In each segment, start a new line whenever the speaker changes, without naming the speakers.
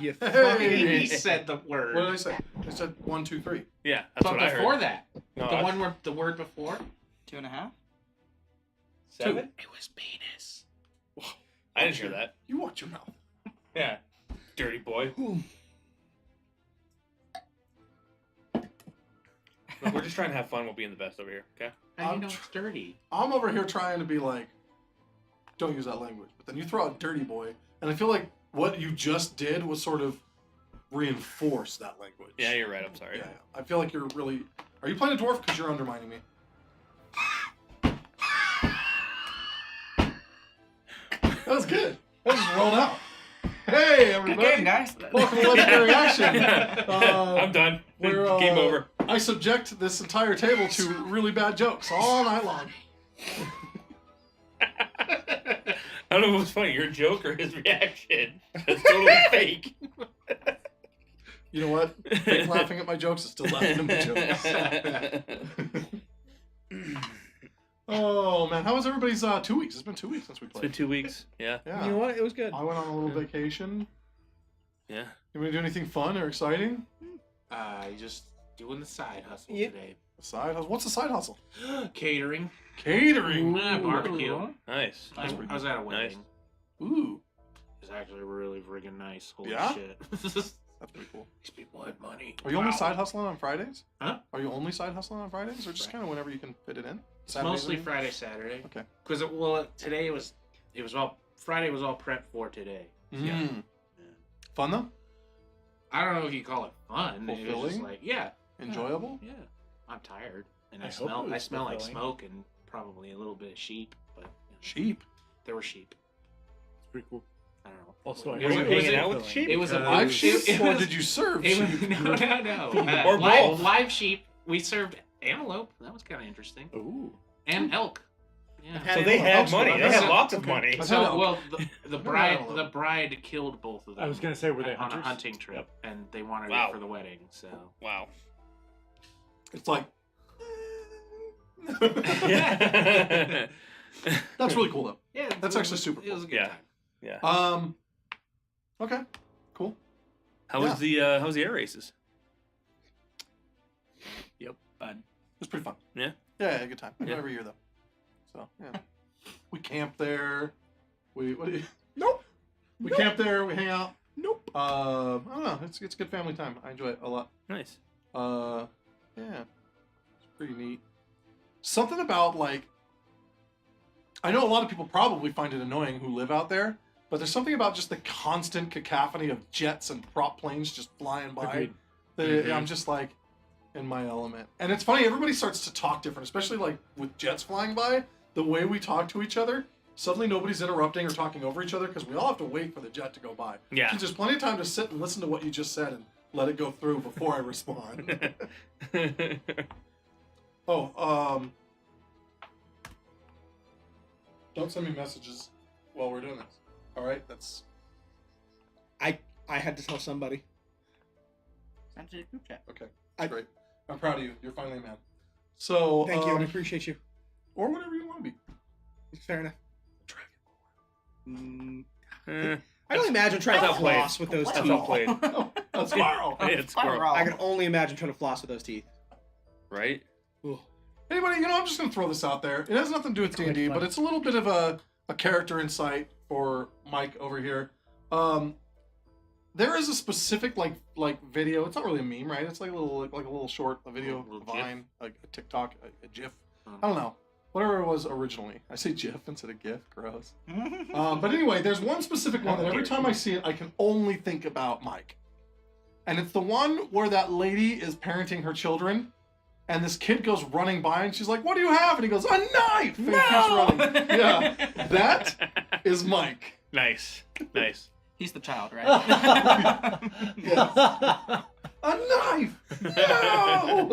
You
He said the word.
What did I say? I said 1, 2, 3.
Yeah, that's
But
what I heard.
before that,
No,
the one where the word before,
2.5.
7?
it was penis.
I didn't hear that.
You watch your mouth.
Yeah. Dirty boy. Look, we're just trying to have fun. We'll be in the best over here, okay?
How do
I'm
you know it's dirty?
I'm over here trying to be like, don't use that language. But then you throw out dirty boy, and I feel like what you just did was sort of reinforce that language.
Yeah, you're right. I'm sorry.
Yeah. I feel like you're really... Are you playing a dwarf? Because you're undermining me. That was good. That just rolled out. Hey, everybody.
Good game, guys.
Welcome to Legendary Action.
I'm done.
We're,
Game over.
I subject this entire table to really bad jokes all night long.
I don't know if it was funny, your joke or his reaction. That's totally fake.
You know what? Fake laughing at my jokes is still laughing at my jokes. Oh, man. How was everybody's 2 weeks? It's been 2 weeks since we
It's
played.
been 2 weeks. Yeah.
Yeah.
You know what? It was good.
I went on a little vacation.
Yeah.
You want to do anything fun or exciting?
Just doing the side hustle
Yeah.
today.
Side hustle? What's a side hustle?
Catering.
Catering.
Barbecue.
Nice.
I was at a wedding.
Ooh.
It was actually really friggin' nice. Holy
Yeah?
shit.
That's pretty cool.
These people had money.
Are you only
Wow.
side hustling on Fridays?
Huh?
Are you only side hustling on Fridays, or just kind of whenever you can fit it in?
It's
Saturdays,
mostly
I mean?
Friday, Saturday.
Okay.
Because today it was all Friday was all prep for today.
Mm. Fun though?
I don't know if you call it fun. It was just
Fulfilling?
like
Enjoyable?
yeah. I'm tired and
I
I
hope it was
smell like
fulfilling.
smoke and probably a little bit of sheep, but
Sheep.
there were sheep.
It's pretty cool.
I don't know.
Also,
It
Were
was-
you
it was
hanging
a-
out with sheep?
It was a
Live
it-
sheep,
it
or
was-
did you serve
It was,
sheep?
no.
Or both.
Live sheep. We served antelope. That was kind of interesting.
Ooh.
And elk. Yeah.
So they had
Elk's
money.
good.
They had
Okay.
lots of
Okay.
money.
That's
So
elk.
well, the bride
antelope.
killed both of them.
I was gonna say, were they
on a
hunters?
hunting trip, and they wanted
Wow.
it for the wedding. So
Wow.
It's like
Yeah.
that's really cool though.
yeah,
That's actually super
It was a good
Yeah.
time.
Yeah.
Okay, cool.
How was the air races?
Yep. Bud.
It was pretty fun.
Yeah?
Yeah, good time. I do
Yeah.
it every year though. So yeah, we camp there. What do you?
Nope.
We
Nope.
camp there. We hang out.
Nope.
I don't know. It's good family time. I enjoy it a lot.
Nice.
Yeah, it's pretty neat. Something about like, I know a lot of people probably find it annoying who live out there, but there's something about just the constant cacophony of jets and prop planes just flying by.
Agreed.
That
Mhm.
I'm just like in my element. And it's funny, everybody starts to talk different, especially like with jets flying by. The way we talk to each other, suddenly nobody's interrupting or talking over each other because we all have to wait for the jet to go by.
Yeah.
So there's plenty of time to sit and listen to what you just said and let it go through before I respond. Don't send me messages while we're doing this. All right, that's
I had to tell somebody. Send to the group chat.
okay. That's great. I'm proud of you. You're finally a man. So
Thank you, and I appreciate you.
or whatever you want to be.
Fair enough.
Eh,
I can only imagine trying
That's
to
outplayed.
floss with those
That's
teeth.
outplayed.
A squirrel.
It's squirrel.
I can only imagine trying to floss with those teeth.
Right?
Ooh.
Anybody, I'm just gonna throw this out there. It has nothing to do with
quite
D&D,
fun.
but it's a little bit of a character insight for Mike over here. There is a specific like video. It's not really a meme, right? It's like a little short, a video,
A little
a Vine, a TikTok, a GIF.
Oh.
I don't know, whatever it was originally. I say GIF instead of GIF. Gross. But anyway, there's one specific one that every time I see it, I can only think about Mike. And it's the one where that lady is parenting her children, and this kid goes running by, and she's like, "What do you have?" And he goes, "A knife!" And he keeps running. Yeah, that is Mike.
Nice. Nice.
He's the child, right?
Yes. A knife! No!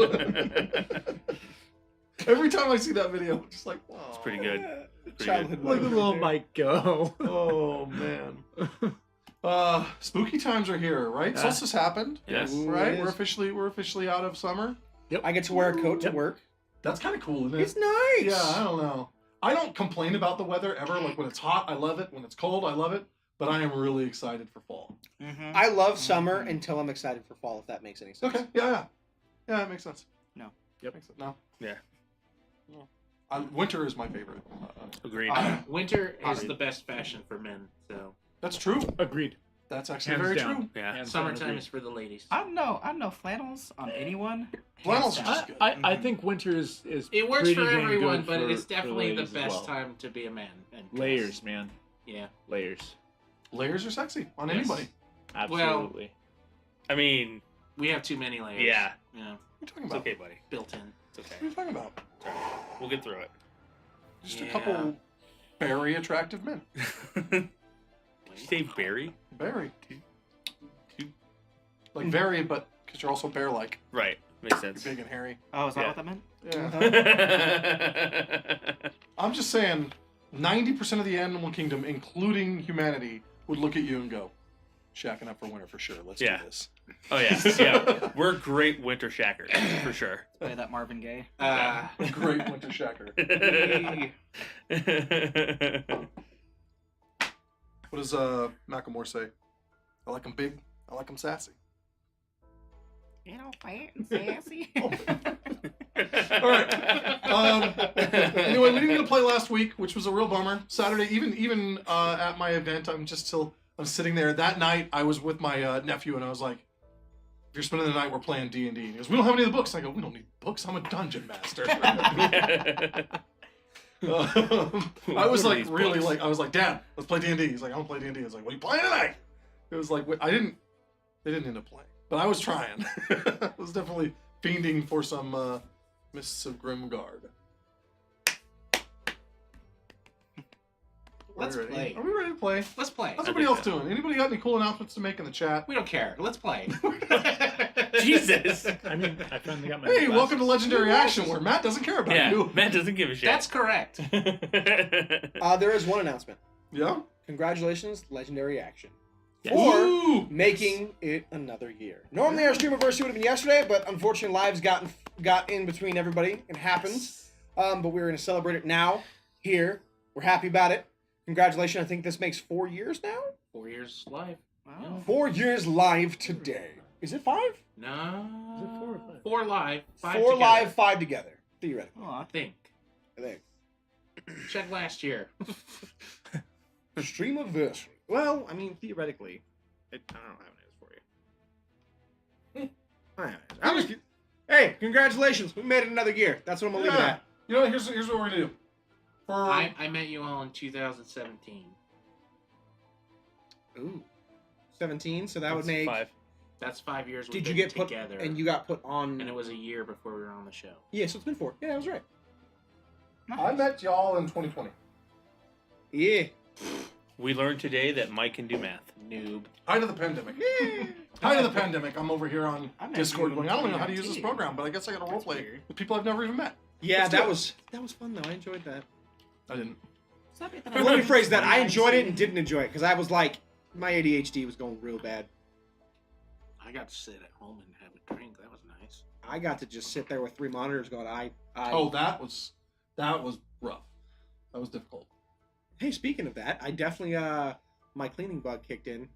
Every time I see that video, I'm just like, "Wow."
It's pretty good. Pretty
Childhood
good.
Look at little Mike go.
Oh man. Spooky times are here, right?
Yeah.
Solstice happened.
Yes.
Ooh,
Right?
it
We're
is.
officially out of summer.
I get to wear a coat to
Yep.
work.
That's kind of cool, isn't it?
It's nice.
Yeah, I don't know. I don't complain about the weather ever. Like when it's hot, I love it. When it's cold, I love it. but I am really excited for fall.
Mm-hmm.
I love summer until I'm excited for fall, if that makes any sense.
Okay, yeah, it makes sense.
No.
Yep. Makes sense. No.
Yeah.
No. Winter is my favorite.
Agreed.
Winter is the best fashion for men, so
That's true.
Agreed.
That's actually
Hands
very
down.
true.
Yeah.
Hands down,
summertime
agreed.
is for the ladies.
I don't know flannels on anyone.
Flannels are
Hands
just
down.
good.
I think winter is
It works
pretty
for
dang
everyone,
good
but
for-
it's
for
definitely the
ladies as
best
well.
time to be a man. And
Layers, man.
Yeah.
Layers.
Layers are sexy on
Yes.
anybody.
Absolutely.
I mean,
We have too many layers.
Yeah.
Yeah.
What are you talking
it's
about?
okay, buddy.
Built in.
It's okay.
What are you talking about?
It's all right. We'll get through
Just
Yeah.
a couple very attractive men.
it. Did you say Barry?
Very.
Two.
Like very, but because you're also bear-like.
Right. Makes
You're
sense.
big and hairy.
Oh, is that
Yeah.
what that meant?
Yeah. I'm just saying, 90% of the animal kingdom, including humanity, would look at you and go, "Shacking up for winter for sure. Let's
Yeah.
do this."
Oh yeah, yeah. We're great winter shackers for sure.
Play that Marvin Gaye.
Great winter shacker. What does Macklemore say? I like 'em big. I like 'em sassy.
You know, fat and sassy.
All right. Anyway, we didn't get to play last week, which was a real bummer. Saturday, even at my event, I'm sitting there. That night, I was with my nephew, and I was like, "If you're spending the night, we're playing D&D." And he goes, "We don't have any of the books." And I go, "We don't need books. I'm a dungeon master." I was like, really, like, I was like, "Dad, let's play D&D." He's like, "I don't play D&D." I was like, "What are you playing tonight?" It was like, they didn't end up playing, but I was trying. I was definitely fiending for some Mists of Grimguard.
Let's
Are we ready?
play.
Are we ready to play?
Let's play.
How's everybody else doing? Anybody got any cool announcements to make in the chat?
We don't care. Let's play.
Jesus.
I mean, I finally got my.
Hey,
glasses.
welcome to Legendary Action, where Matt doesn't care about
Yeah,
you.
Matt doesn't give a shit.
That's correct.
There is one announcement.
Yeah?
Congratulations, Legendary Action.
Yes.
For
Ooh!
making it another year. Normally our streamiverse would have been yesterday, but unfortunately lives got in between everybody. It happens. But we're going to celebrate it now, here. We're happy about it. Congratulations. I think this makes 4 years now?
4 years live.
Wow.
4 years live today. Is it 5?
No.
Is it 4 or 5?
4 live. 5
4
together.
live, 5 together. Theoretically.
I think.
I think.
Check last year.
Streamiversary. Well, I mean, theoretically. I don't have an answer for you. Hey, congratulations. We made it another year. That's what I'm going to leave it at.
You know what? Here's what we're going to do. For
I met you all in 2017.
Ooh. 17, so that would make...
5.
That's 5 years we've
Did you
been
get put...
together.
And you got put on...
And it was a year before we were on the show.
Yeah, so it's been 4. Yeah, I was right.
I met y'all in 2020.
Yeah.
We learned today that Mike can do math.
Noob.
Height of the pandemic. Height of the pandemic. I'm over here on
I met
Discord
you
going,
in
I don't even know how to use this
2019.
program, but I guess I got to roleplay
weird.
with people I've never even met.
Yeah,
Let's do
that
it.
was fun, though. I enjoyed that.
I didn't.
Stop it.
Let me phrase that. I enjoyed it and didn't enjoy it, because I was like, my ADHD was going real bad.
I got to sit at home and have a drink. That was nice.
I got to just sit there with 3 monitors going,
Oh, that was rough. That was difficult.
Hey, speaking of that, I definitely, my cleaning bug kicked in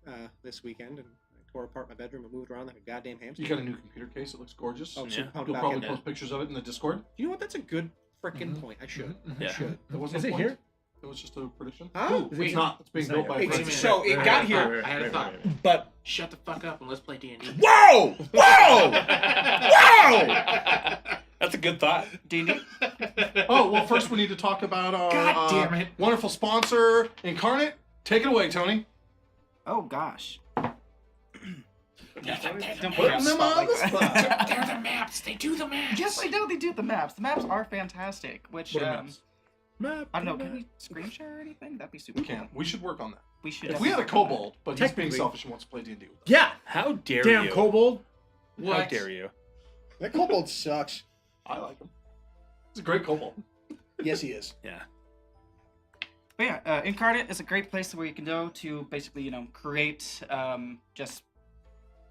this weekend, and I tore apart my bedroom and moved around like a goddamn hamster.
You got a new computer case. It looks gorgeous.
Oh, so
Yeah.
pumped
You'll
back
probably
in.
post pictures of it in the Discord.
You know what? That's a good freaking
Mhm.
point. I should.
Yeah.
I should.
It wasn't
Is
a
it
point.
here?
It was just a prediction.
Huh?
It's
Wait.
not. It's being
It's
built
not
by a
yet.
Wait a
friend.
minute.
So it got here,
I had a thought.
but
Shut the fuck up and let's play D&D.
whoa, whoa, whoa!
That's a good thought.
D&D?
Oh, well, first we need to talk about our
God damn it.
wonderful sponsor, Incarnate. Take it away, Tony.
Oh, gosh. Don't
Putting
put
them on the spot.
They're the maps. They do the maps.
Yes, they do. They do the maps. The maps are fantastic. Which,
What are maps?
I don't know. Can we screen share or anything? That'd be super
We
cool.
can. We should work on that.
We should.
If we had a
definitely work on that.
kobold, but he's being
Technically.
selfish and wants to play D&D with us.
Yeah.
How dare
Damn
you?
kobold.
How
What?
dare you?
That kobold sucks.
I like him. He's a great kobold.
Yes, he is.
Yeah.
But yeah, Incarnate is a great place where you can go to basically, create just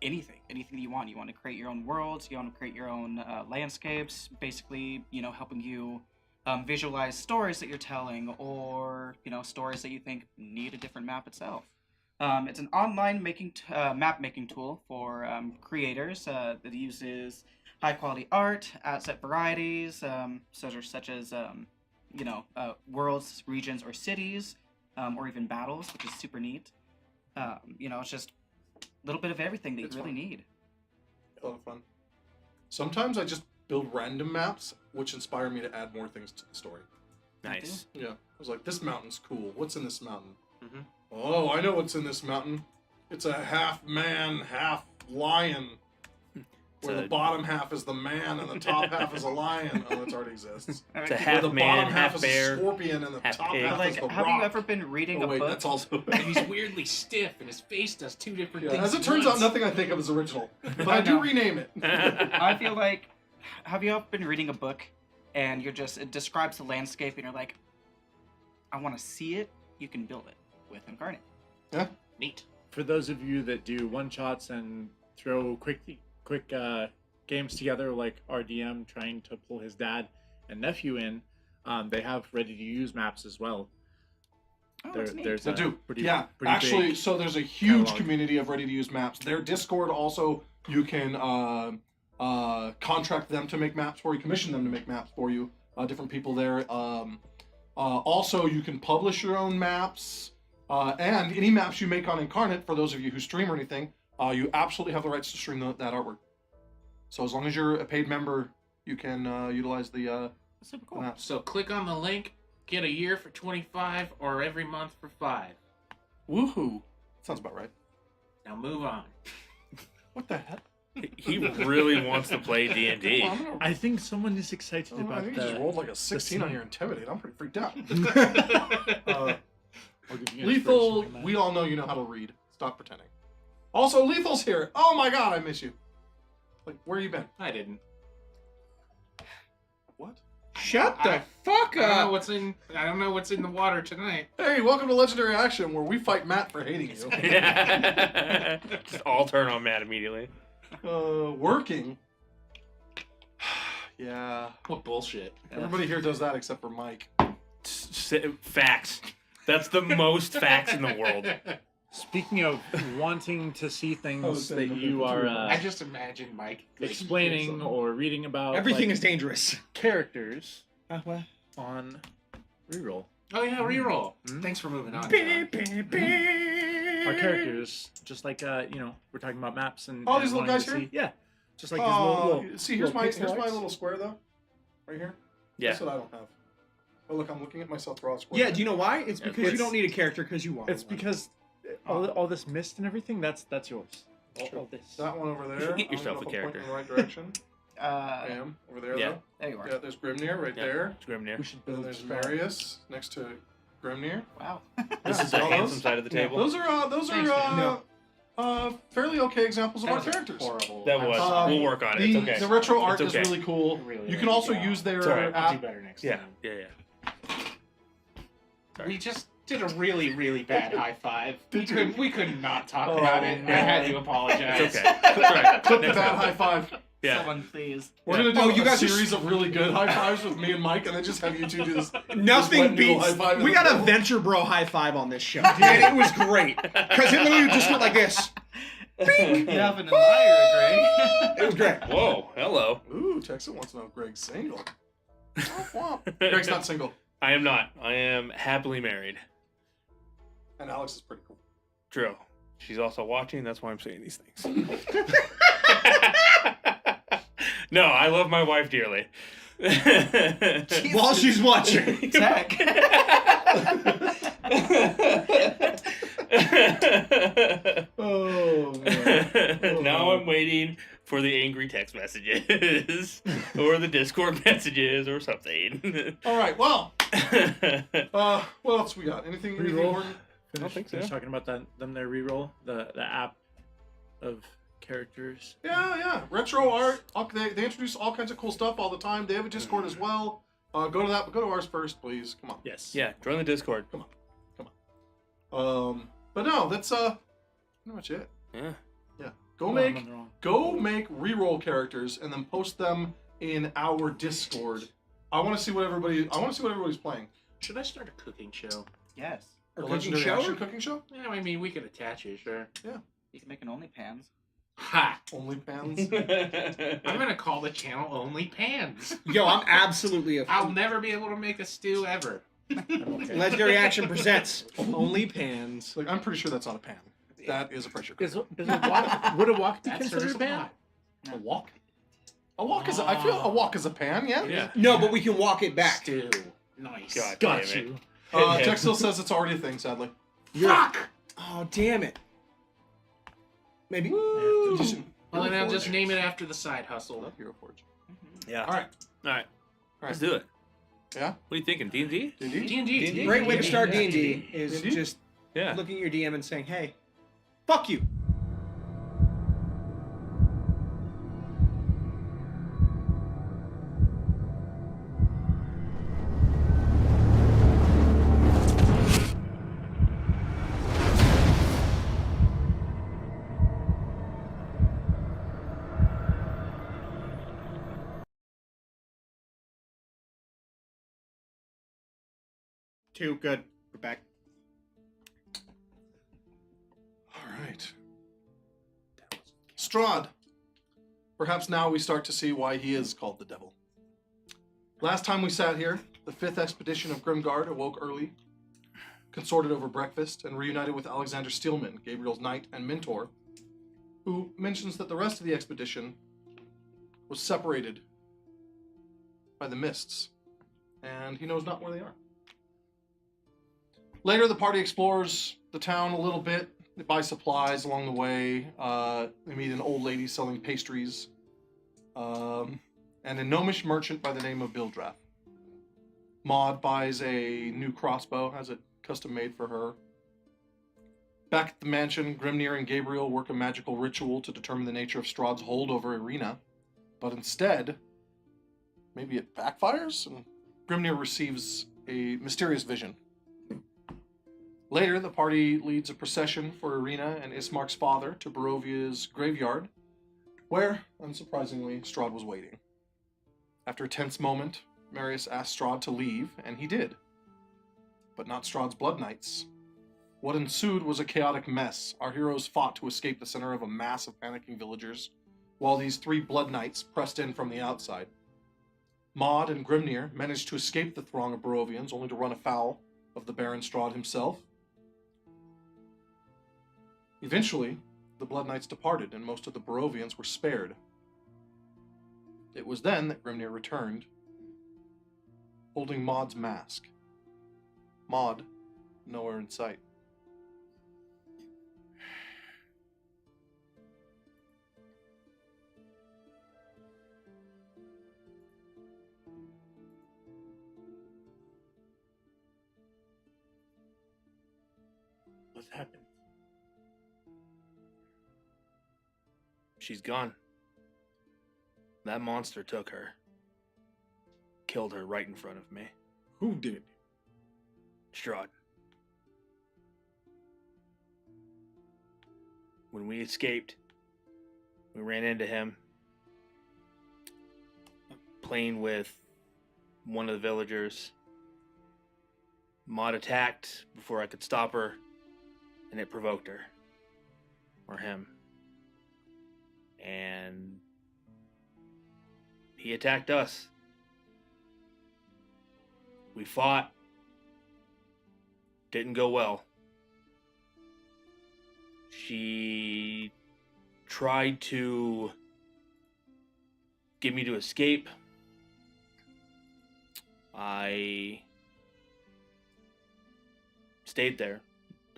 anything that you want. You want to create your own worlds, you want to create your own landscapes, basically, helping you visualize stories that you're telling or, stories that you think need a different map itself. It's an online map making tool for creators that uses high quality art, asset varieties, such as worlds, regions, or cities, or even battles, which is super neat. It's just a little bit of everything that
It's
you really
fun.
need.
A lot of fun. Sometimes I just build random maps, which inspire me to add more things to the story.
Nice.
Yeah, I was like, this mountain's cool. What's in this mountain?
Mhm.
Oh, I know what's in this mountain. It's a half man, half lion. Where the bottom half is the man and the top half is a lion. Oh, that already exists.
It's a
Where
half
the
man,
bottom half
half
is
bear.
a scorpion and the
half
top
pig.
half is
Like,
the
have
rock.
you ever been reading
Oh
a
wait,
book?
that's also.
And he's weirdly stiff, and his face does two different
Yeah,
things.
as it
at
turns out,
once.
nothing I think of is original, but I do
know.
rename it.
I feel like, have you ever been reading a book and it describes the landscape and you're like, I want to see it? You can build it with Incarnate.
Neat.
For those of you that do one shots and throw quick games together, like our DM trying to pull his dad and nephew in, they have ready to use maps as well.
Oh, that's neat.
There's
I
a
do.
pretty,
Yeah,
pretty
actually,
big
so there's a huge
catalog.
community of ready-to-use maps. Their Discord also, you can contract them to make maps for you, commission them to make maps for you. Different people there. Also, you can publish your own maps, and any maps you make on Incarnate, for those of you who stream or anything, you absolutely have the rights to stream that artwork. So as long as you're a paid member, you can utilize the
That's super cool.
maps.
So click on the link, get a year for 25, or every month for 5.
Woohoo! Sounds about right.
Now move on.
What the heck?
He really wants to play D&D.
Well, I'm gonna-
I think someone is excited
I
about
think you just
the
rolled like a 16 on your Intimidate. I'm pretty freaked out.
or giving you
Lethal,
inspiration on
we
that.
all know you know how to read. Stop pretending. Also, Lethal's here. Oh my god, I miss you. Like, where you been?
I didn't.
What?
Shut the fuck
I don't know
up.
what's in the water tonight.
Hey, welcome to Legendary Action, where we fight Matt for hating you.
Yeah. Just all turn on Matt immediately.
Working. Yeah.
What bullshit.
Everybody here does that except for Mike.
Facts. That's the most facts in the world.
Speaking of wanting to see
Oh,
things
so
that
the-
you are
I just imagine Mike like,
explaining or reading about,
Everything
like,
is dangerous.
characters
What?
on reroll.
Oh yeah, reroll.
Hmm?
Thanks for moving on.
Beep,
John.
beep, beep.
Our characters, just like we're talking about maps and
Oh,
and
these little
wanting
guys
to
here?
see- yeah, just like
Oh,
these little
see, here's my
pixel arts.
little square though. Right here.
Yeah.
That's what I don't have. Oh look, I'm looking at myself draw a square.
Yeah, do you know why? It's because you
It's-
don't need a character because you want
It's
one.
because all this mist and everything, that's yours. All this.
That one over
You
there.
should get
I don't
yourself
know
a
if I'm pointing
character.
in the right direction. I
There
am over there
Yeah.
though.
you are.
Yeah, there's Grimnir right
Yeah.
there.
It's Grimnir.
We should
And then
build
there's
a spell.
Marius next to Grimnir.
Wow.
This
Yeah,
is the
so
handsome
those-
side of the table.
Those are
Thanks, man.
fairly okay examples of
That
our
was a
characters.
horrible.
That
I'm
was.
sorry.
We'll work on it.
The,
It's okay.
the retro art
It's okay.
is really cool.
Really
You can
let
also
me down.
use their
It's all right.
I'll do
app.
better next
Yeah,
time.
yeah.
We just did a really, really bad high five.
Did you?
We could not talk
Oh,
about it. I had to apologize.
It's okay. It's all right.
Clip the
Next
bad
time.
high five.
Yeah.
Someone please.
We're gonna do
Oh, you
a
guys are
series of really good high fives with me and Mike, and then just have you two do this.
Nothing
wet noodle
beats.
high five in
We
the
got a
middle.
Venture Bro high five on this show, and it was great because it literally just went like this.
You have an admirer, Greg.
It was great.
Whoa, hello.
Ooh, Texan wants to know if Greg's single. Womp womp. Greg's not single,
I am not. I am happily married.
and Alex is pretty cool.
True. She's also watching. That's why I'm saying these things. No, I love my wife dearly.
While she's watching.
Tech.
Oh man.
Now I'm waiting for the angry text messages or the Discord messages or something.
All right. Well, what else we got? Anything
Reroll.
important?
think so.
Finish talking about them there reroll the app of characters.
Yeah. Retro art. They introduce all kinds of cool stuff all the time. They have a Discord as well. Go to that, but go to ours first, please. Come on.
Yes.
Yeah, join the Discord.
But no, that's pretty much it.
Yeah.
Go
Oh,
make
I'm on the wrong.
go make reroll characters and then post them in our Discord. I want to see what everybody's playing.
Should I start a cooking show?
Yes.
Or
The
cooking
legendary
show?
action cooking show?
Yeah, I mean, we could attach it, sure.
You can make an OnlyPans.
Ha!
Only pans.
I'm gonna call the channel Only Pans.
Yo, I'm absolutely a
I'll never be able to make a stew ever.
Legendary Action presents Only Pans.
Like, I'm pretty sure that's not a pan. That is a pressure cooker.
Would a wok be
That
considered
serves
a pan?
pot.
A wok? A wok is. I feel a wok is a pan. Yeah.
Yeah.
No, but we can walk it back.
Stew. Nice.
God
Got
damn it.
you.
Tech still says it's already a thing. Sadly.
Fuck!
Oh, damn it. Maybe.
Woo.
Just-
Well, then I'll just
Forge.
name it after the side hustle.
Love Hero Forge.
Yeah.
All right.
All right. Let's do it.
Yeah.
What are you thinking? D&D?
D&D?
D&D.
Great way to start D&D is
D&D?
just
Yeah.
looking at your DM and saying, hey, fuck you. Two, good. We're back.
All right. Strahd. Perhaps now we start to see why he is called the devil. Last time we sat here, the 5th expedition of Grimguard awoke early, consorted over breakfast, and reunited with Alexander Steelman, Gabriel's knight and mentor, who mentions that the rest of the expedition was separated by the mists, and he knows not where they are. Later, the party explores the town a little bit. They buy supplies along the way. They meet an old lady selling pastries. And a gnomish merchant by the name of Bildrath. Maud buys a new crossbow, has it custom made for her. Back at the mansion, Grimnir and Gabriel work a magical ritual to determine the nature of Strahd's hold over Irina. But instead, maybe it backfires, and Grimnir receives a mysterious vision. Later, the party leads a procession for Irina and Ismark's father to Barovia's graveyard, where, unsurprisingly, Strahd was waiting. After a tense moment, Marius asked Strahd to leave, and he did. But not Strahd's Blood Knights. What ensued was a chaotic mess. Our heroes fought to escape the center of a mass of panicking villagers, while these 3 Blood Knights pressed in from the outside. Maud and Grimnir managed to escape the throng of Barovians, only to run afoul of the Baron Strahd himself. Eventually, the Blood Knights departed, and most of the Barovians were spared. It was then that Grimnir returned, holding Maud's mask. Maud, nowhere in sight.
What's happened?
She's gone. That monster took her. Killed her right in front of me.
Who did?
Strahd. When we escaped, we ran into him. Playing with one of the villagers. Maud attacked before I could stop her, and it provoked her. Or him. And he attacked us. We fought. Didn't go well. She tried to get me to escape. I stayed there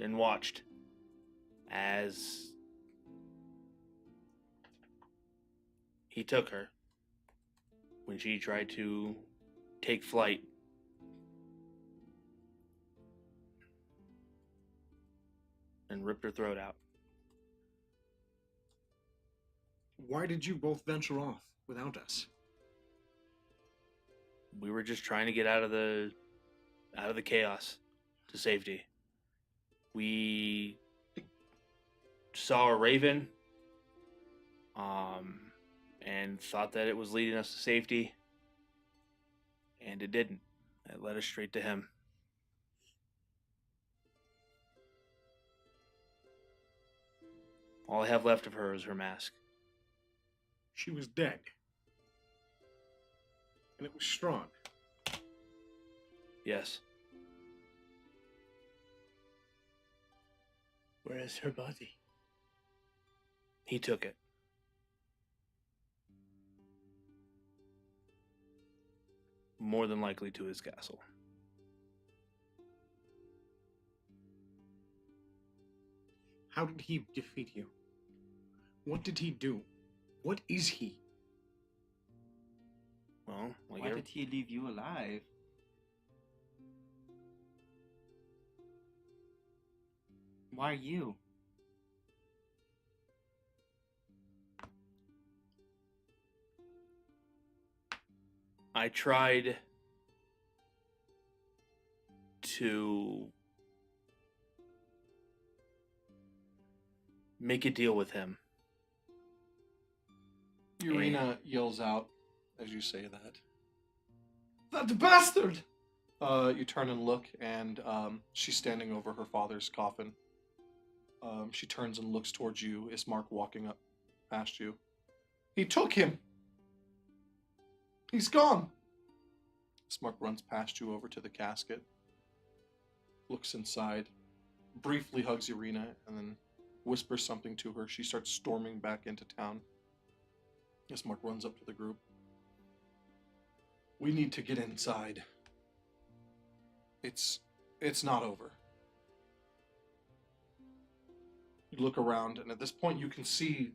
and watched as he took her when she tried to take flight. And ripped her throat out.
Why did you both venture off without us?
We were just trying to get out of the chaos to safety. We saw a raven and thought that it was leading us to safety, and it didn't. It led us straight to him. All I have left of her is her mask.
She was dead. And it was strong.
Yes.
Where is her body?
He took it. More than likely to his castle.
How did he defeat you? What did he do? What is he?
Well, like
Why did he leave you alive? Why you?
I tried to make a deal with him.
Urena yells out as you say that. That bastard! You turn and look, and she's standing over her father's coffin. She turns and looks towards you. Ismark walking up past you. He took him! He's gone! Ismark runs past you over to the casket. Looks inside. Briefly hugs Urena, and then whispers something to her. She starts storming back into town. Ismark runs up to the group. We need to get inside. It's not over. You look around, and at this point you can see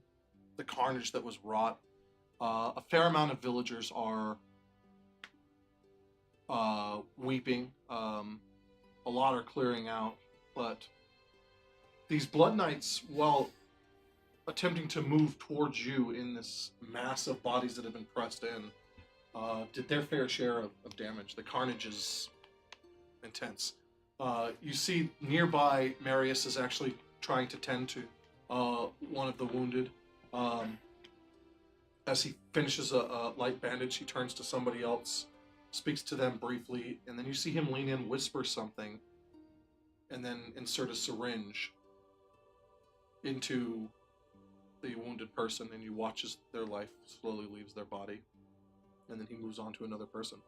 the carnage that was wrought. A fair amount of villagers are weeping. A lot are clearing out, but these Blood Knights, while attempting to move towards you in this mass of bodies that have been pressed in, did their fair share of damage. The carnage is intense. You see nearby, Marius is actually trying to tend to one of the wounded. As he finishes a light bandage, he turns to somebody else, speaks to them briefly, and then you see him lean in, whisper something, and then insert a syringe into the wounded person, and you watch as their life slowly leaves their body, and then he moves on to another person.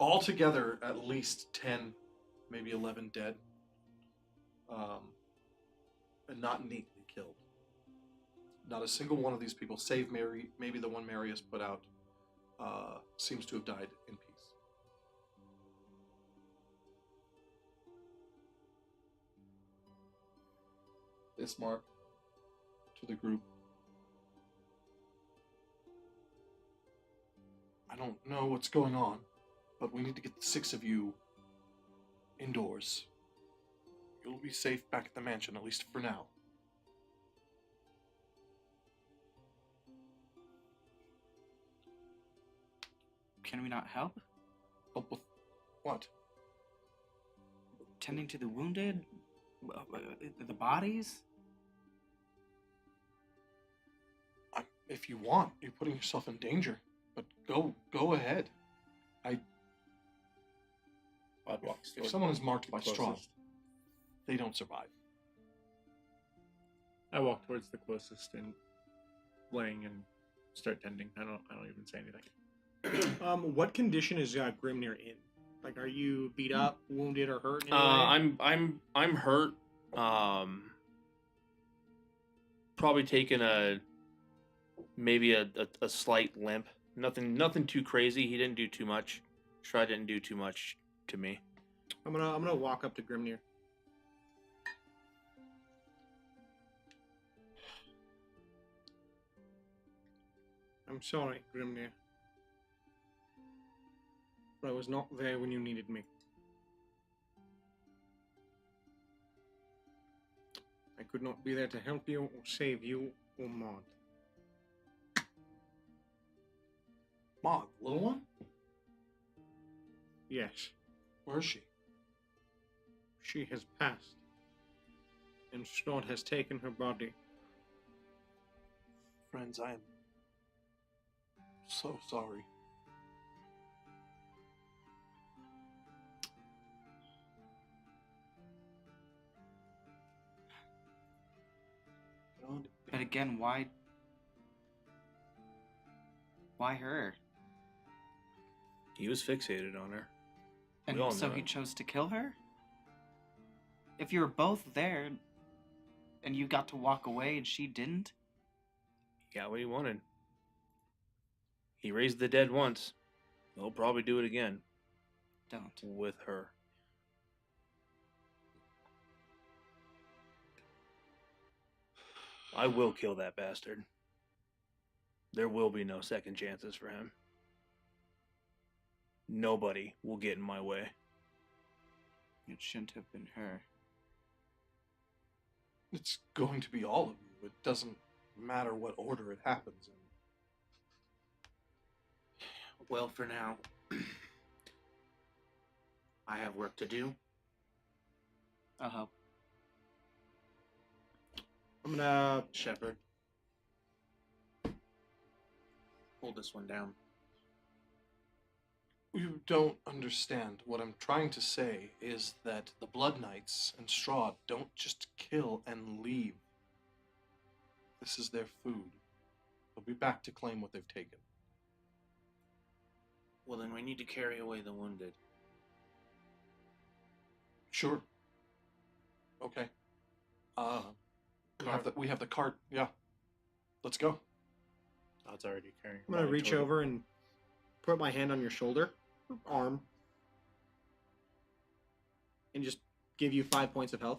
Altogether, at least 10, maybe 11 dead, and not neatly killed. Not a single one of these people, save maybe the one Marius put out, seems to have died in peace. Ismark to the group. I don't know what's going on, but we need to get the 6 of you indoors. You'll be safe back at the mansion, at least for now.
Can we not help?
Help with what?
Tending to the wounded? The bodies?
If you want, you're putting yourself in danger. But go ahead. If someone is marked by straw, they don't survive.
I walk towards the closest and laying and start tending. I don't even say anything.
What condition is Grimnir in? Like, are you beat up, wounded, or hurt? In any way?
I'm hurt. Probably taking maybe a slight limp. Nothing too crazy. He didn't do too much. Strahd didn't do too much to me.
I'm gonna walk up to Grimnir. I'm sorry, Grimnir. But I was not there when you needed me. I could not be there to help you, or save you, or Maud.
Maud, little one?
Yes,
Where is she?
she has passed. And Strahd has taken her body.
Friends, I am so sorry.
again, why her?
He was fixated on her.
And
We all
so
know
he
it.
chose to kill her? If you were both there, and you got to walk away and she didn't?
He got what he wanted. He raised the dead once. He'll probably do it again.
Don't.
With her. I will kill that bastard. There will be no second chances for him. Nobody will get in my way.
It shouldn't have been her.
It's going to be all of you. It doesn't matter what order it happens in.
Well, for now, I have work to do.
I'll help.
I'm gonna
Shepard, hold this one down.
You don't understand. What I'm trying to say is that the Blood Knights and Strahd don't just kill and leave. This is their food. They'll be back to claim what they've taken.
Well, then we need to carry away the wounded.
Sure. Okay. We have the cart. Yeah. Let's go.
Oh, it's already carrying.
I'm gonna
mine
reach
toward it.
over and put my hand on your shoulder, arm, and just give you 5 points of health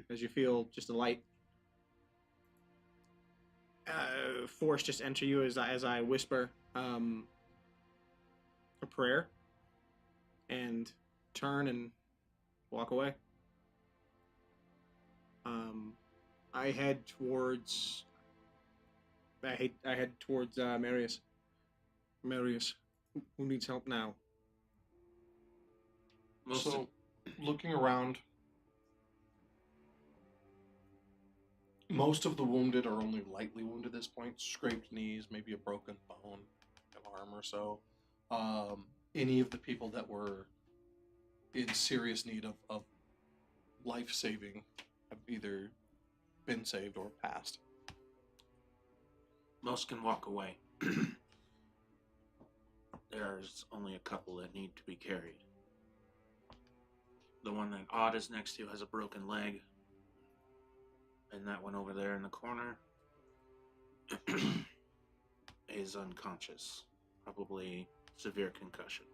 as you feel just a light force just enter you as I whisper a prayer and turn and walk away. I head towards Marius. Marius, who needs help now?
So, looking around, most of the wounded are only lightly wounded at this point. Scraped knees, maybe a broken bone, an arm or so. Any of the people that were in serious need of life-saving have either been saved or passed.
Most can walk away. There's only a couple that need to be carried. The one that Odd is next to has a broken leg. And that one over there in the corner is unconscious. Probably severe concussion.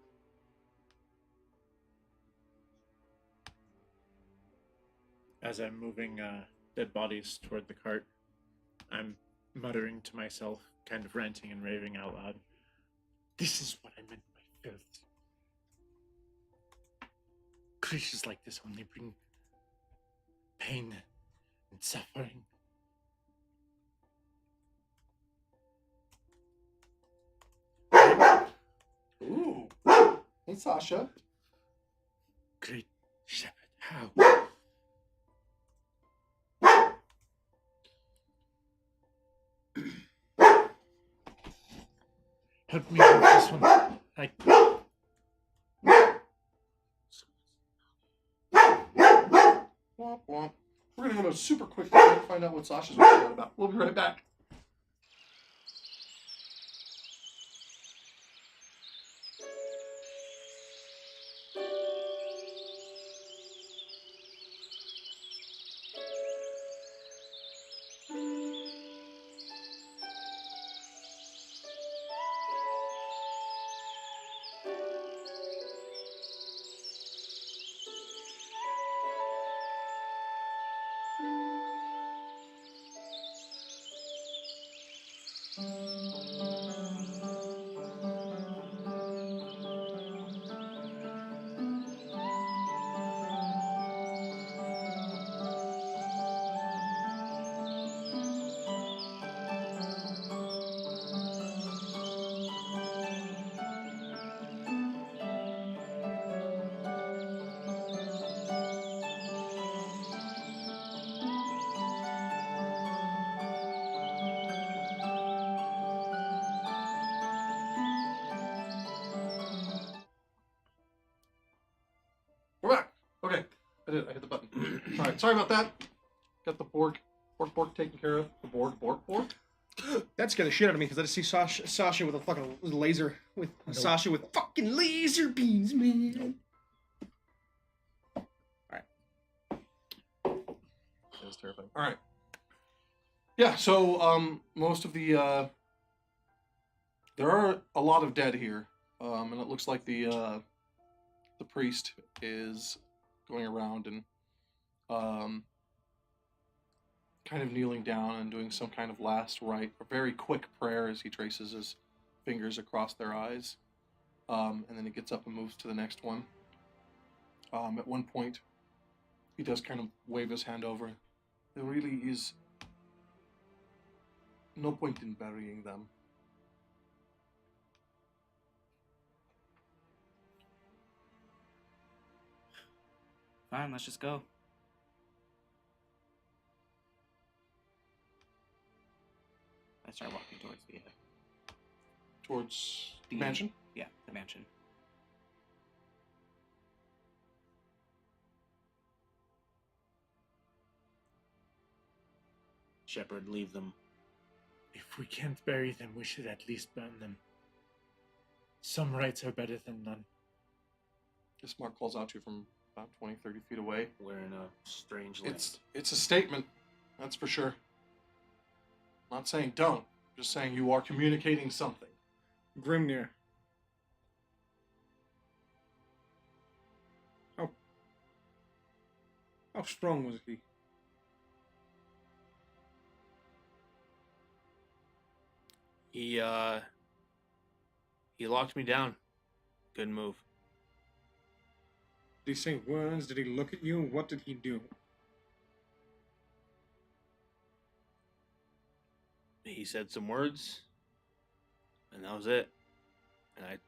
As I'm moving dead bodies toward the cart, I'm muttering to myself, kind of ranting and raving out loud. This is what I meant by filth. Creatures like this only bring pain and suffering.
Ooh. Hey, Sasha.
Great Shepherd, how? Help me with this one.
Womp womp. We're gonna go to a super quick break and find out what Sasha's working about. We'll be right back. We're back. Okay, I hit the button. All right, sorry about that. Got the pork Bork taken care of. The board, Bork.
That scared the shit out of me because I just see Sasha with a fucking laser. Sasha with fucking laser beams, man.
That was terrifying. All right. Yeah, so most of the there are a lot of dead here, and it looks like the priest is going around and kind of kneeling down and doing some kind of last rite, a very quick prayer as he traces his fingers across their eyes, and then he gets up and moves to the next one. At one point, he does kind of wave his hand over. There really is no point in burying them.
Fine, let's just go. I start walking towards
Towards the
the
mansion?
Yeah, the mansion.
Shepherd, leave them.
If we can't bury them, we should at least burn them. Some rights are better than none.
This mark calls out to you from about 20, 30 feet away.
We're in a strange land.
It's a statement, that's for sure. I'm not saying don't, just saying you are communicating something.
Grimnir. How strong was he?
He locked me down. Good move.
Did he say words? Did he look at you? What did he do?
He said some words, and that was it. And I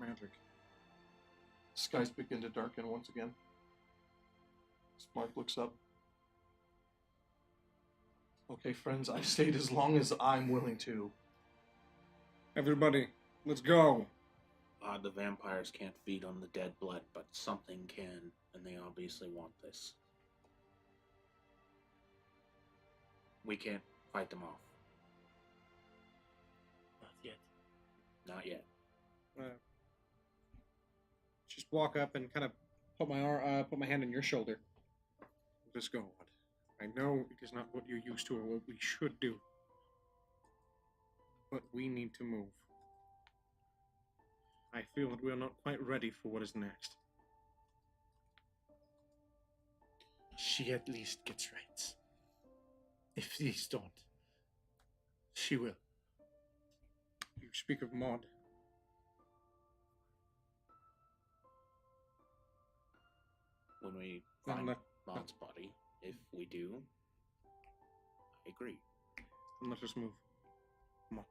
Magic.
Skies begin to darken once again. Mark looks up. Okay, friends, I stayed as long as I'm willing to.
Everybody, let's go.
The vampires can't feed on the dead blood, but something can, and they obviously want this. We can't fight them off.
Not yet.
Not yet.
Just walk up and kind of put my hand on your shoulder. Let's go. I know it is not what you're used to or what we should do, but we need to move. I feel that we are not quite ready for what is next.
She at least gets rights. If these don't, she will.
You speak of Maud.
When we
Then
find
let-
Maud's body, if we do, I agree.
Then let's just move. Come on.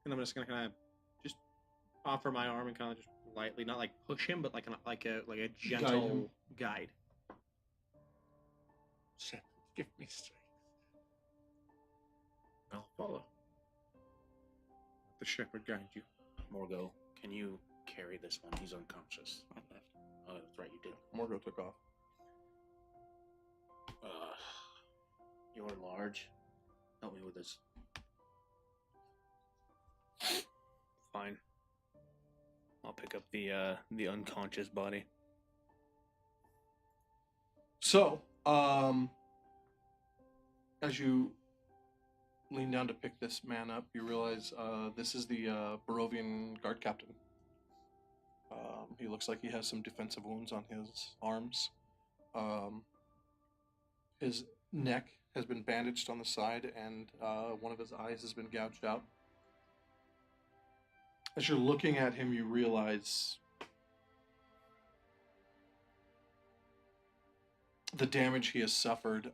And I'm just gonna kind of just offer my arm and kind of just lightly, not like push him, but like a gentle guide.
Shepherd, give me strength. I'll follow.
Let the shepherd guide you.
Morgo, can you carry this one? He's unconscious. Oh, that's right, you did.
Morgo took off.
You're large. Help me with this.
fine. I'll pick up the unconscious body.
So, as you lean down to pick this man up, you realize this is the Barovian guard captain. He looks like he has some defensive wounds on his arms. His neck has been bandaged on the side, and one of his eyes has been gouged out. As you're looking at him, you realize the damage he has suffered.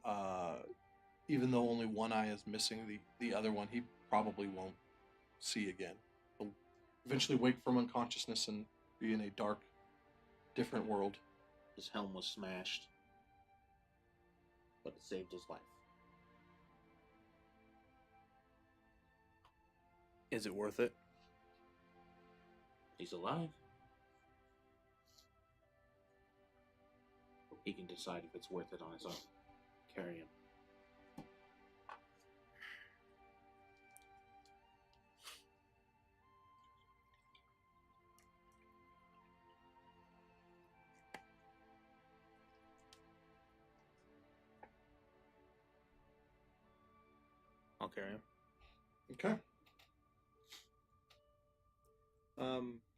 Even though only one eye is missing, the other one he probably won't see again. He'll eventually wake from unconsciousness and be in a dark, different world.
His helm was smashed, but it saved his life.
Is it worth it?
He's alive. He can decide if it's worth it on his own. carry him.
I'll carry him.
Okay.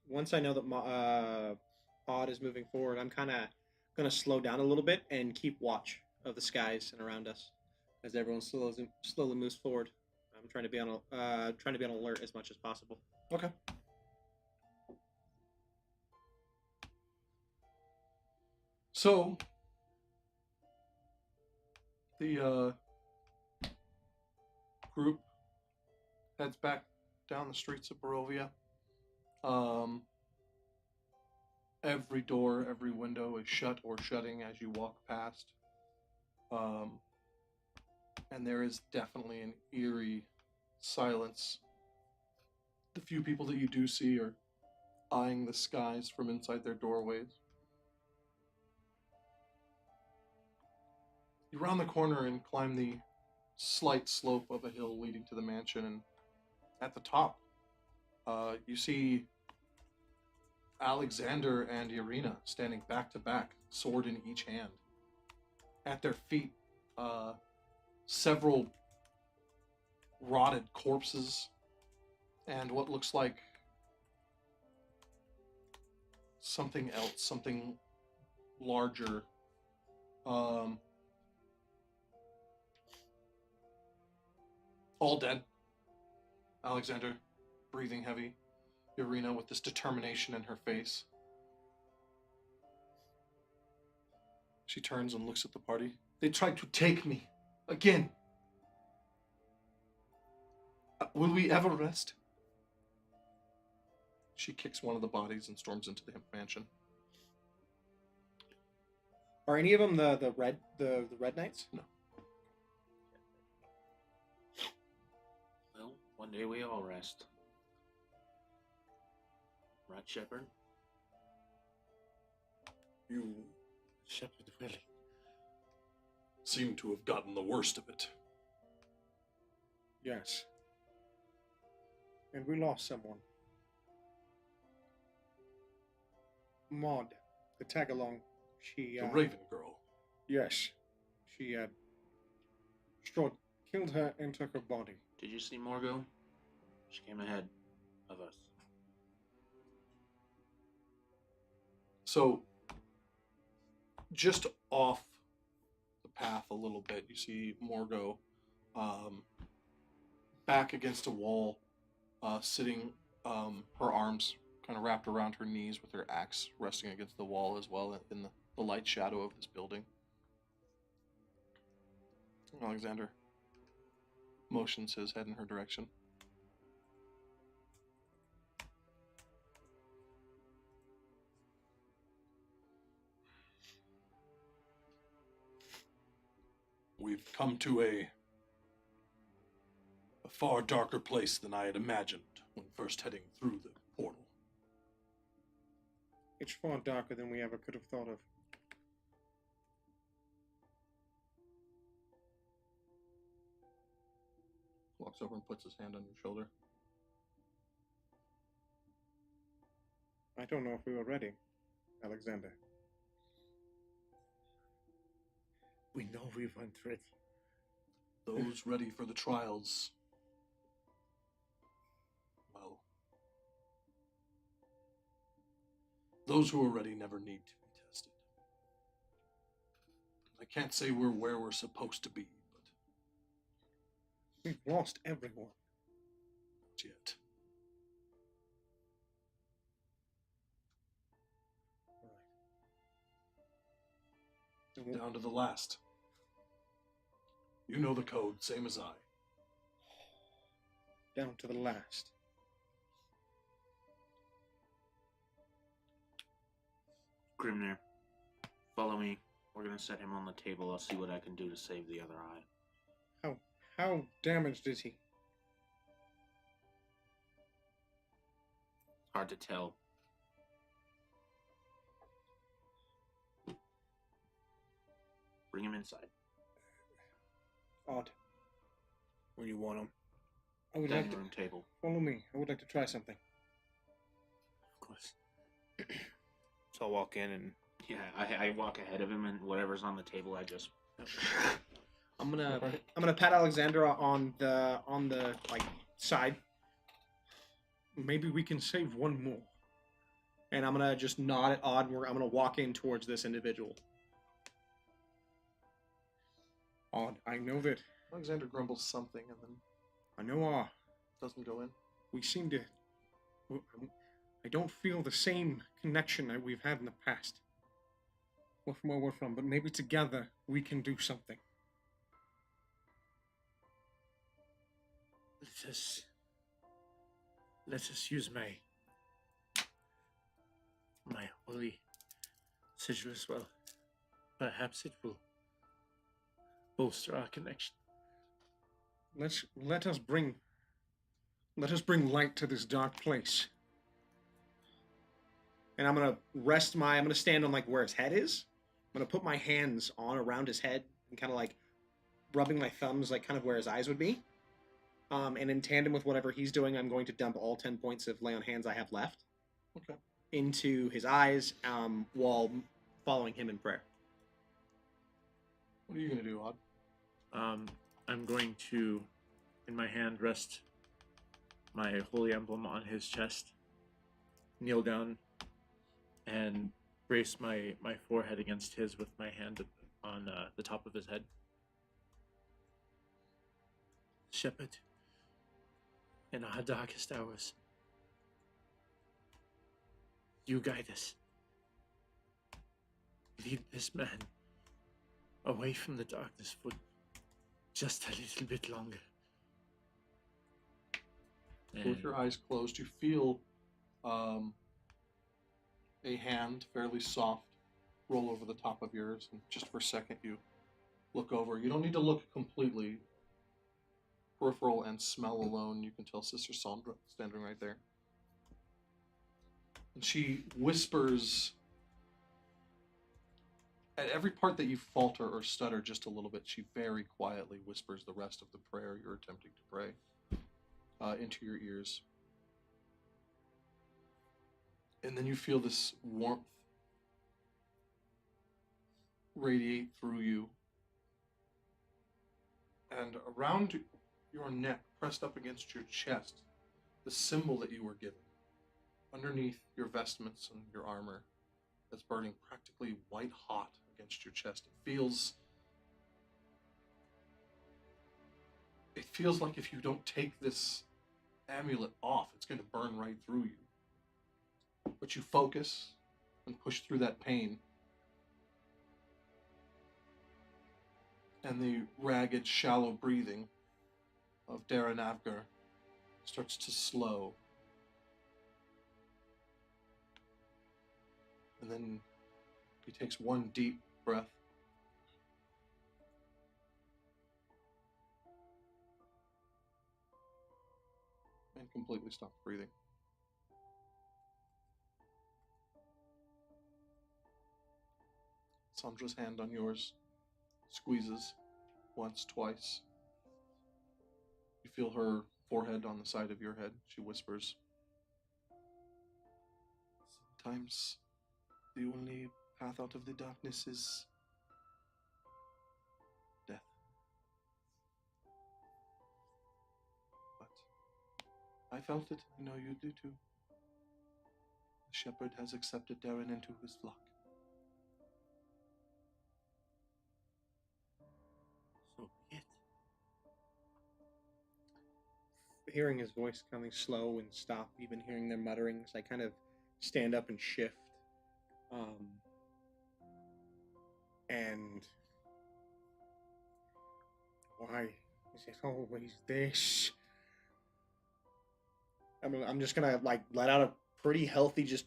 Once I know that Pod is moving forward, I'm kind of going to slow down a little bit and keep watch of the skies and around us as everyone slowly moves forward. I'm trying to be on alert as much as possible.
Okay. So the group heads back down the streets of Barovia. Every door, every window is shut or shutting as you walk past. And there is definitely an eerie silence. The few people that you do see are eyeing the skies from inside their doorways. You round the corner and climb the slight slope of a hill leading to the mansion, and at the top, you see Alexander and Irina standing back to back, sword in each hand. At their feet, several rotted corpses and what looks like something else, something larger. All dead. Alexander, breathing heavy. Irina with this determination in her face. She turns and looks at the party. They tried to take me. Again. Will we ever rest? She kicks one of the bodies and storms into the mansion.
Are any of them the red knights?
No.
Well, one day we all rest. Right, Shepherd?
You
Shepherd Willie.
seem to have gotten the worst of it.
Yes. And we lost someone. Maud, the tag-along, she...
The Raven Girl.
Yes. She, killed her and took her body.
Did you see Morgo? She came ahead of us.
So, just off the path a little bit, you see Morgo back against a wall, sitting, her arms kind of wrapped around her knees with her axe resting against the wall as well in the light shadow of this building. Alexander motions his head in her direction. We've come to a far darker place than I had imagined when first heading through the portal.
It's far darker than we ever could have thought of.
Walks over and puts his hand on your shoulder.
I don't know if we were ready, Alexander.
We know we weren't ready.
Those ready for the trials, well, those who are ready never need to be tested. I can't say we're where we're supposed to be, but
We've lost everyone.
not yet.
Right.
Down to the last. You know the code, same as I.
Down to the last.
Grimnir, follow me. We're gonna set him on the table. I'll see what I can do to save the other eye.
How damaged is he?
Hard to tell. Bring him inside.
Odd.
Where do you want them?
I would like
Dining
to
room table.
follow me. I would like to try something.
Of course. So I'll walk in and
Yeah, I walk ahead of him, and whatever's on the table, I just.
I'm gonna pat Alexandra on the like side. Maybe we can save one more. And I'm gonna just nod at Odd. I'm gonna walk in towards this individual. Odd, I know that.
Alexander grumbles something and then
I know.
doesn't go in.
We seem to. I don't feel the same connection that we've had in the past. Well, from where we're from, but maybe together we can do something.
Let us use my holy sigil as well. Perhaps it will bolster our connection.
Let us bring light to this dark place. And I'm gonna stand on like where his head is. I'm gonna put my hands on around his head and kind of like rubbing my thumbs like kind of where his eyes would be. And in tandem with whatever he's doing, I'm going to dump all 10 points of lay on hands I have left.
Okay.
Into his eyes, while following him in prayer.
What are you gonna do, Odd?
I'm going to, in my hand, rest my holy emblem on his chest, kneel down, and brace my forehead against his with my hand on the top of his head. Shepherd, in our darkest hours, you guide us. Lead this man away from the darkness for just a little bit longer.
With your eyes closed, you feel a hand, fairly soft, roll over the top of yours, and just for a second you look over. You don't need to look completely. Peripheral and smell alone, you can tell Sister Sandra standing right there. And she whispers, at every part that you falter or stutter just a little bit, she very quietly whispers the rest of the prayer you're attempting to pray into your ears. And then you feel this warmth radiate through you. And around your neck, pressed up against your chest, the symbol that you were given, underneath your vestments and your armor, that's burning practically white hot against your chest. It feels like if you don't take this amulet off, it's going to burn right through you. But you focus and push through that pain. And the ragged, shallow breathing of Darren Avgar starts to slow. And then he takes one deep breath. And completely stops breathing. Sandra's hand on yours squeezes once, twice. You feel her forehead on the side of your head. She whispers, "Sometimes the only path out of the darkness is death. But I felt it. I know you do too. The shepherd has accepted Darren into his flock.
So be it.
Hearing his voice coming slow and stop, even hearing their mutterings, I kind of stand up and shift. And why is it always this? I'm just gonna like let out a pretty healthy just,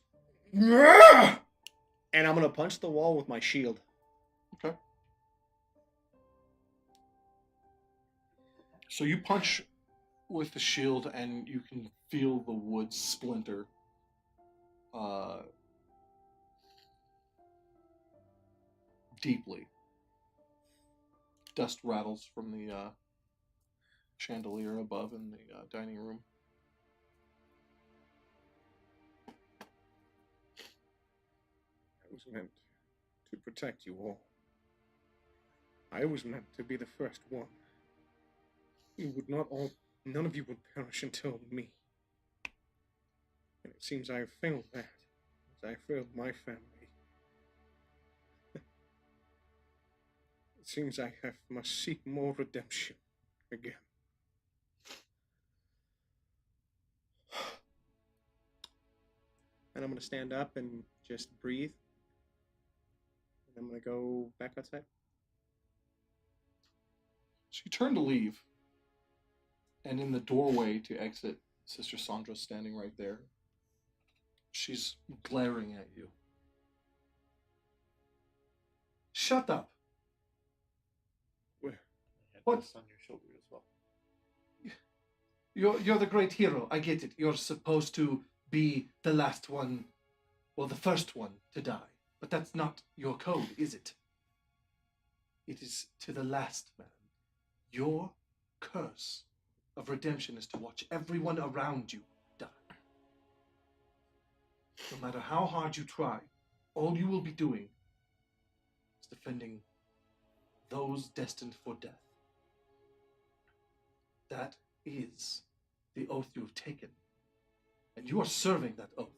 and I'm gonna punch the wall with my shield.
Okay. So you punch with the shield and you can feel the wood splinter. Deeply. Dust rattles from the chandelier above in the dining room.
I was meant to protect you all. I was meant to be the first one. You would not all, none of you would perish until me. And it seems I have failed that, as I failed my family. It seems I must seek more redemption again. And I'm going to stand up and just breathe. And I'm going to go back outside.
So you turn to leave, and in the doorway to exit, Sister Sandra's standing right there. She's glaring at you. Shut up!
Where?
What?
On your shoulder as well.
You're the great hero. I get it. You're supposed to be the last one, well, the first one to die. But that's not your code, is it? It is to the last man. Your curse of redemption is to watch everyone around you die. No matter how hard you try, all you will be doing is defending those destined for death. That is the oath you have taken. And you are serving that oath.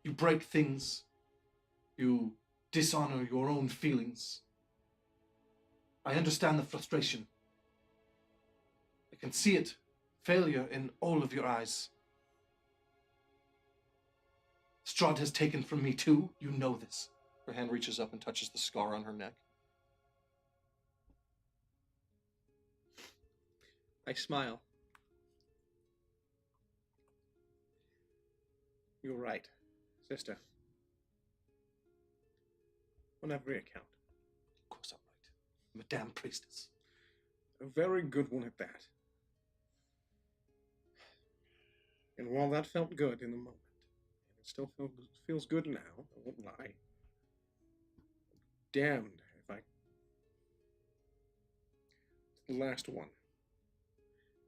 You break things. You dishonor your own feelings. I understand the frustration. I can see it. Failure in all of your eyes. Strahd has taken from me too. You know this. Her hand reaches up and touches the scar on her neck.
I smile.
You're right, sister. On every account.
Of course I'm right. I'm a damn priestess.
A very good one at that. And while that felt good in the moment, and it still feels good now, I won't lie. I'm damned if I... The last one.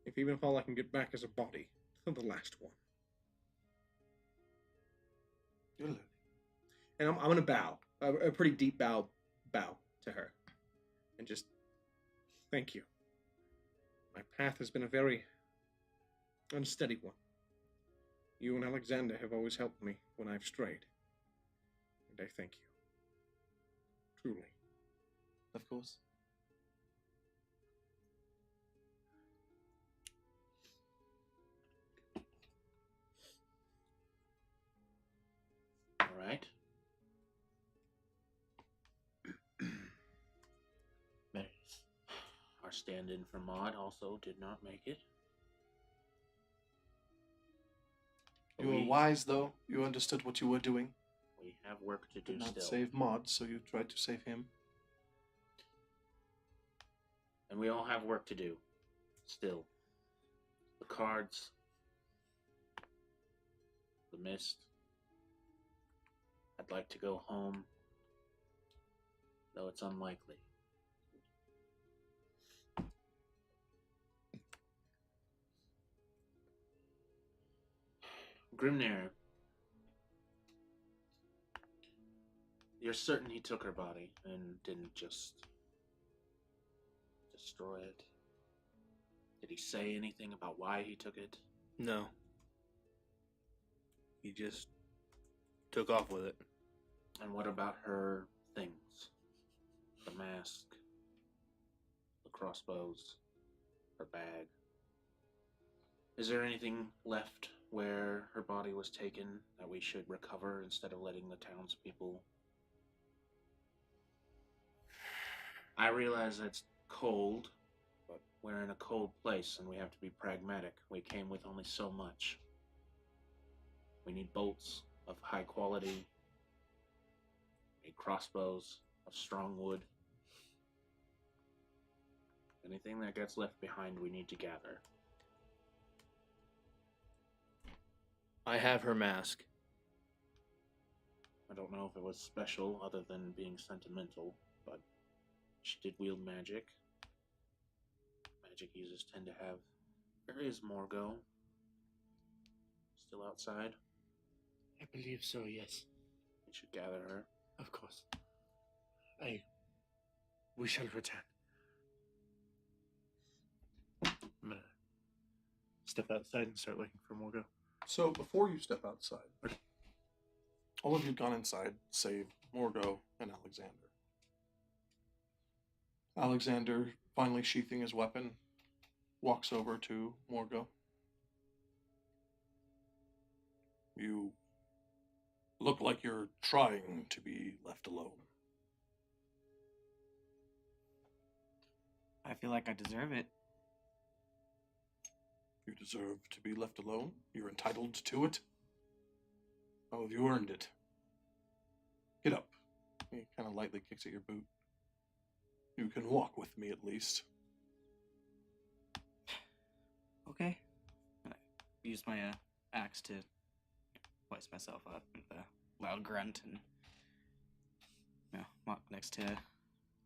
If even if all I can get back is a body, to the last one.
You're learning.
And I'm going to bow. A pretty deep bow to her. And just thank you. My path has been a very unsteady one. You and Alexander have always helped me when I've strayed. And I thank you. Truly.
Of course.
All right. Our stand-in for Maud also did not make it.
You were wise, though. You understood what you were doing.
We have work to do
Did not
still.
save Maud, so you tried to save him.
And we all have work to do. Still. The cards. The mist. I'd like to go home. Though it's unlikely. Grimnir. You're certain he took her body and didn't just destroy it? Did he say anything about why he took it?
No. He just took off with it.
And what about her things? The mask, the crossbows, her bag. Is there anything left where her body was taken that we should recover instead of letting the townspeople? I realize it's cold, but we're in a cold place and we have to be pragmatic. We came with only so much. We need bolts of high quality. We need crossbows of strong wood. Anything that gets left behind, we need to gather.
I have her mask.
I don't know if it was special other than being sentimental, but She did wield magic. Magic users tend to have... Where is Morgo? Still outside?
I believe so, yes.
We should gather her.
Of course. We shall return.
I'm gonna step outside and start looking for Morgo.
So before you step outside, all of you gone inside, save Morgo and Alexander. Alexander, finally sheathing his weapon, walks over to Morgo. You look like you're trying to be left alone.
I feel like I deserve it.
You deserve to be left alone. You're entitled to it. How have you earned it? Get up. He kind of lightly kicks at your boot. You can walk with me at least.
Okay. And I use my axe to hoist myself up with a loud grunt and walk next to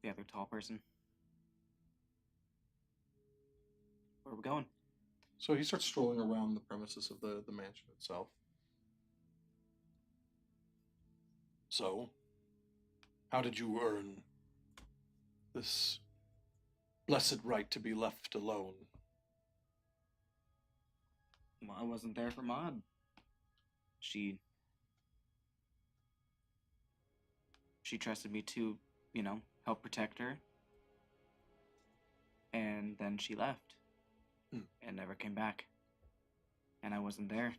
the other tall person. Where are we going?
So he starts strolling around the premises of the mansion itself. So, how did you earn this blessed right to be left alone?
Well, I wasn't there for Maud. She trusted me to, help protect her. And then she left. And never came back. And I wasn't there.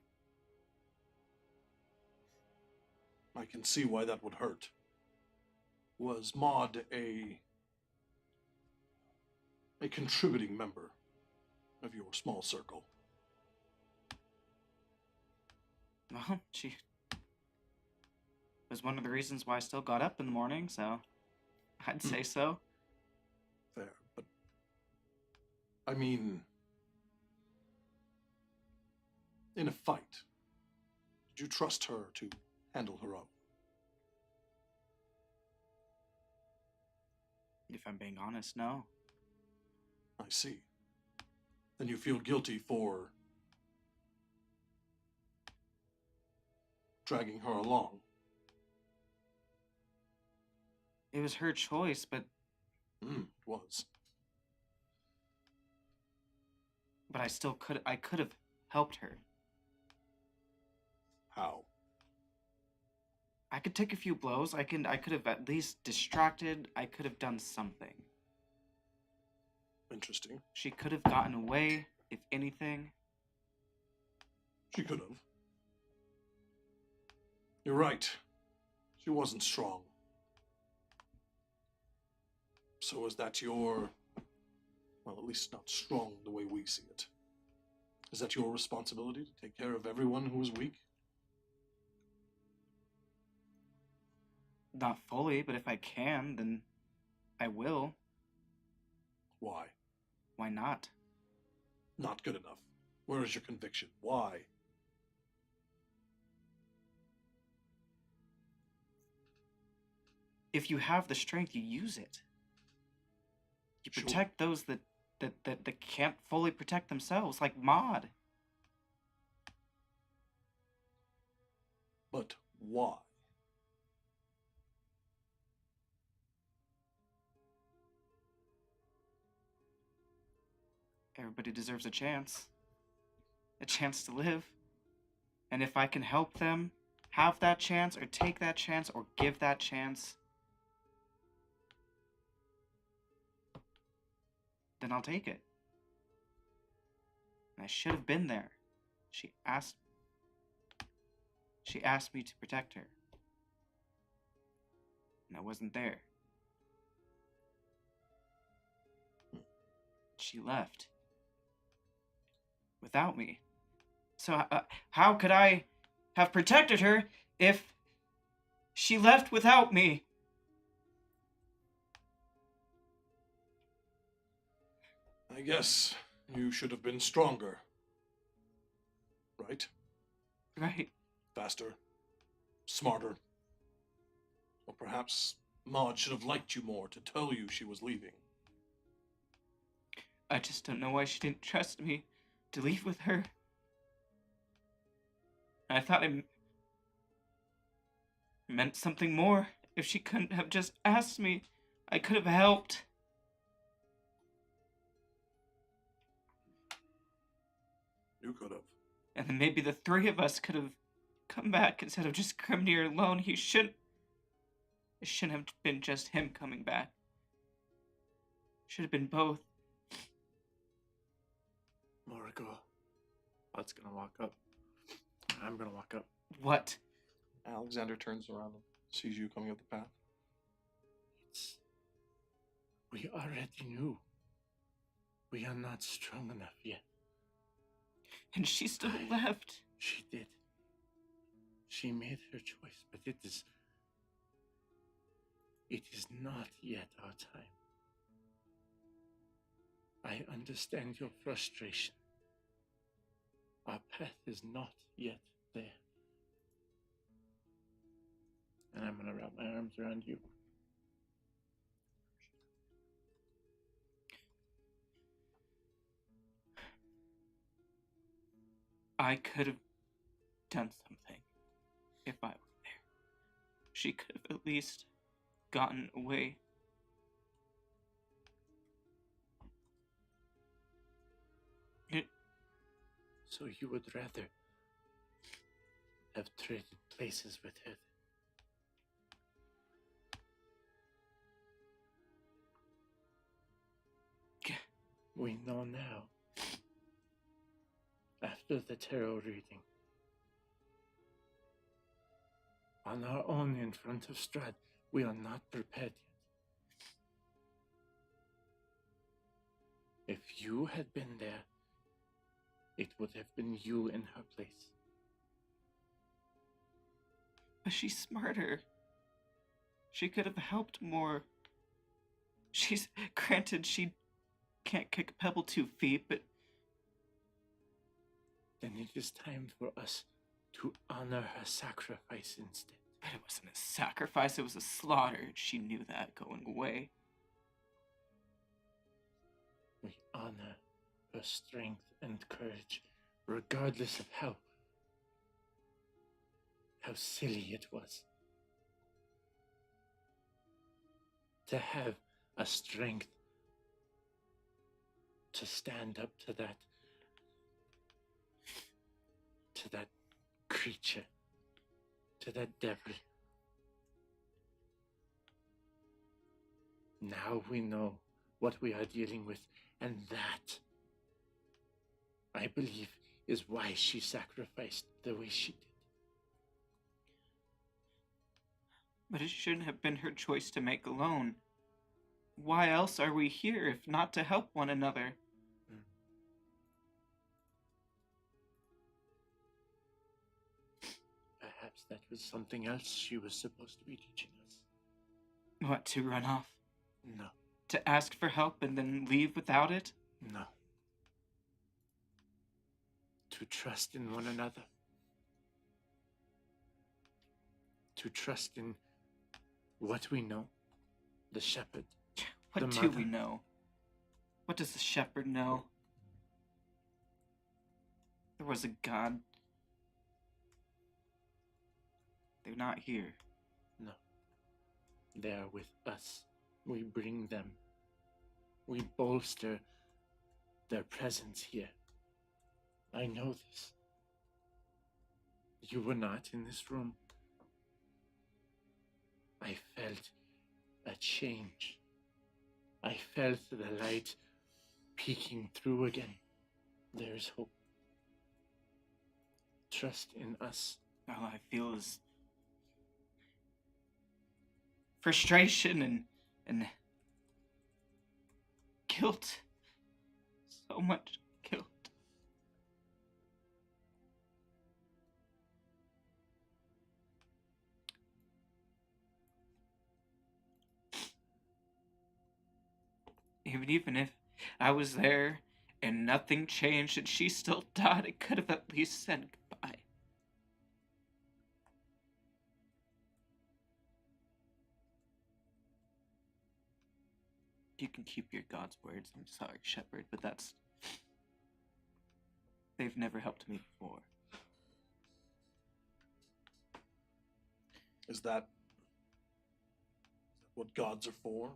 I can see why that would hurt. Was Maud a contributing member of your small circle?
Well, she was one of the reasons why I still got up in the morning, so I'd say so.
Fair, but I mean, in a fight, did you trust her to handle her own?
If I'm being honest, no.
I see. Then you feel guilty for dragging her along.
It was her choice, but
It was.
but I could have helped her.
How?
I could take a few blows. I could have at least distracted. I could have done something.
Interesting.
She could have gotten away, if anything.
She could have. You're right. She wasn't strong. So is that your... well, at least not strong the way we see it. Is that your responsibility to take care of everyone who is weak?
Not fully, but if I can, then I will.
Why?
Why not?
Not good enough. Where is your conviction? Why?
If you have the strength, you use it. You
Sure.
protect those that can't fully protect themselves, like Maud.
But why?
Everybody deserves a chance to live. And if I can help them have that chance, or take that chance, or give that chance, then I'll take it. And I should have been there. She asked me to protect her. And I wasn't there. She left. Without me. So how could I have protected her if she left without me?
I guess you should have been stronger. Right?
Right.
Faster. Smarter. Or perhaps Maud should have liked you more to tell you she was leaving.
I just don't know why she didn't trust me to leave with her. I thought it meant something more. If she couldn't have just asked me, I could have helped.
You could have.
And then maybe the three of us could have come back instead of just Grimnir alone. It shouldn't have been just him coming back. Should have been both.
Morrigal. Pod's gonna walk up. I'm gonna walk up.
What?
Alexander turns around and sees you coming up the path.
We already knew. We are not strong enough yet.
And she still left.
She did. She made her choice, but it is not yet our time. I understand your frustration. Our path is not yet there. And I'm gonna wrap my arms around you.
I could have done something if I was there. She could have at least gotten away.
So you would rather have traded places with her? We know now, after the tarot reading, on our own in front of Strahd, we are not prepared yet. If you had been there, it would have been you in her place.
But she's smarter. She could have helped more. Granted, she can't kick a pebble 2 feet, but
Then it is time for us to honor her sacrifice instead.
But it wasn't a sacrifice, it was a slaughter. She knew that going away.
We honor her strength and courage, regardless of how silly it was. To have a strength to stand up to that creature, to that devil. Now we know what we are dealing with, and that, I believe, is why she sacrificed the way she did.
But it shouldn't have been her choice to make alone. Why else are we here if not to help one another?
Perhaps that was something else she was supposed to be teaching us.
What, to run off?
No,
To ask for help and then leave without it?
no. To trust in one another. To trust in what we know. The shepherd.
What
The
do
mother.
we know? What does the shepherd know? There was a god. They're not here.
No. They are with us. We bring them. We bolster their presence here. I know this. You were not in this room. I felt a change. I felt the light peeking through again. There is hope. Trust in us.
All I feel is frustration and guilt. So much guilt. Even if I was there and nothing changed and she still died, I could have at least said goodbye. You can keep your God's words. I'm sorry, Shepherd, but that's... They've never helped me before.
Is that what gods are for?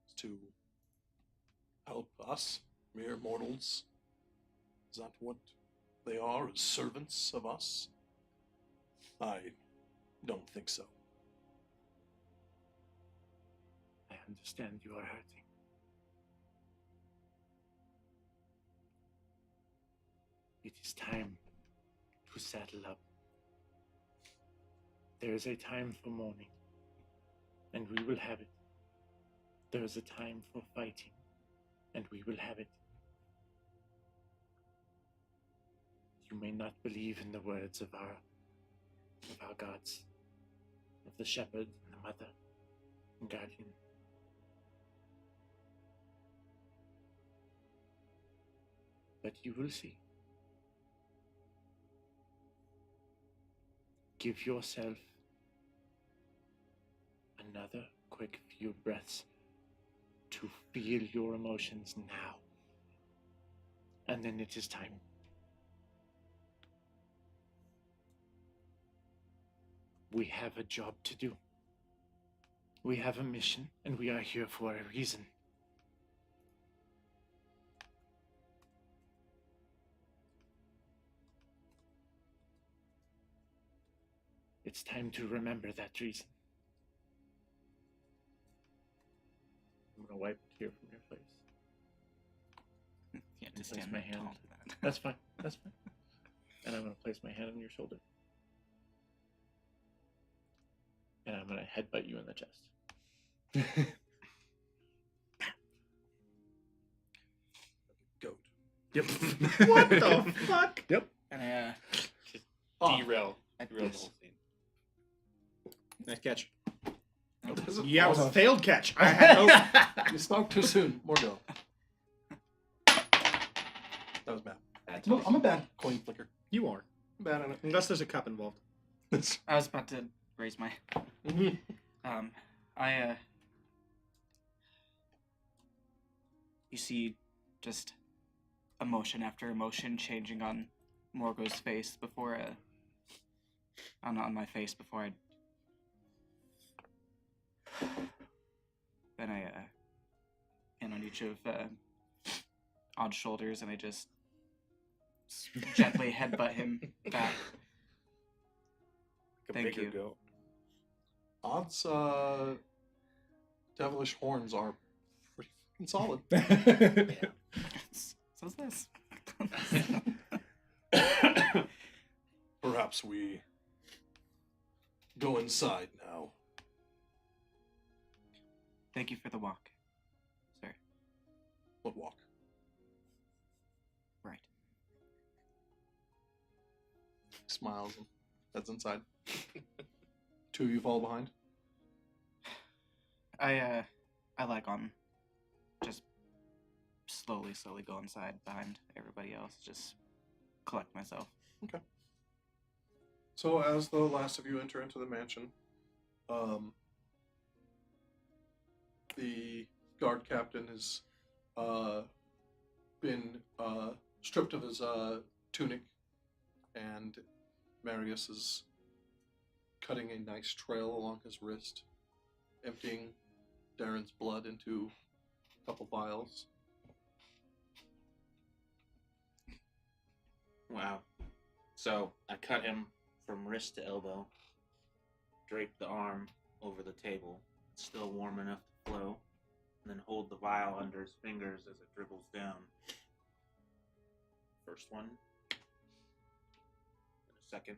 Is to help us, mere mortals? Is that what they are, as servants of us? I don't think so.
I understand you are hurting. It is time to saddle up. There is a time for mourning, and we will have it. There is a time for fighting, and we will have it. You may not believe in the words of our gods, of the shepherd and the mother and guardian. But you will see. Give yourself another quick few breaths to feel your emotions now. And then it is time. We have a job to do. We have a mission, and we are here for a reason. It's time to remember that reason.
I'm gonna wipe a tear from your face.
You have to
Place
stand
my
my
hand.
tall to that.
That's fine. That's fine. And I'm gonna place my hand on your shoulder. And I'm gonna headbutt you in the chest.
Goat.
Yep.
What the fuck?
Yep.
And
Derail the whole
yes.
scene.
Nice catch.
Yeah, it was a failed catch. I had hope.
You spoke too soon. More go. That was bad. I'm a bad coin flicker.
You are.
I'm bad at it.
Unless there's a cup involved.
I was about to raise my... You see just emotion after emotion changing on Morgo's face before, on my face before I... Then I, hand on each of, Odd's shoulders, and I just gently headbutt him back. Thank you.
Go.
Odd's devilish horns are pretty fucking solid.
So's this.
Perhaps we go inside now.
Thank you for the walk, sir.
What walk?
Right.
Smiles and heads inside. Two of you follow behind.
I like on just slowly go inside behind everybody else, just collect myself.
Okay. So as the last of you enter into the mansion, the guard captain has been stripped of his tunic, and Marius is cutting a nice trail along his wrist, emptying Darren's blood into a couple vials.
Wow. So I cut him from wrist to elbow, drape the arm over the table, still warm enough to flow, and then hold the vial under his fingers as it dribbles down. First one, then a second.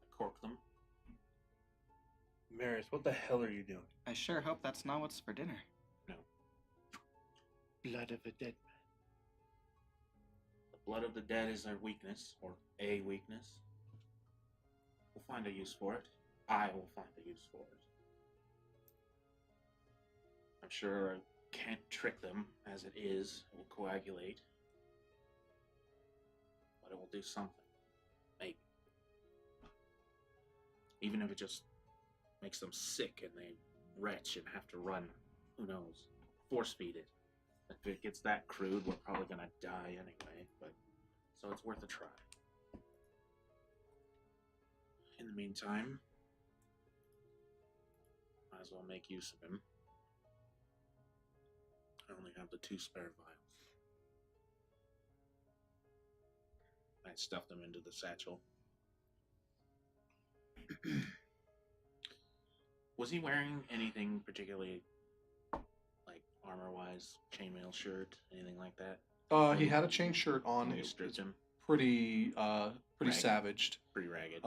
I cork them.
Marius, what the hell are you doing?
I sure hope that's not what's for dinner.
Blood of a dead
The blood of the dead is our weakness, or a weakness. We'll find a use for it. I will find a use for it. I'm sure I can't trick them as it is. It will coagulate. But it will do something. Maybe. Even if it just makes them sick and they wretch and have to run. Who knows? Force feed it. If it gets that crude, we're probably gonna die anyway, but so it's worth a try. In the meantime, might as well make use of him. I only have the 2 spare vials. I stuffed them into the satchel. Was he wearing anything particularly, like, armor-wise, chainmail shirt, anything like that?
He had a chain shirt on.
You stripped him?
Pretty
Ragged.
savaged.
Pretty ragged.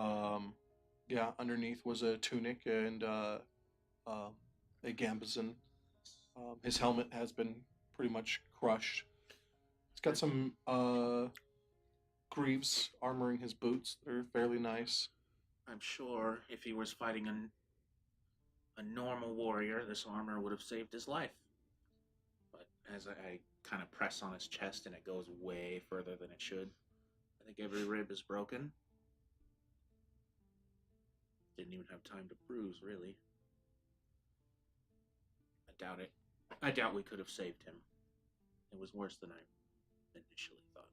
Yeah, underneath was a tunic and a gambesson. His helmet has been pretty much crushed. He's got some greaves armoring his boots. They're fairly nice.
I'm sure if he was fighting a normal warrior, this armor would have saved his life. But as I kind of press on his chest and it goes way further than it should, I think every rib is broken. Didn't even have time to bruise, really. I doubt it. I doubt we could have saved him. It was worse than I initially thought.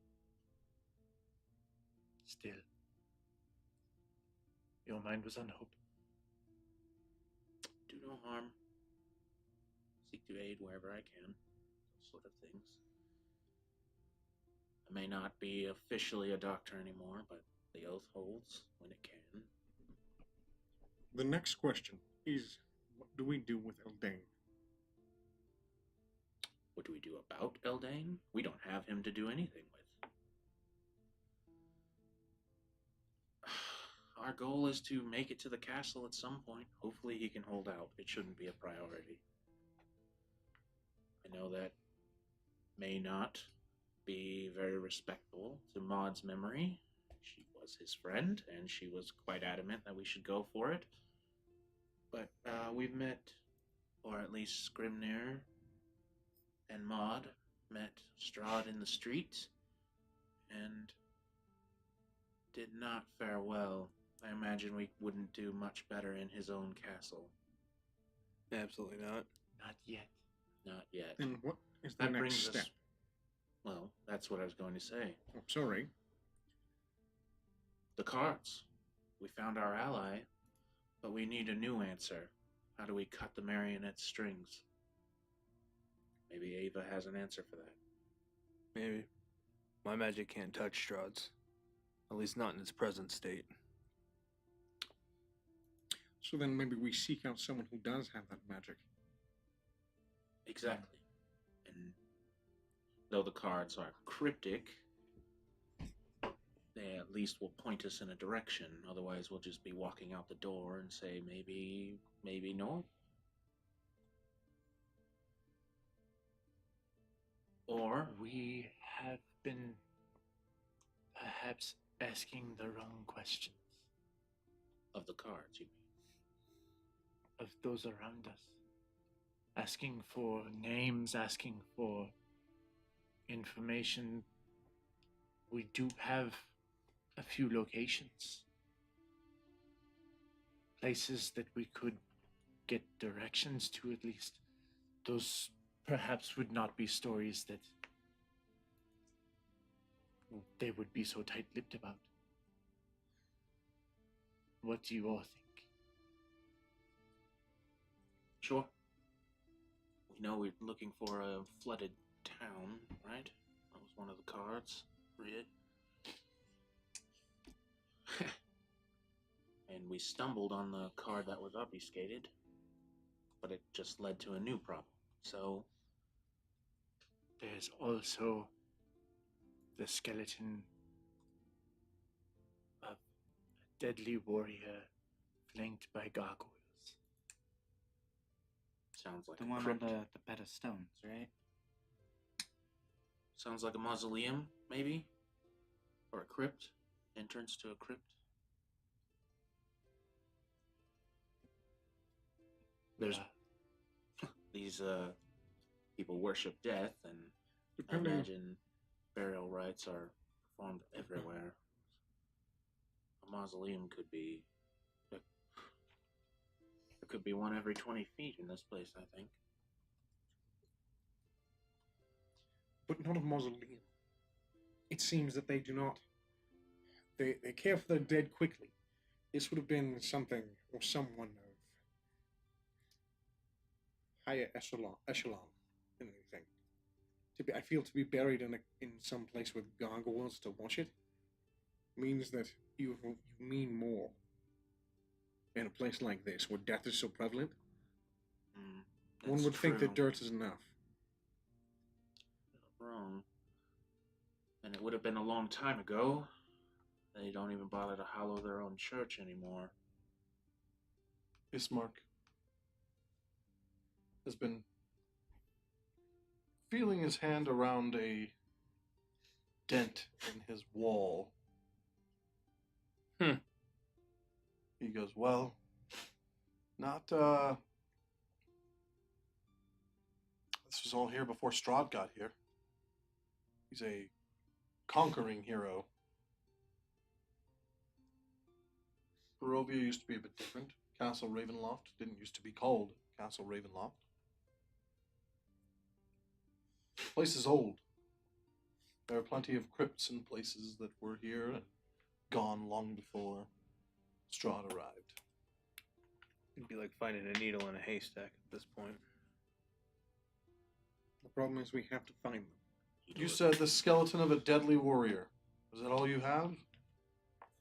Still, your mind was on hope.
Do no harm. Seek to aid wherever I can. Those sort of things. I may not be officially a doctor anymore, but the oath holds when it can.
The next question is, what do we do with Eldane?
What do we do about Eldane? We don't have him to do anything with. Our goal is to make it to the castle at some point. Hopefully he can hold out. It shouldn't be a priority. I know that may not be very respectful to Maud's memory. She was his friend, and she was quite adamant that we should go for it. But we've met, or at least Grimnir and Maud met Strahd in the street, and did not fare well. I imagine we wouldn't do much better in his own castle.
Absolutely not.
Not yet.
Not yet.
And what is the
That
next
brings
step?
us. Well, that's what I was going to say.
Oh, sorry.
The cards. We found our ally, but we need a new answer. How do we cut the marionette strings? Maybe Ava has an answer for that.
Maybe. My magic can't touch Strahd's. At least not in its present state.
So then maybe we seek out someone who does have that magic.
Exactly. And though the cards are cryptic, they at least will point us in a direction. Otherwise, we'll just be walking out the door and say, maybe no. Or
We have been perhaps asking the wrong questions
of the cards, you mean?
of those around us. Asking for names, asking for information. We do have a few locations. Places that we could get directions to, at least. Those perhaps would not be stories that they would be so tight-lipped about. What do you all think?
Sure. We know we're looking for a flooded town, right? That was one of the cards. Read it. And we stumbled on the card that was obfuscated, but it just led to a new problem. So,
There's also the skeleton of a deadly warrior flanked by gargoyles.
sounds like
The
a
one
crypt.
on the bed of stones, right?
Sounds like a mausoleum, maybe? Or a crypt? Entrance to a crypt? There's these people worship death, and I
Depending,
imagine burial rites are performed everywhere. A mausoleum could be There could be one every 20 feet in this place, I think.
But not a mausoleum. It seems that they do not. They care for their dead quickly. This would have been something or someone of higher echelon than anything. I feel to be buried in some place with gargoyles to watch it means that you mean more. In a place like this, where death is so prevalent, one would think that dirt is enough.
Not wrong. And it would have been a long time ago. They don't even bother to hallow their own church anymore.
Ismark has been feeling his hand around a dent in his wall. He goes, well, not, this was all here before Strahd got here. He's a conquering hero. Barovia used to be a bit different. Castle Ravenloft didn't used to be called Castle Ravenloft. The place is old. There are plenty of crypts and places that were here and gone long before Strahd arrived.
It'd be like finding a needle in a haystack at this point.
The problem is we have to find them.
You said the skeleton of a deadly warrior. Is that all you have?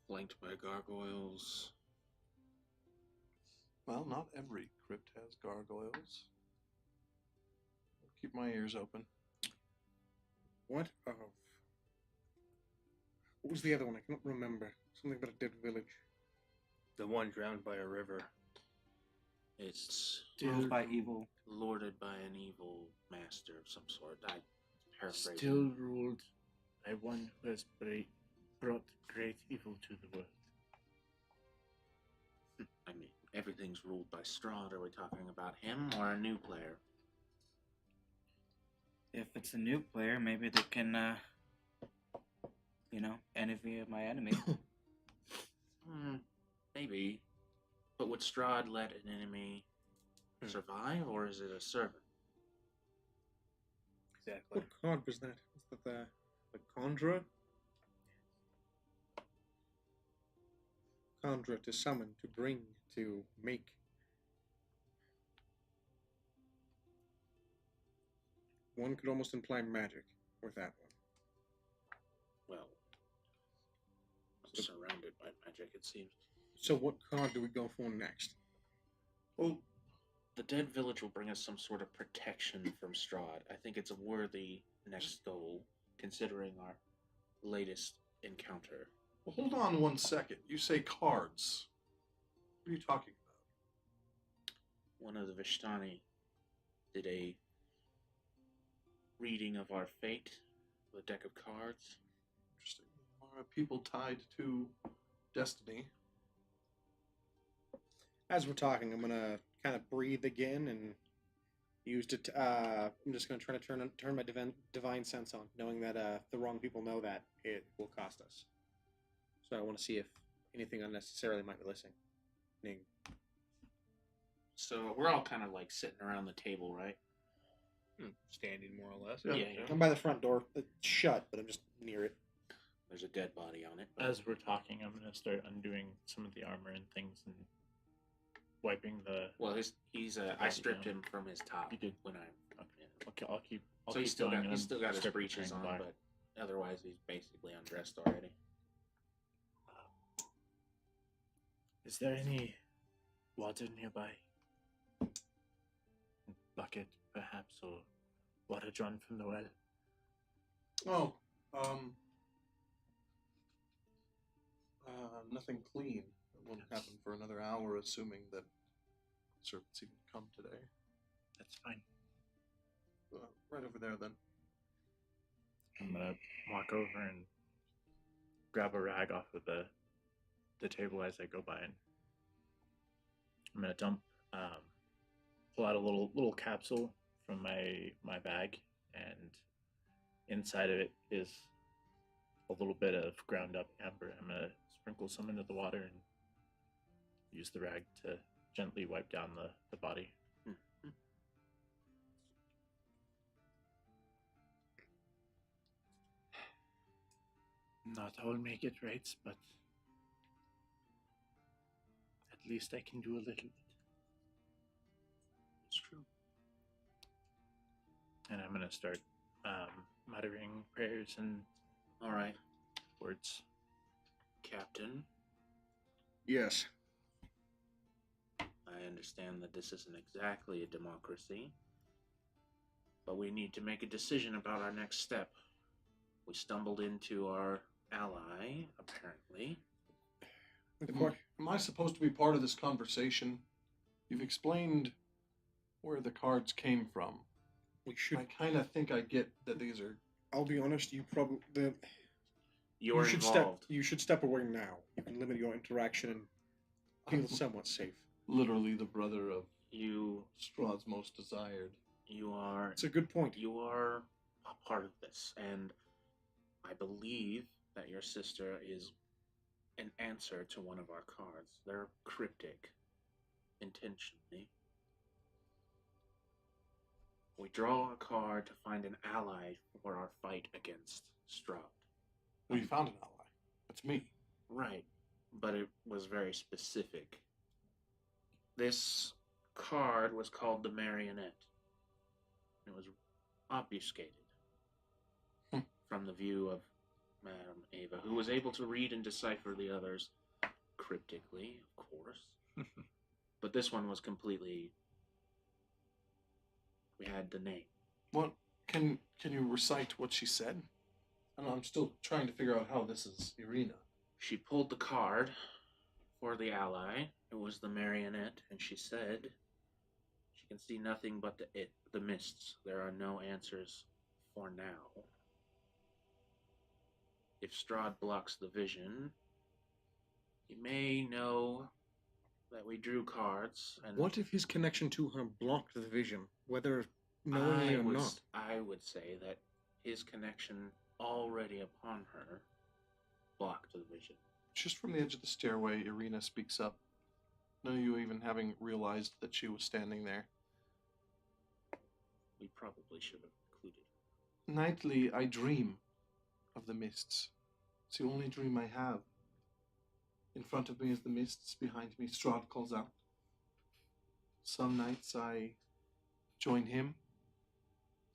Flanked by gargoyles.
Well, not every crypt has gargoyles. I'll keep my ears open.
What was the other one? I can't remember. Something about a dead village.
The one drowned by a river.
It's
Ruled by evil.
lorded by an evil master of some sort. I paraphrase.
Still ruled by one who has brought great evil to the world.
I mean, everything's ruled by Strahd. Are we talking about him or a new player?
If it's a new player, maybe they can, envy my enemy.
Maybe. But would Strahd let an enemy survive, or is it a servant?
Exactly.
What card was that? Was that the Conjurer? Conjure, to summon, to bring, to make. One could almost imply magic with that one.
Well, surrounded by magic, it seems.
So what card do we go for next?
Well, the dead village will bring us some sort of protection from Strahd. I think it's a worthy next goal, considering our latest encounter.
Well, hold on one second. You say cards. What are you talking about?
One of the Vishtani did a reading of our fate with a deck of cards.
Interesting. Are people tied to destiny?
As we're talking, I'm gonna kind of breathe again and use it. I'm just gonna try to turn my divine sense on, knowing that if the wrong people know that, it will cost us. So I want to see if anything unnecessarily might be listening.
So we're all kind of like sitting around the table, right?
Standing more or less.
Yeah.
I'm by the front door. It's shut, but I'm just near it.
There's a dead body on it. but-
As we're talking, I'm gonna start undoing some of the armor and things and wiping the.
Well, he's I stripped him from his top.
You did.
When I.
Okay, I'll keep. I'll
So
keep
he's still
going
got
and
he's
then
still got his
start
breeches on,
preparing the
but otherwise he's basically undressed already.
Is there any water nearby? Bucket, perhaps, or water drawn from the well?
Oh, nothing clean. It won't
Yes.
happen for another hour, assuming that servants even come today.
That's fine.
Right over there, then.
I'm gonna walk over and grab a rag off of the table as I go by, and I'm gonna pull out a little capsule from my bag, and inside of it is a little bit of ground up amber. I'm gonna sprinkle some into the water and use the rag to gently wipe down the body.
Mhm.
Not all make it right, but at least I can do a little bit.
It's true.
And I'm gonna start muttering prayers and
All right,
words.
Captain.
Yes.
I understand that this isn't exactly a democracy, but we need to make a decision about our next step. We stumbled into our ally, apparently.
Am I supposed to be part of this conversation? You've explained where the cards came from.
We should.
I kind of think I get that these are.
I'll be honest. You probably.
You're
you should
involved.
step. You should step away now. You can limit your interaction and feel somewhat safe.
Literally the brother of
You
Strahd's most desired.
are
It's a good point.
you are a part of this, and I believe that your sister is an answer to one of our cards. They're cryptic, intentionally. We draw a card to find an ally for our fight against Strahd.
We found an ally. That's me.
Right, but it was very specific. This card was called the Marionette. It was obfuscated from the view of Madame Ava, who was able to read and decipher the others cryptically, of course. But this one was completely... We had the name.
What can you recite what she said? I'm still trying to figure out how this is Irina.
She pulled the card for the ally. It was the Marionette, and she said she can see nothing but the mists. There are no answers for now. If Strahd blocks the vision, he may know that we drew cards. And
What if his connection to her blocked the vision, whether knowingly or not?
I would say that his connection already upon her blocked the vision.
Just from the edge of the stairway, Irina speaks up. No, you even having realized that she was standing there.
We probably should have included.
Nightly, I dream of the mists. It's the only dream I have. In front of me is the mists. Behind me, Strahd calls out. Some nights I join him.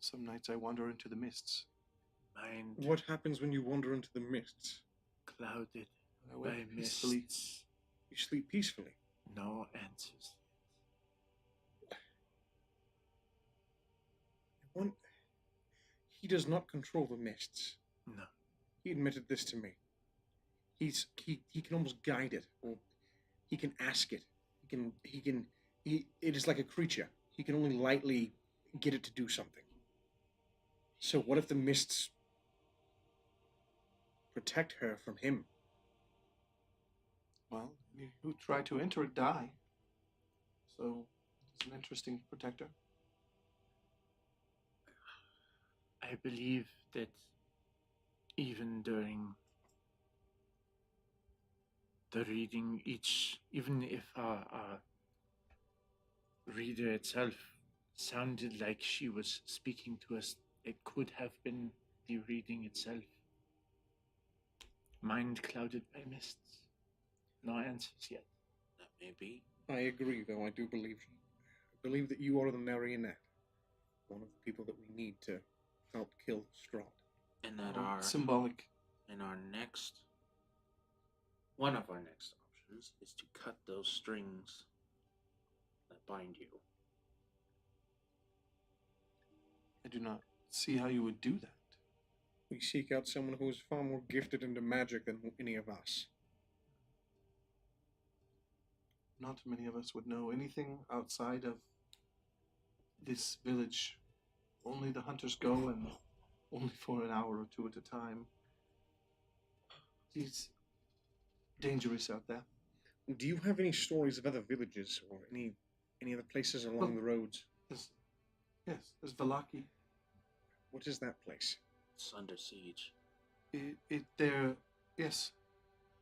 Some nights I wander into the mists.
Mind
What happens when you wander into the mists?
clouded
I
by
wake peacefully.
mists.
You sleep peacefully.
No answers.
One, he does not control the mists.
No.
He admitted this to me. He can almost guide it, or he can ask it. It is like a creature. He can only lightly get it to do something. So what if the mists protect her from him?
Well, you who try to enter it die. So, it's an interesting protector.
I believe that even during the reading, even if our reader itself sounded like she was speaking to us, it could have been the reading itself. Mind clouded by mists. No answers yet.
That may be.
I agree, though. I do believe that you are the marionette, one of the people that we need to help kill Strahd.
And that
Symbolic.
one of our next options is to cut those strings that bind you.
I do not see how you would do that.
We seek out someone who is far more gifted into magic than any of us.
Not many of us would know anything outside of this village. Only the hunters go, and only for an hour or two at a time. It's dangerous out there.
Do you have any stories of other villages or any other places along the roads?
There's Valaki.
What is that place?
It's under siege.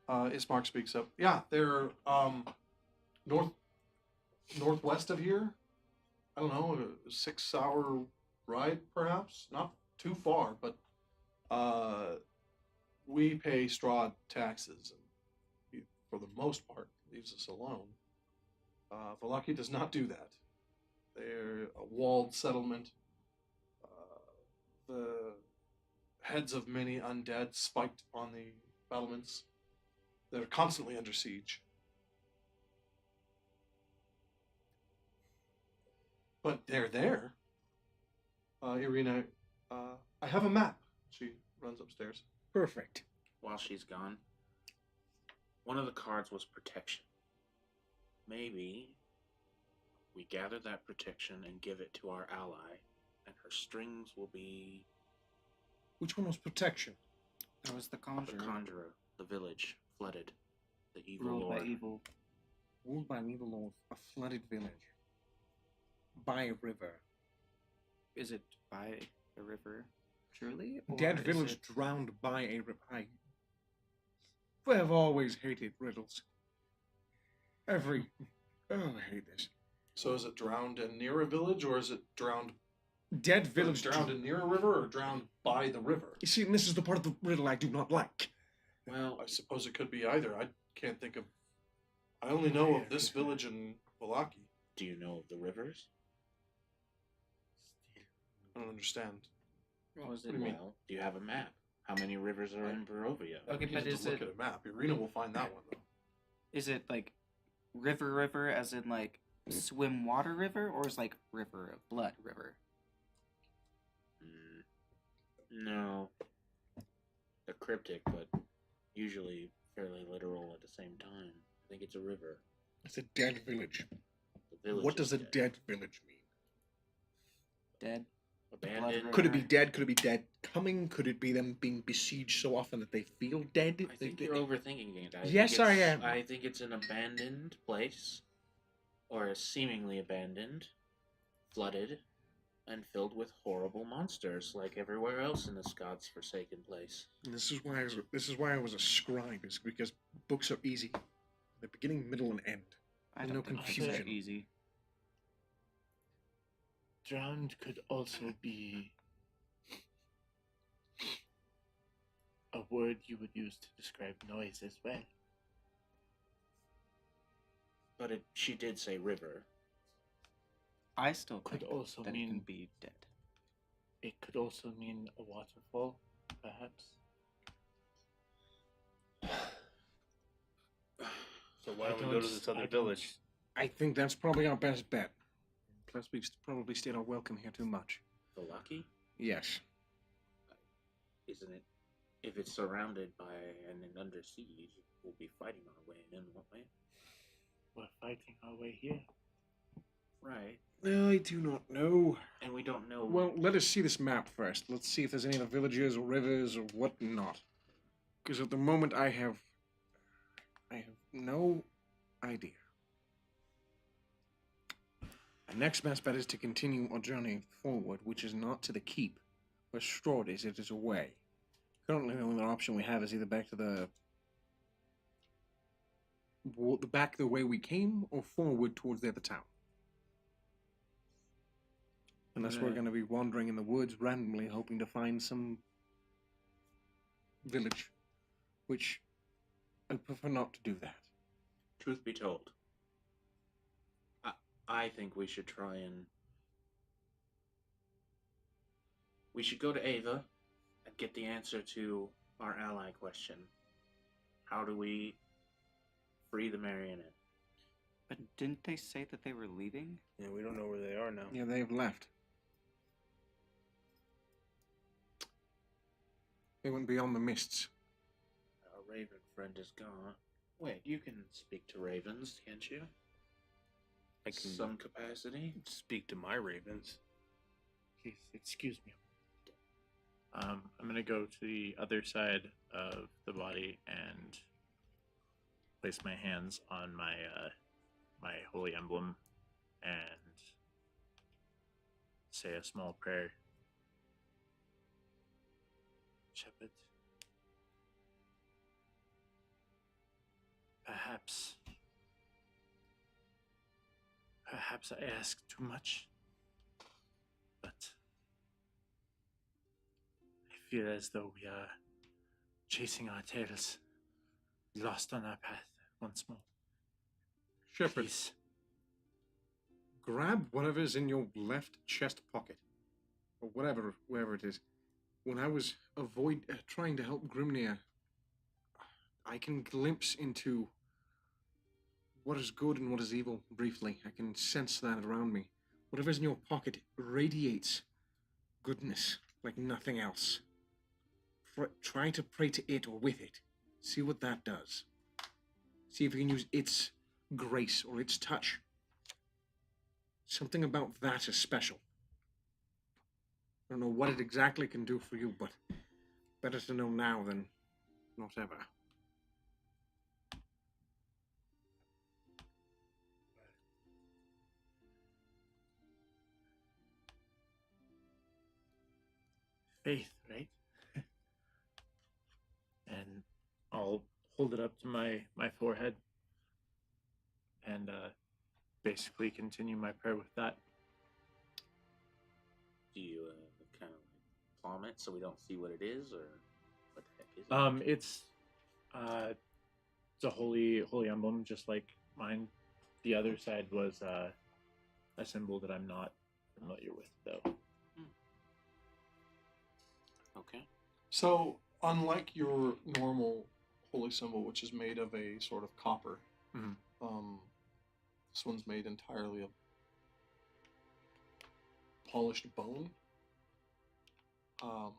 Ismark speaks up. Yeah, they're northwest of here. I don't know, a 6-hour ride, perhaps. Not too far, but we pay straw taxes, and he, for the most part, leaves us alone. Valaki does not do that. They're a walled settlement. The heads of many undead spiked upon the battlements. They're constantly under siege. But they're there. Irina, I have a map. She runs upstairs.
Perfect.
While she's gone, one of the cards was protection. Maybe we gather that protection and give it to our ally, and her strings will be
Which one was protection?
That was the
the
conjurer.
conjurer, the village flooded, the evil
Ruled
lord.
by evil.
Ruled by an evil lord, a flooded village. By a river.
Is it by a river, truly? Or
Dead
is
village
it-
drowned by a river. We have always hated riddles. Oh, I hate this.
So is it drowned in near a village, or is it drowned
Dead village
drowned in near a river, or drowned by the river?
You see, and this is the part of the riddle I do not like.
Well,
I suppose it could be either. I can't think of. I only know of this village in Valaki.
do you know of the rivers?
I don't understand.
What was
What
it?
do you mean?
Well, do you have a map? How many rivers are in Barovia?
Okay,
You
but
have
is
to look
it
at a map. Irina will find that one though.
is it like river as in like swim water river, or is like river of blood river?
No. They're cryptic, but usually fairly literal at the same time. I think it's a river.
It's a dead village.
The village
What does
is
a dead village mean?
Dead.
Abandoned.
Could it be dead? Could it be dead coming? Could it be them being besieged so often that they feel dead?
I think you're overthinking it.
Yes,
think
I
it's-
am.
I think it's an abandoned place, or a seemingly abandoned, flooded, and filled with horrible monsters, like everywhere else in this God's forsaken place.
And this is why I was a scribe. Is because books are easy. The beginning, middle, and end.
I
No
don't think it's
confusion.
that easy.
Drowned could also be a word you would use to describe noise as well.
But she did say river.
I still
Could
think
also
that it can
mean
be dead.
it could also mean a waterfall, perhaps.
So why
I
don't we go to
don't-
this other
I don't-
village?
I think that's probably our best bet. Plus, we've probably stayed our welcome here too much.
The Lucky?
Yes.
Isn't it? If it's surrounded by and under siege, we'll be fighting our way in, won't we?
We're fighting our way here.
Right.
I do not know.
And we don't know.
Well, let us see this map first. Let's see if there's any other villages or rivers or whatnot. Because at the moment, I have no idea. Our next best bet is to continue our journey forward, which is not to the keep, where Strahd is. It is away. Currently, the only option we have is either back to the back the way we came, or forward towards the other town. Unless we're
Right.
going to be wandering in the woods randomly, hoping to find some village, which I prefer not to do that.
Truth be told, I think we should try and. We should go to Ava and get the answer to our ally question. How do we free the marionette?
But didn't they say that they were leaving?
Yeah, we don't know where they are now.
Yeah, they've left. They went beyond the mists.
Our raven friend is gone. Wait, you can speak to ravens, can't you?
I can
Some capacity.
speak to my ravens.
Please, excuse me. I'm gonna go to the other side of the body and place my hands on my my holy emblem and say a small prayer. Shepherd, perhaps I ask too much, but I feel as though we are chasing our tails, lost on our path once more.
Shepherd,
Please.
grab whatever's in your left chest pocket, or wherever it is. When I was trying to help Grimnir, I can glimpse into what is good and what is evil briefly. I can sense that around me. Whatever's in your pocket radiates goodness like nothing else. Try to pray to it or with it. See what that does. See if you can use its grace or its touch. Something about that is special. I don't know what it exactly can do for you, but better to know now than not ever.
Faith, right? And I'll hold it up to my forehead and basically continue my prayer with that.
Do you kind of like palm it so we don't see what it is, or what the heck is it?
It's a holy emblem, just like mine. The other side was a symbol that I'm not familiar with, though.
Okay.
So, unlike your normal holy symbol, which is made of a sort of copper,
Mhm.
this one's made entirely of polished bone. And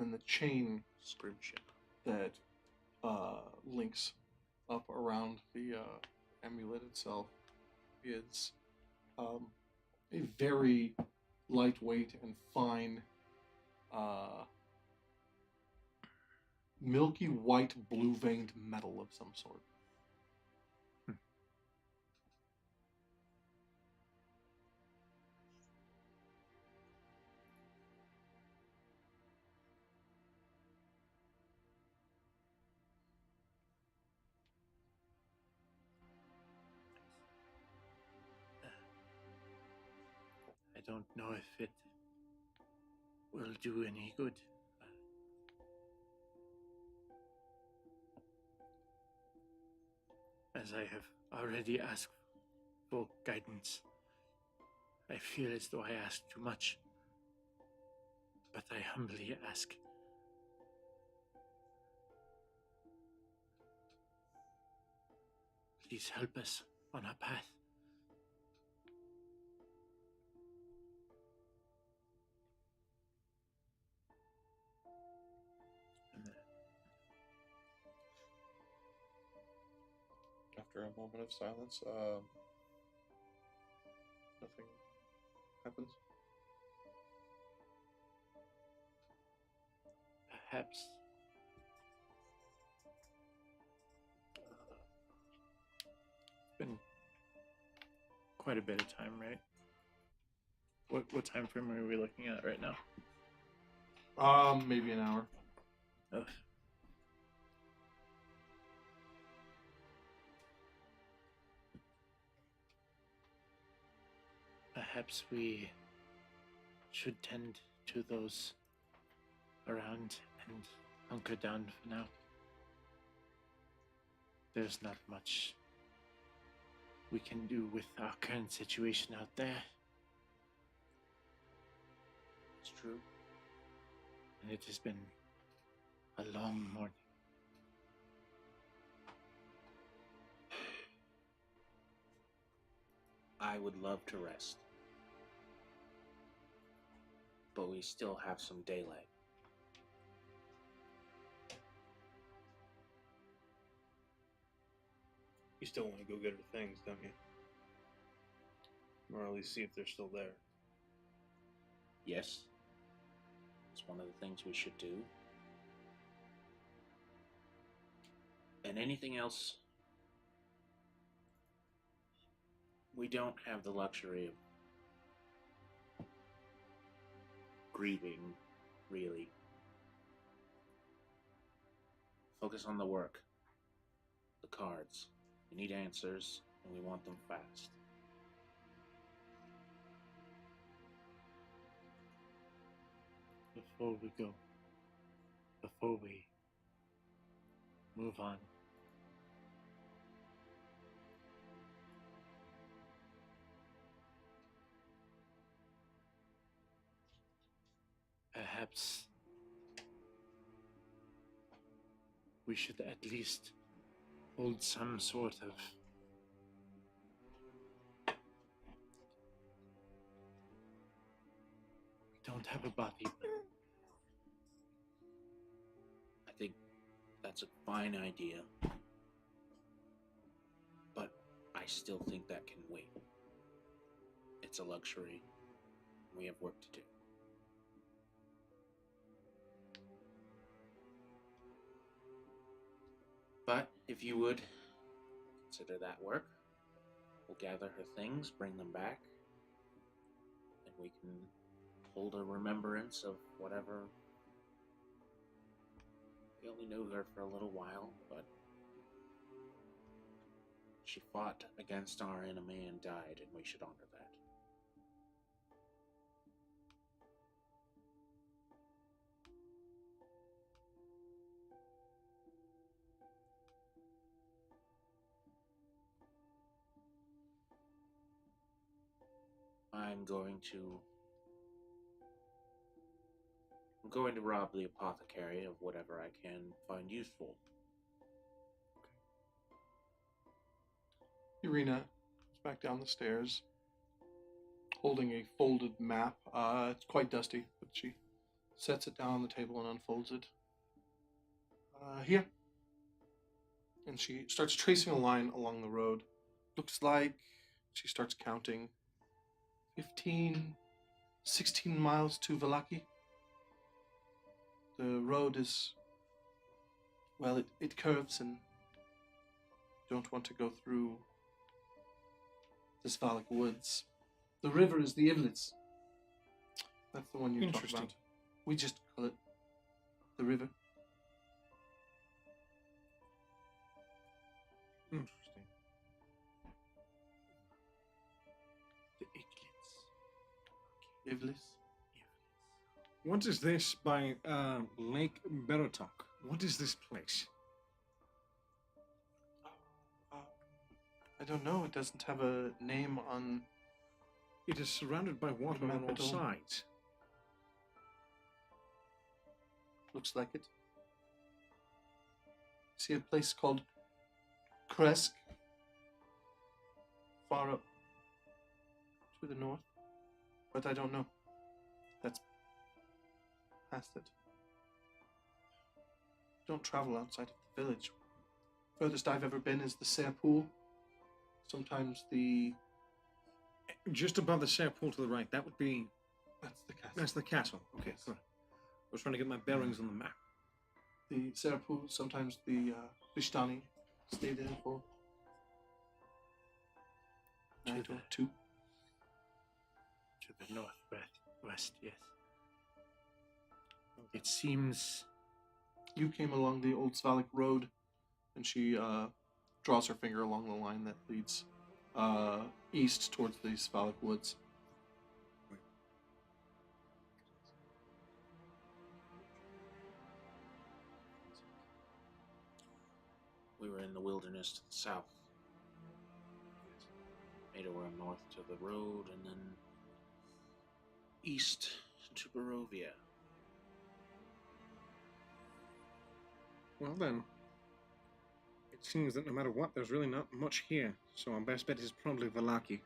then the chain
Scrimship.
that links up around the amulet itself is a very lightweight and fine milky white blue veined metal of some sort.
I don't know if it will do any good. As I have already asked for guidance, I feel as though I ask too much. But I humbly ask. Please help us on our path.
After a moment of silence, nothing happens.
Perhaps it's been quite a bit of time, right? What time frame are we looking at right now?
Maybe an hour.
Ugh. Perhaps we should tend to those around and hunker down for now. There's not much we can do with our current situation out there.
It's true.
And it has been a long morning.
I would love to rest. But we still have some daylight.
You still want to go get her things, don't you? Or at least see if they're still there.
Yes. It's one of the things we should do. And anything else, we don't have the luxury of grieving, really. Focus on the work, the cards. We need answers, and we want them fast.
before we go, before we move on, perhaps we should at least hold some sort of we don't have a body, but
I think that's a fine idea. But I still think that can wait. It's a luxury. We have work to do. But if you would consider that work, we'll gather her things, bring them back, and we can hold a remembrance of whatever. We only knew her for a little while, but she fought against our enemy and died, and we should honor that. I'm going to rob the apothecary of whatever I can find useful.
Irina comes back down the stairs, holding a folded map. It's quite dusty, but she sets it down on the table and unfolds it. Here. And she starts tracing a line along the road. Looks like she starts counting 15, 16 miles to Valaki. The road is, well, it curves and don't want to go through the Svalak woods. The river is the Ivlets. That's the one you talk
Interesting.
about. We just call it the river.
Interesting.
the Iglets.
Ivlis.
What is this by Lake Berotok? What is this place?
I don't know. It doesn't have a name on.
It is surrounded by water
map
on all
at all.
sides.
Looks like it. See a place called Kresk, far up to the north, but I don't know. That's past it. Don't travel outside of the village. Furthest I've ever been is the Sare Pool. Sometimes
Just above the Sare Pool to the right, that would be...
that's the castle.
That's the castle. Okay,
Yes.
right. I was trying to get my bearings on the map.
The Sare Pool. Sometimes the Vishtani stay there for night or two.
To the northwest, yes. It seems
You came along the old Svalak road, and she draws her finger along the line that leads east towards the Svalak woods.
We were in the wilderness to the south. Made our way north to the road and then east to Barovia.
Well then, it seems that no matter what, there's really not much here. So our best bet is probably Valaki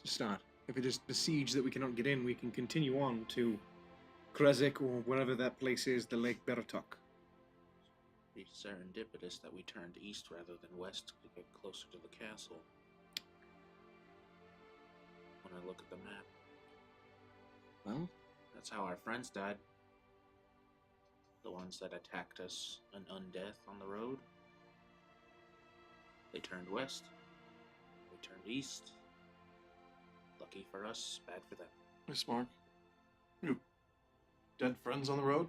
to start. If it is besieged that we cannot get in, we can continue on to Krezek or wherever that place is, the Lake Berotok.
Be serendipitous that we turned east rather than west to get closer to the castle. When I look at the map,
Well,
that's how our friends died. The ones that attacked us an undeath on the road. They turned west. We turned east. Lucky for us, bad for them.
Miss Mark, you dead friends on the road?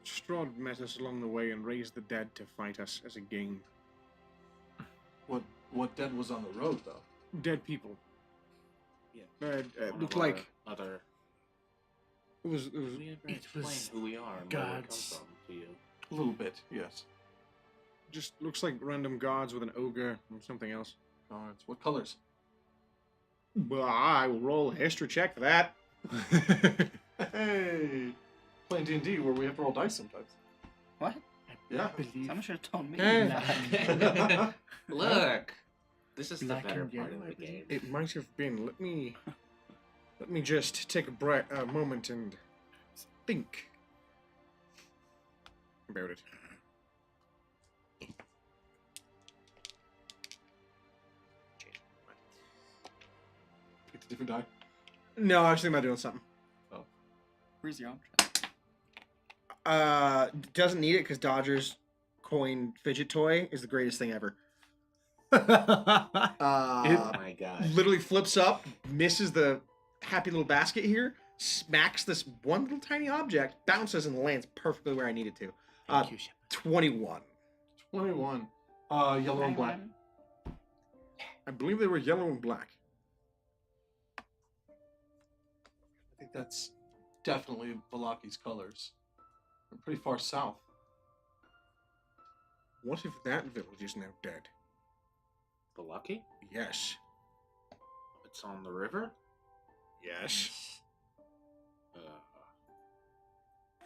Strahd met us along the way and raised the dead to fight us as a game.
What dead was on the road though?
Dead people.
Yeah.
It
One
looked
of our
like
other
It was.
We ever explain
was
who we are and where we come
gods.
from to you?
A little bit, yes.
Just looks like random gods with an ogre or something else.
Guards. What colors?
Well, I will roll a history check for that.
Hey, playing D&D where we have to roll dice sometimes.
What?
Yeah.
Someone should have told me.
Hey.
Look, this is the
Black
better
and
part
yellow,
of
I
the game.
It might have been. Let me just take a moment and think about it.
Picked a different die.
No, I was thinking about doing something.
Where's your own?
Doesn't need it because Dodger's coin fidget toy is the greatest thing ever.
Oh my god.
Literally flips up, misses the happy little basket here, smacks this one little tiny object, bounces and lands perfectly where I need it to. 21.
21. Yellow and black.
I believe they were yellow and black.
I think that's definitely Valaki's colors. They're pretty far south.
What if that village is now dead?
The Lucky?
Yes.
It's on the river?
Yes.
Uh,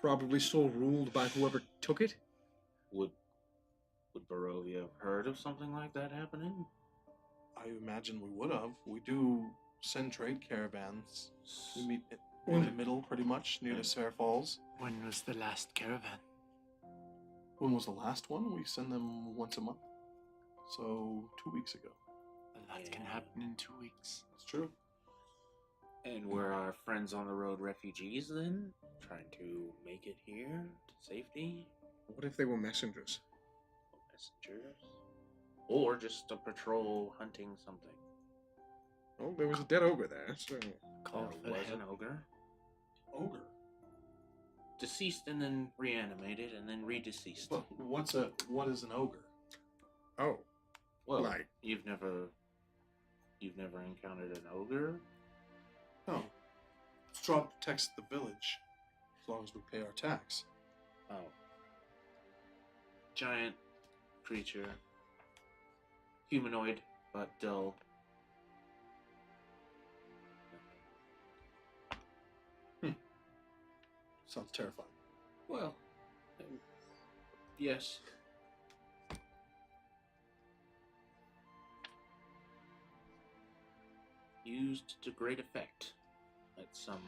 Probably still ruled by whoever took it.
would Barovia have heard of something like that happening?
I imagine we would have. We do send trade caravans. We meet in the middle, pretty much, near the Sphere Falls.
When was the last caravan?
When was the last one? We send them once a month. So, 2 weeks ago.
A lot can happen in 2 weeks.
It's true.
And were our friends on the road refugees then? Trying to make it here to safety?
What if they were messengers?
Messengers? Or just a patrol hunting something?
Oh, there was a dead ogre there, so...
Call for
There was
help.
an ogre.
Ogre.
Deceased and then reanimated and then redeceased.
But what is an ogre?
Oh,
Well,
like-
you've never encountered an ogre?
No. Strahd protects the village as long as we pay our tax.
Oh. Giant creature. Humanoid, but dull.
Sounds terrifying.
Well, yes. Used to great effect at some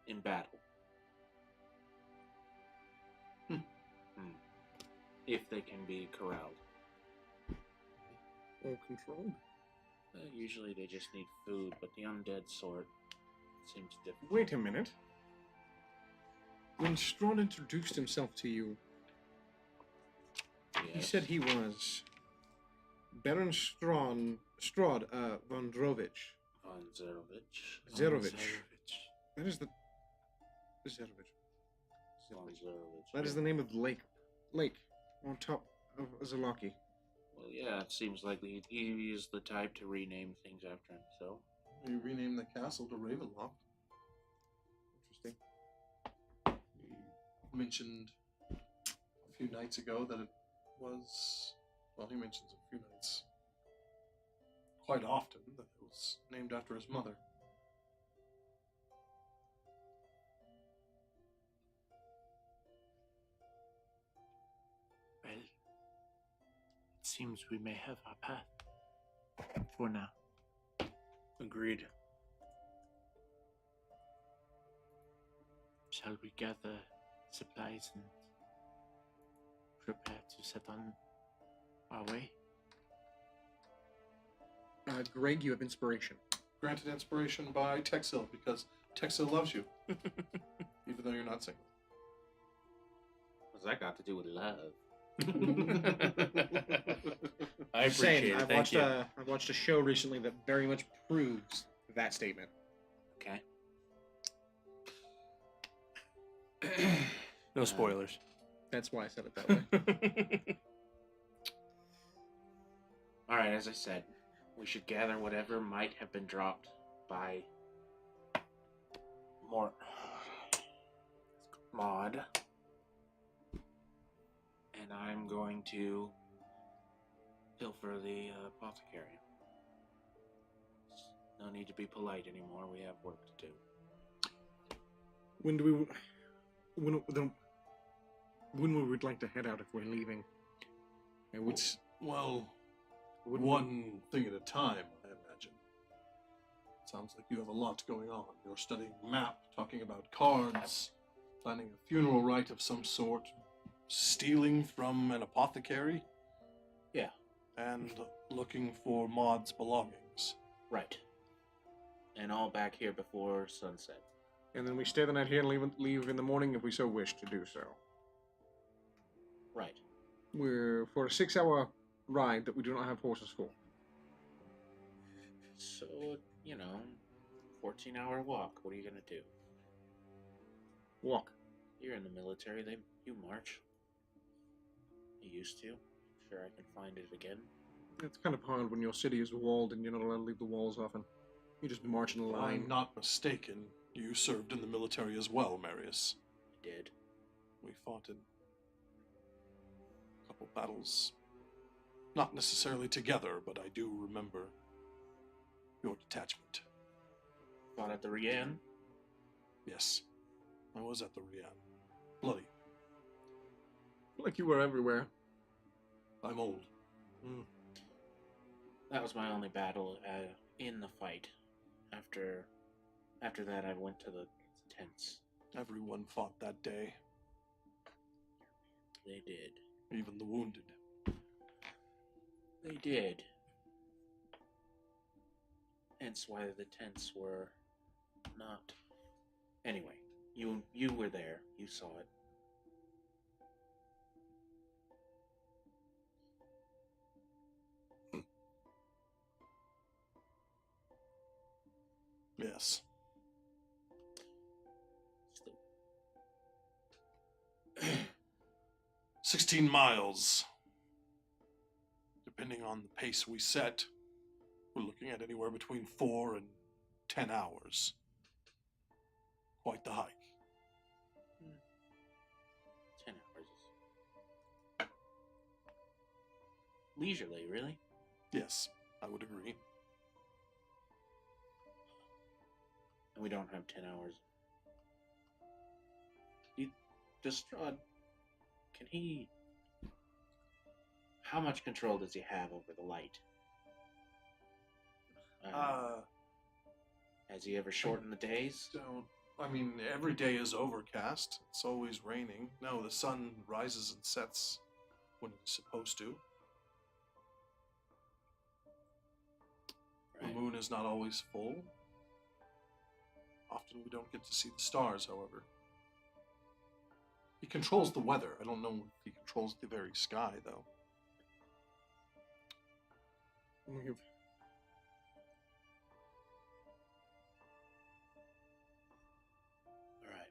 in battle.
Hmm.
If they can be corralled.
or controlled?
Usually they just need food, but the undead sort seems different.
Wait a minute. When Strahd introduced himself to you, he
Yes.
said he was Baron Strahd von Drovich.
Von Zerovich.
Zerovich. That is the Zerovich.
Von Zerovich.
That is the name of the lake on top of Zalaki.
Well, yeah, it seems like he is the type to rename things after himself.
We renamed the castle to Ravenloft.
Interesting.
He mentioned a few nights ago that it was, well, he mentions a few nights quite often that it was named after his mother.
Well, it seems we may have our path. For now.
Agreed.
Shall we gather supplies and prepare to set on our way?
Greg, you have inspiration.
Granted inspiration by Texil because Texil loves you, even though you're not single.
What's that got to do with love?
I
Just saying,
appreciate it.
I've
Thank
watched
you.
I've watched a show recently that very much proves that statement.
Okay.
No spoilers.
That's why I said it that way.
All right, as I said, we should gather whatever might have been dropped by more mod, and I'm going to pilfer the apothecary. No need to be polite anymore. We have work to do.
When do we? When we would like to head out if we're leaving? I would.
Well,
Wouldn't
one thing at a time, I imagine. Sounds like you have a lot going on. You're studying map, talking about cards, planning a funeral rite of some sort, stealing from an apothecary.
Yeah.
And looking for Maud's belongings.
Right. And all back here before sunset.
And then we stay the night here and leave in the morning if we so wish to do so.
Right.
We're for a 6-hour ride that we do not have horses for.
So, 14-hour walk. What are you gonna do?
Walk.
You're in the military. You march. You used to. Sure, I can find it again.
It's kind of hard when your city is walled and you're not allowed to leave the walls often. You just march in a
If
line.
I'm not mistaken, you served in the military as well, Marius.
I did.
We fought in a couple battles. Not necessarily together, but I do remember your detachment.
Fought at the Requiem.
Yes, I was at the Rian. Bloody.
Like you were everywhere.
I'm old.
That was my only battle in the fight. After that, I went to the tents.
Everyone fought that day,
They did.
even the wounded.
They did. Hence why the tents were not. Anyway, you were there. You saw it.
Yes.
Still.
16 miles. Depending on the pace we set, we're looking at anywhere between 4 and 10 hours. Quite the hike.
10 hours. Leisurely, really?
Yes, I would agree.
And we don't have 10 hours. Can he... How much control does he have over the light? Has he ever shortened the days?
Every day is overcast. It's always raining. No, the sun rises and sets when it's supposed to.
Right.
The moon is not always full. Often we don't get to see the stars, however. He controls the weather. I don't know if he controls the very sky, though.
We've
Alright.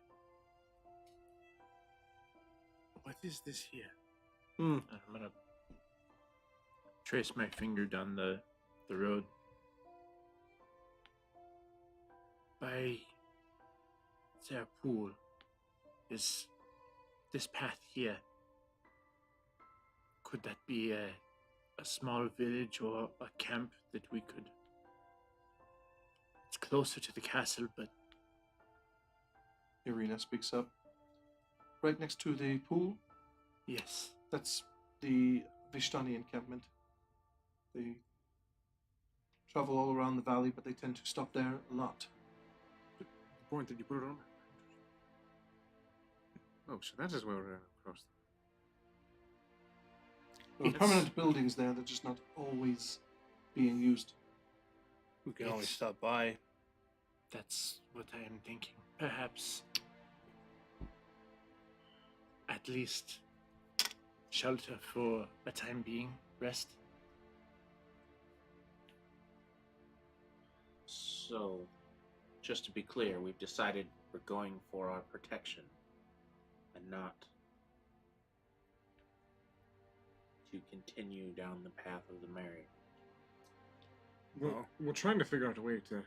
What is this here?
Hmm.
I'm gonna trace my finger down the road. By their pool is this path here. Could that be a small village or a camp that we could... It's closer to the castle, but...
Irina speaks up. Right next to the pool,
Yes.
that's the Vishtani encampment. They travel all around the valley, but they tend to stop there a lot.
the point that you put it on. Oh, so that is where we're across.
There are
Yes.
permanent buildings there, they're just not always being used.
We can always
It's-
stop by.
That's what I am thinking. Perhaps at least shelter for a time being, rest.
So, just to be clear, we've decided we're going for our protection and not to continue down the path of the married.
We're trying to figure out a way to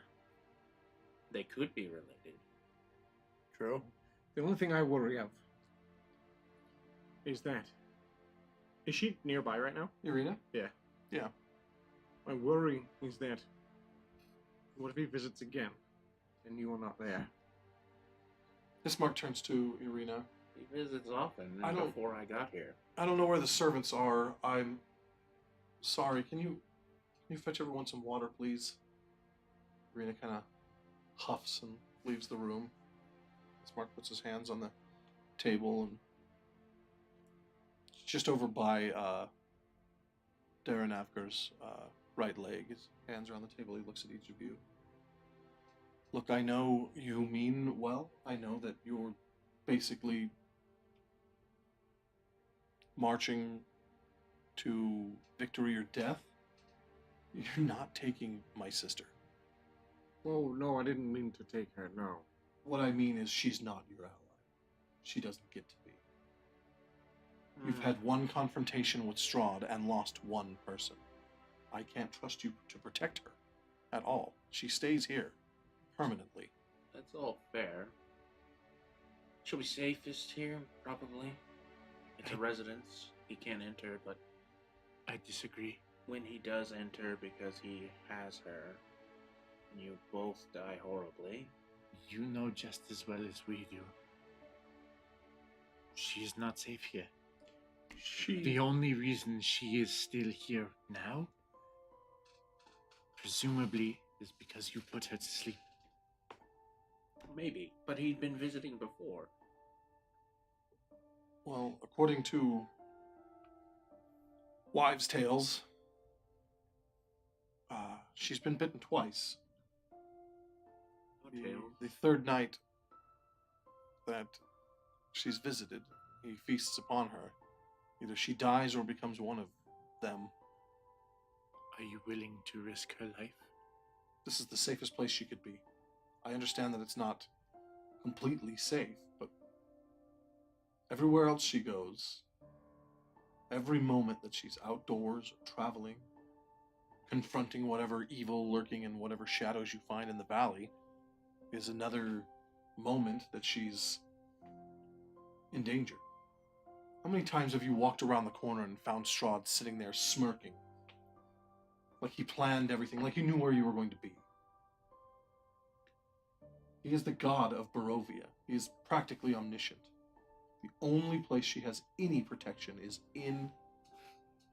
They could be related.
True. The only thing I worry of is that. Is she nearby right now?
Irina?
Yeah.
Yeah.
My worry is that. What if he visits again, and you are not there?
Bismarck turns to Irina.
He visits often before I got here.
I don't know where the servants are. I'm sorry. Can you fetch everyone some water, please? Irina kind of huffs and leaves the room. Bismarck puts his hands on the table and just over by Darren Afker's right leg. His hands are on the table. He looks at each of you. Look, I know you mean well. I know that you're basically marching to victory or death. You're not taking my sister.
Oh, no, I didn't mean to take her, no.
What I mean is she's not your ally. She doesn't get to be. You've had one confrontation with Strahd and lost one person. I can't trust you to protect her at all. She stays here permanently.
That's all fair. She'll be safest here, probably. It's a residence. He can't enter, but
I disagree.
when he does enter because he has her, and you both die horribly.
You know just as well as we do. She is not safe here. The only reason she is still here now, presumably, is because you put her to sleep.
Maybe, but he'd been visiting before.
Well, according to wives' tales, she's been bitten twice.
No tales.
The third night that she's visited, he feasts upon her. Either she dies or becomes one of them.
Are you willing to risk her life?
This is the safest place she could be. I understand that it's not completely safe, but everywhere else she goes, every moment that she's outdoors or traveling, confronting whatever evil lurking in whatever shadows you find in the valley, is another moment that she's in danger. How many times have you walked around the corner and found Strahd sitting there smirking? Like he planned everything, like he knew where you were going to be. He is the god of Barovia. He is practically omniscient. The only place she has any protection is in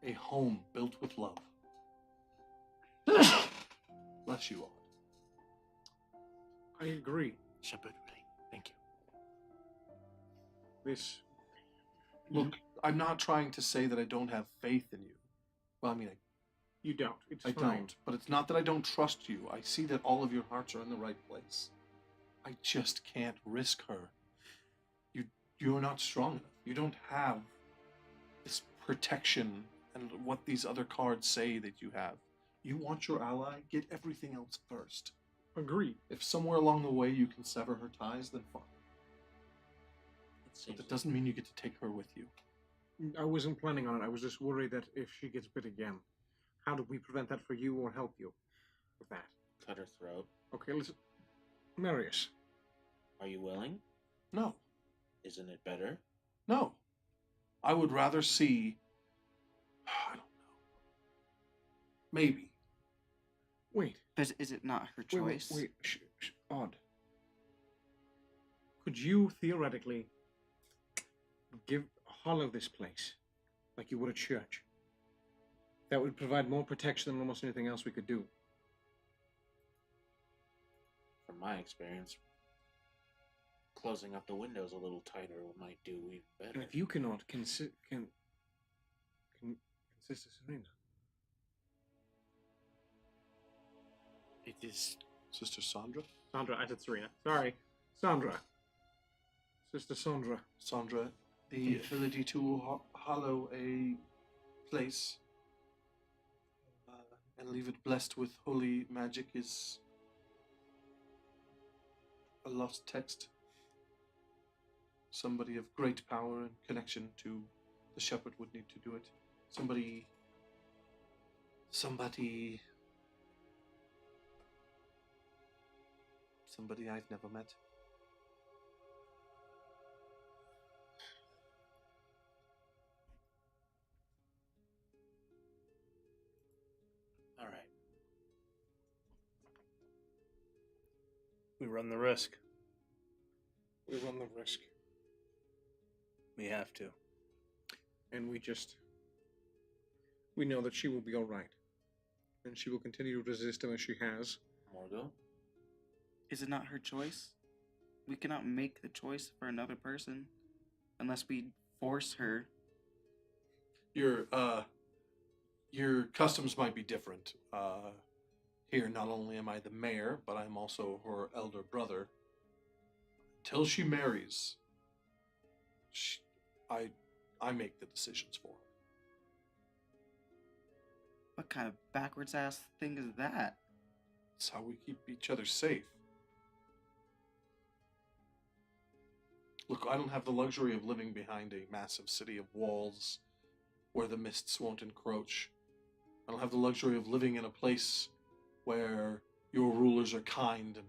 a home built with love. Bless you all.
I agree.
Shepherd, thank you.
This.
Look, I'm not trying to say that I don't have faith in you. Well, I mean,
You don't. It's
I
fine.
don't. But it's not that I don't trust you. I see that all of your hearts are in the right place. I just can't risk her. You're not strong enough. You don't have this protection and what these other cards say that you have. You want your ally, get everything else first.
Agreed.
If somewhere along the way you can sever her ties, then fine. But that doesn't mean you get to take her with you.
I wasn't planning on it. I was just worried that if she gets bit again, how do we prevent that for you or help you with that?
Cut her throat.
Okay, listen. Marius.
Are you willing?
No.
Isn't it better?
No. I would rather see... I don't know. Maybe.
Wait.
But is it not her choice?
Wait. Odd. Could you theoretically hollow this place like you would a church? That would provide more protection than almost anything else we could do.
From my experience, closing up the windows a little tighter might do even better.
And if you cannot consist Serena.
It is.
Sister Sandra?
Sandra, I said Serena. Sorry. Sandra. Sister Sandra.
Sandra, the ability to hollow a place and leave it blessed with holy magic is a lost text. Somebody of great power and connection to the shepherd would need to do it. Somebody Somebody I've never met.
All right.
We run the risk.
We run the risk.
We have to.
And we know that she will be alright. And she will continue to resist him as she has.
Morgo?
Is it not her choice? We cannot make the choice for another person unless we force her.
Your customs might be different. Here, not only am I the mayor, but I'm also her elder brother. Until she marries, I make the decisions for her.
What kind of backwards ass thing is that?
It's how we keep each other safe. Look, I don't have the luxury of living behind a massive city of walls where the mists won't encroach. I don't have the luxury of living in a place where your rulers are kind and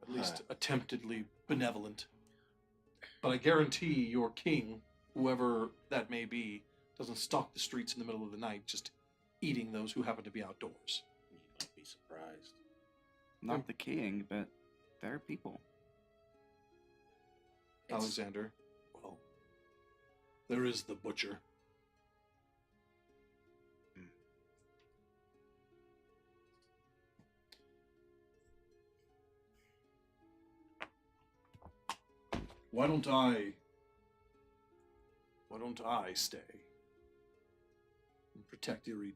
at least attemptedly benevolent. But I guarantee your king, whoever that may be, doesn't stalk the streets in the middle of the night just eating those who happen to be outdoors.
You might be surprised.
Not the king, but there are people.
Alexander, well, there is the butcher. Why don't I stay and protect the arena?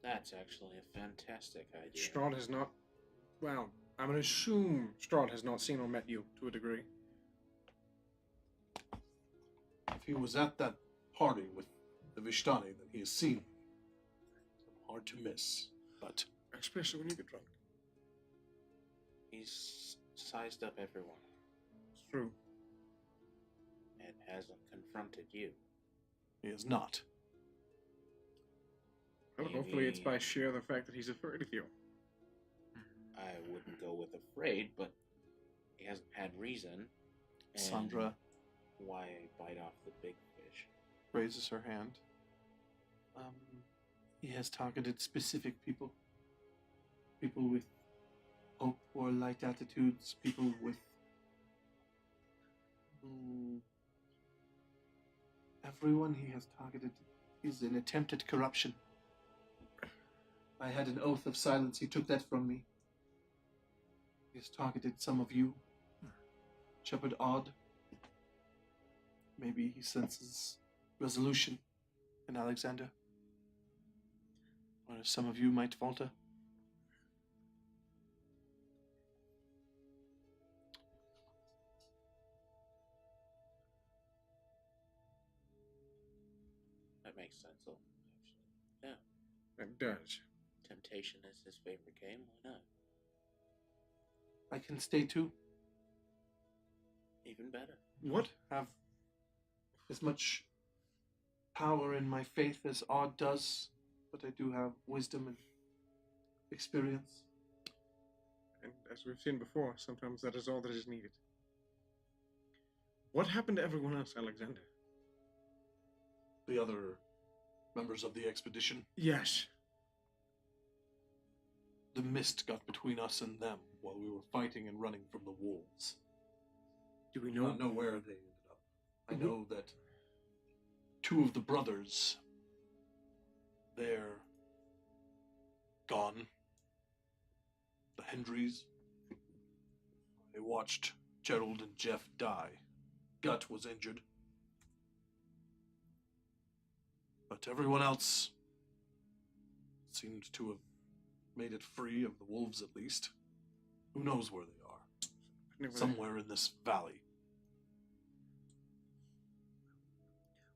That's actually a fantastic idea.
Strahd has not. Well, I'm going to assume Strahd has not seen or met you to a degree.
If he was at that party with the Vishtani, then he has seen me. Hard to miss, but
Especially when you get drunk.
He's sized up everyone
It's true.
and hasn't confronted you.
he is not.
Well, hopefully it's by sheer the fact that he's afraid of you.
I wouldn't go with afraid, but he hasn't had reason. And
Sandra
why bite off the big fish?
raises her hand. He has targeted specific people. People with hope or light attitudes. People with... everyone he has targeted is an attempt at corruption. I had an oath of silence. He took that from me. He has targeted some of you. Shepherd Odd. Maybe he senses resolution in Alexander. Or some of you might falter.
That makes sense, actually. Yeah.
It does.
Temptation is his favorite game. Why not?
I can stay too.
Even better.
What?
Have as much power in my faith as Odd does, but I do have wisdom and experience.
And as we've seen before, sometimes that is all that is needed. What happened to everyone else, Alexander?
The other members of the expedition,
Yes.
the mist got between us and them while we were fighting and running from the wolves.
Do we
I do
know?
not know where they ended up. I know that two of the brothers, they're gone. The Hendrys. I watched Gerald and Jeff die. Gut was injured. But everyone else seemed to have made it free of the wolves, at least. Who knows where they are? Somewhere in this valley.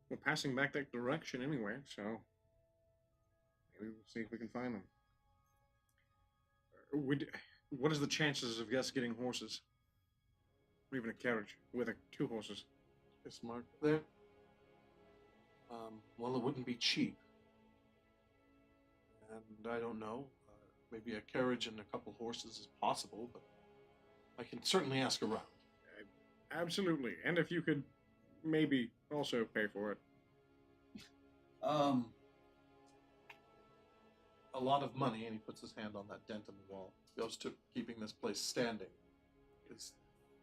We're passing back that direction anyway, so maybe we'll see if we can find them. What is the chances of us getting horses? Or even a carriage with two horses?
Is Mark there? Well, it wouldn't be cheap. And I don't know. maybe a carriage and a couple horses is possible, but I can certainly ask around.
Absolutely. And if you could maybe also pay for it.
A lot of money, and he puts his hand on that dent in the wall, goes to keeping this place standing. It's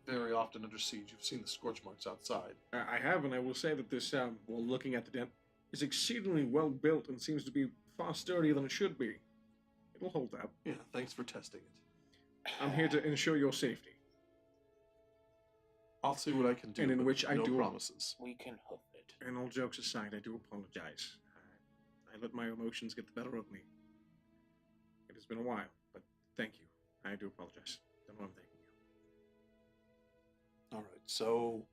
very often under siege. You've seen the scorch marks outside.
I have, and I will say that this, while looking at the dent, is exceedingly well built and seems to be far sturdier than it should be. It'll hold up.
Yeah, thanks for testing it.
I'm here to ensure your safety.
I'll see what I can do.
And in
but
which I
no
do-
promises.
We can hoof it.
And all jokes aside, I do apologize. I let my emotions get the better of me. It has been a while, but thank you. I do apologize. Don't know I'm thanking you.
All right, so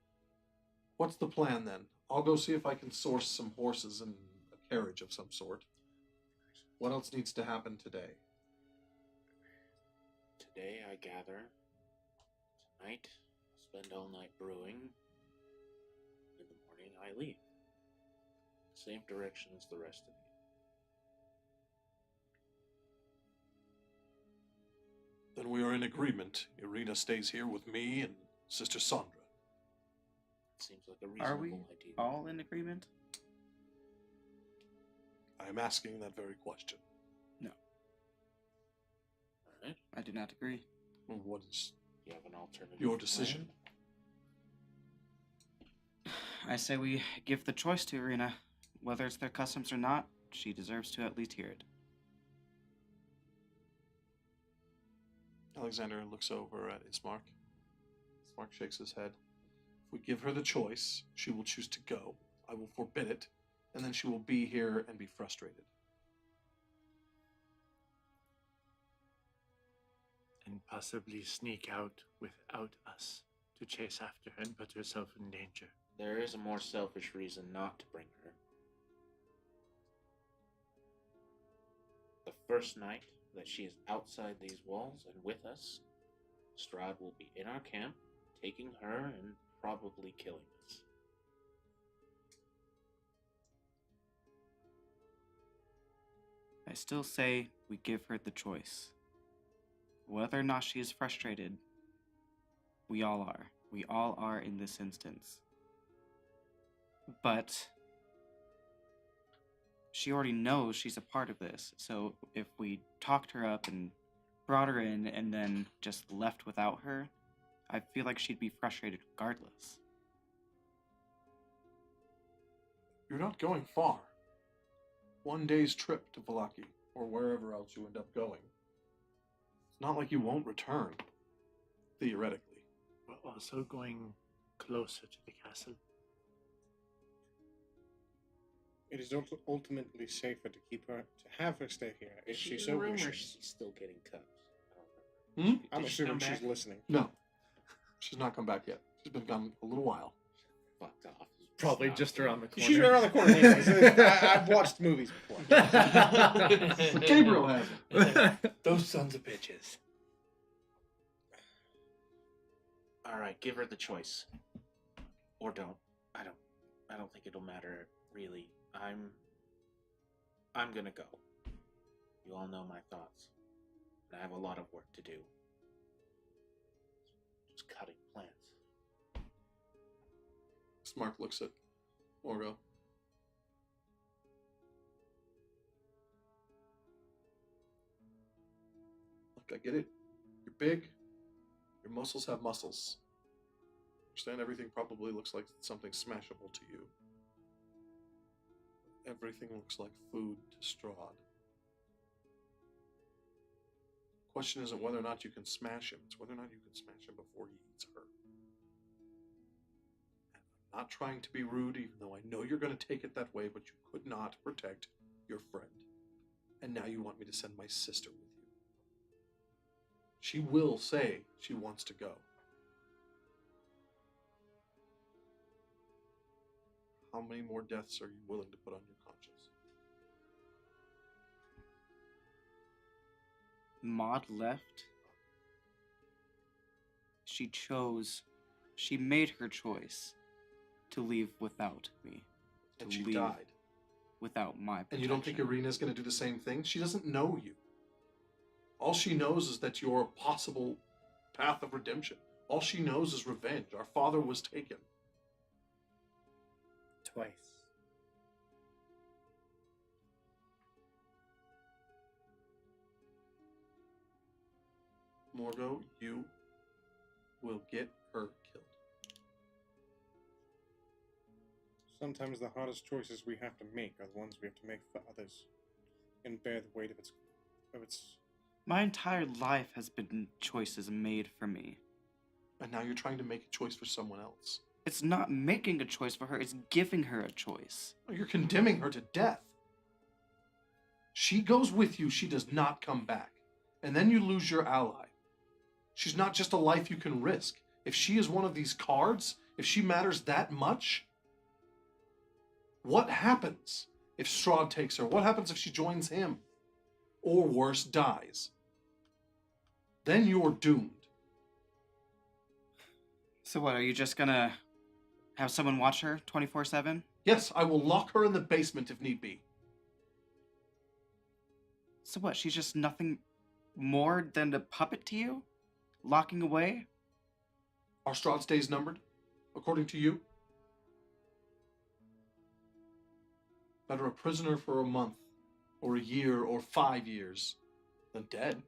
what's the plan then? I'll go see if I can source some horses and a carriage of some sort. What else needs to happen today?
Today I gather. Tonight, I'll spend all night brewing. In the morning, I leave. Same direction as the rest of you.
Then we are in agreement. Irina stays here with me and Sister Sandra.
Seems like a reasonable
Are we
idea.
all in agreement?
I am asking that very question.
No,
Alright.
I do not agree.
Well, what is
You have an alternative
your decision?
I say we give the choice to Irina. Whether it's their customs or not, she deserves to at least hear it.
Alexander looks over at Ismark. Ismark shakes his head. If we give her the choice, she will choose to go. I will forbid it, and then she will be here and be frustrated.
And possibly sneak out without us to chase after her and put herself in danger.
There is a more selfish reason not to bring her. The first night that she is outside these walls and with us, Strahd will be in our camp, taking her and probably killing us.
I still say we give her the choice. Whether or not she is frustrated, we all are. We all are in this instance. But she already knows she's a part of this, so if we talked her up and brought her in and then just left without her, I feel like she'd be frustrated regardless.
You're not going far. 1 day's trip to Valaki, or wherever else you end up going. It's not like you won't return, theoretically.
We're also going closer to the castle.
It is ultimately safer to keep her, to have her stay here if she so
rumor
wishes.
she's still getting cups. I don't remember.
Hmm?
I'm
Did she
assuming
come
she's
back?
listening.
No. She's not come back yet. She's been gone a little while.
Fucked off.
Probably
Not
just
good.
around the corner.
She's right around the corner. Anyways. I've watched movies before.
But Gabriel has it.
Those sons of bitches.
Alright, give her the choice. Or don't. I don't think it'll matter, really. I'm gonna go. You all know my thoughts. And I have a lot of work to do. Just cutting plants.
Mark looks at Orgo. Look, I get it. You're big. Your muscles have muscles. Understand everything probably looks like something smashable to you. Everything looks like food to Strahd. The question isn't whether or not you can smash him, it's whether or not you can smash him before he eats her. And I'm not trying to be rude, even though I know you're going to take it that way, but you could not protect your friend. And now you want me to send my sister with you. She will say she wants to go. How many more deaths are you willing to put on your conscience?
Maud left. She made her choice to leave without me.
And
To
she
leave
died.
without my protection.
And you don't think Irina's going to do the same thing? She doesn't know you. All she knows is that you're a possible path of redemption. All she knows is revenge. Our father was taken.
Twice.
Morgo, you will get her killed.
Sometimes the hardest choices we have to make are the ones we have to make for others, and bear the weight of its.
My entire life has been choices made for me.
And now you're trying to make a choice for someone else.
It's not making a choice for her, it's giving her a choice.
You're condemning her to death. She goes with you, she does not come back. And then you lose your ally. She's not just a life you can risk. If she is one of these cards, if she matters that much, what happens if Strahd takes her? What happens if she joins him? Or worse, dies? Then you're doomed.
So what, are you just gonna have someone watch her 24/7?
Yes, I will lock her in the basement if need be.
So what, she's just nothing more than a puppet to you? Locking away?
Are Strahd's days numbered, according to you? Better a prisoner for a month, or a year, or 5 years, than dead.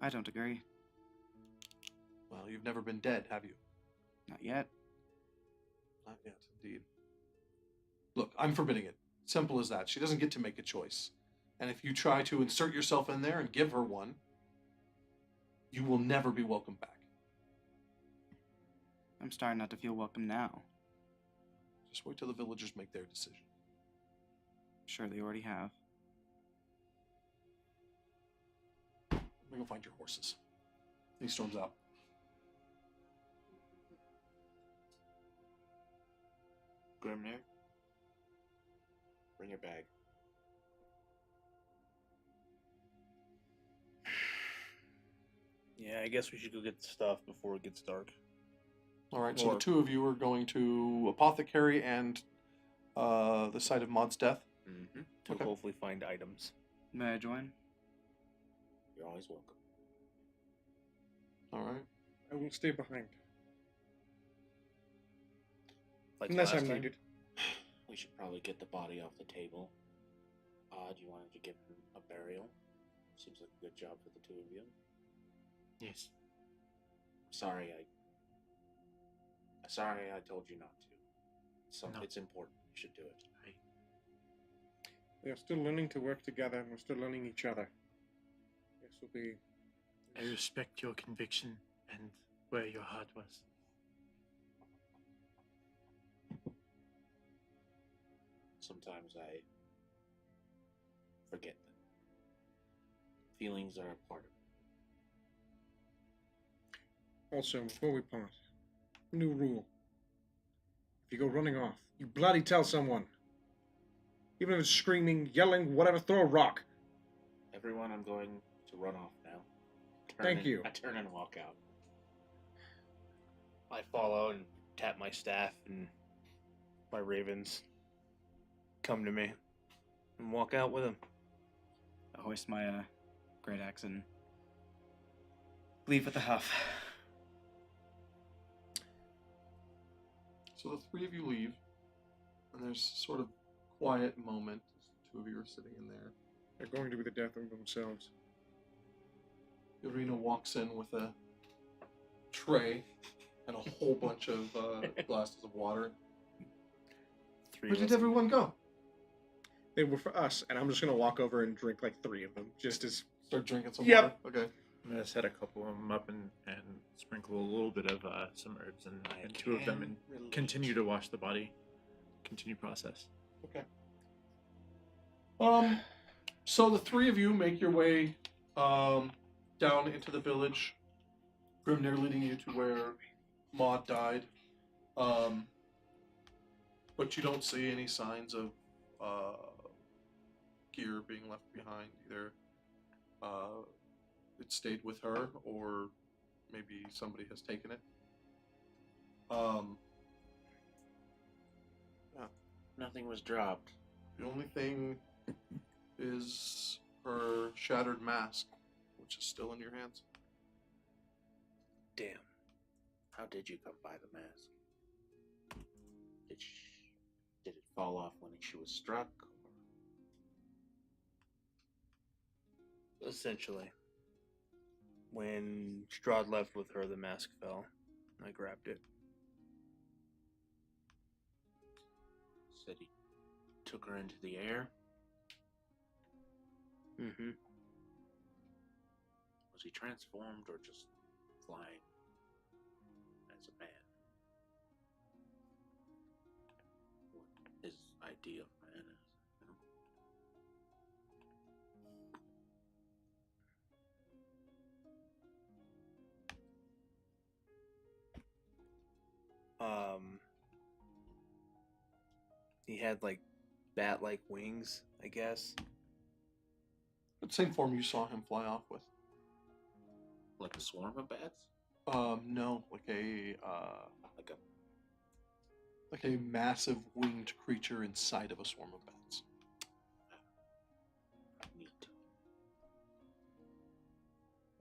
I don't agree.
Well, you've never been dead, have you?
Not yet.
Not yet, indeed. Look, I'm forbidding it. Simple as that. She doesn't get to make a choice. And if you try to insert yourself in there and give her one, you will never be welcome back.
I'm starting not to feel welcome now.
Just wait till the villagers make their decision.
Sure, they already have.
I'm gonna go find your horses. And he storms out.
Grimnir, bring your bag.
Yeah, I guess we should go get the stuff before it gets dark.
All right, so
Or-
the two of you are going to Apothecary and the site of Maud's death.
Mm-hmm.
To
Okay.
hopefully find items.
May I join?
You're always welcome.
All right.
I will stay behind.
Like
Unless
last
I'm
time.
needed.
We should probably get the body off the table. Do you want to give him a burial? Seems like a good job for the two of you.
Yes.
Sorry, I told you not to.
No.
It's important. You should do it.
We are still learning to work together, and we're still learning each other. This will be.
I respect your conviction and where your heart was.
Sometimes I forget them. Feelings are a part of it.
Also, before we part, new rule. If you go running off, you bloody tell someone. Even if it's screaming, yelling, whatever, throw a rock.
Everyone, I'm going to run off now.
Thank you.
I turn and walk out.
I follow and tap my staff, and my ravens come to me and walk out with them.
I hoist my great axe and leave with a huff.
So the three of you leave, and there's sort of quiet moment as the two of you are sitting in there.
They're going to be the death of themselves.
Irina walks in with a tray and a whole bunch of glasses of water.
Three
Where
of
did
us.
everyone go?
They were for us, and I'm just going to walk over and drink like 3 of them, just as.
Start drinking some
Yep.
water? Okay.
I'm gonna set a couple of them up and sprinkle a little bit of some herbs and 2 of them and continue to wash the body. Continue process.
Okay. So the three of you make your way down into the village. Grimnir leading you to where Maud died. But you don't see any signs of gear being left behind. Either it stayed with her, or maybe somebody has taken it.
Nothing was dropped.
The only thing is her shattered mask, which is still in your hands.
Damn.
How did you come by the mask? Did it fall off when she was struck?
Essentially. When Strahd left with her, the mask fell. I grabbed it.
Said he took her into the air.
Mm-hmm.
Was he transformed or just flying as a man? What his idea of man is?
He had like bat-like wings, I guess.
The same form you saw him fly off with.
Like a swarm of bats?
No, like a
Like a
massive winged creature inside of a swarm of bats.
neat.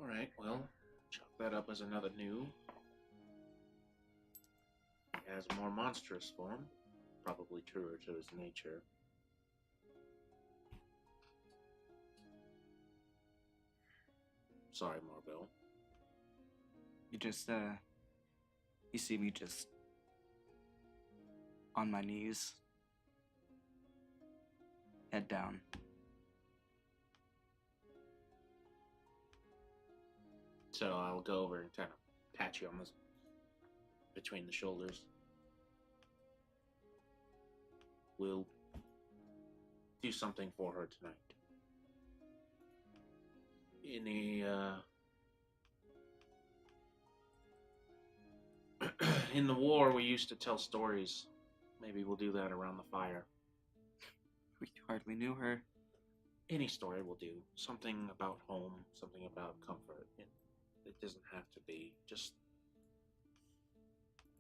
Alright, well, chalk that up as another new. He has a more monstrous form, probably truer to his nature. Sorry, Marvell.
You just, you see me just on my knees, head down.
So I'll go over and kind of pat you on this between the shoulders. We'll do something for her tonight. In the war, we used to tell stories. Maybe we'll do that around the fire.
We hardly knew her.
Any story will do. Something about home, something about comfort. It doesn't have to be just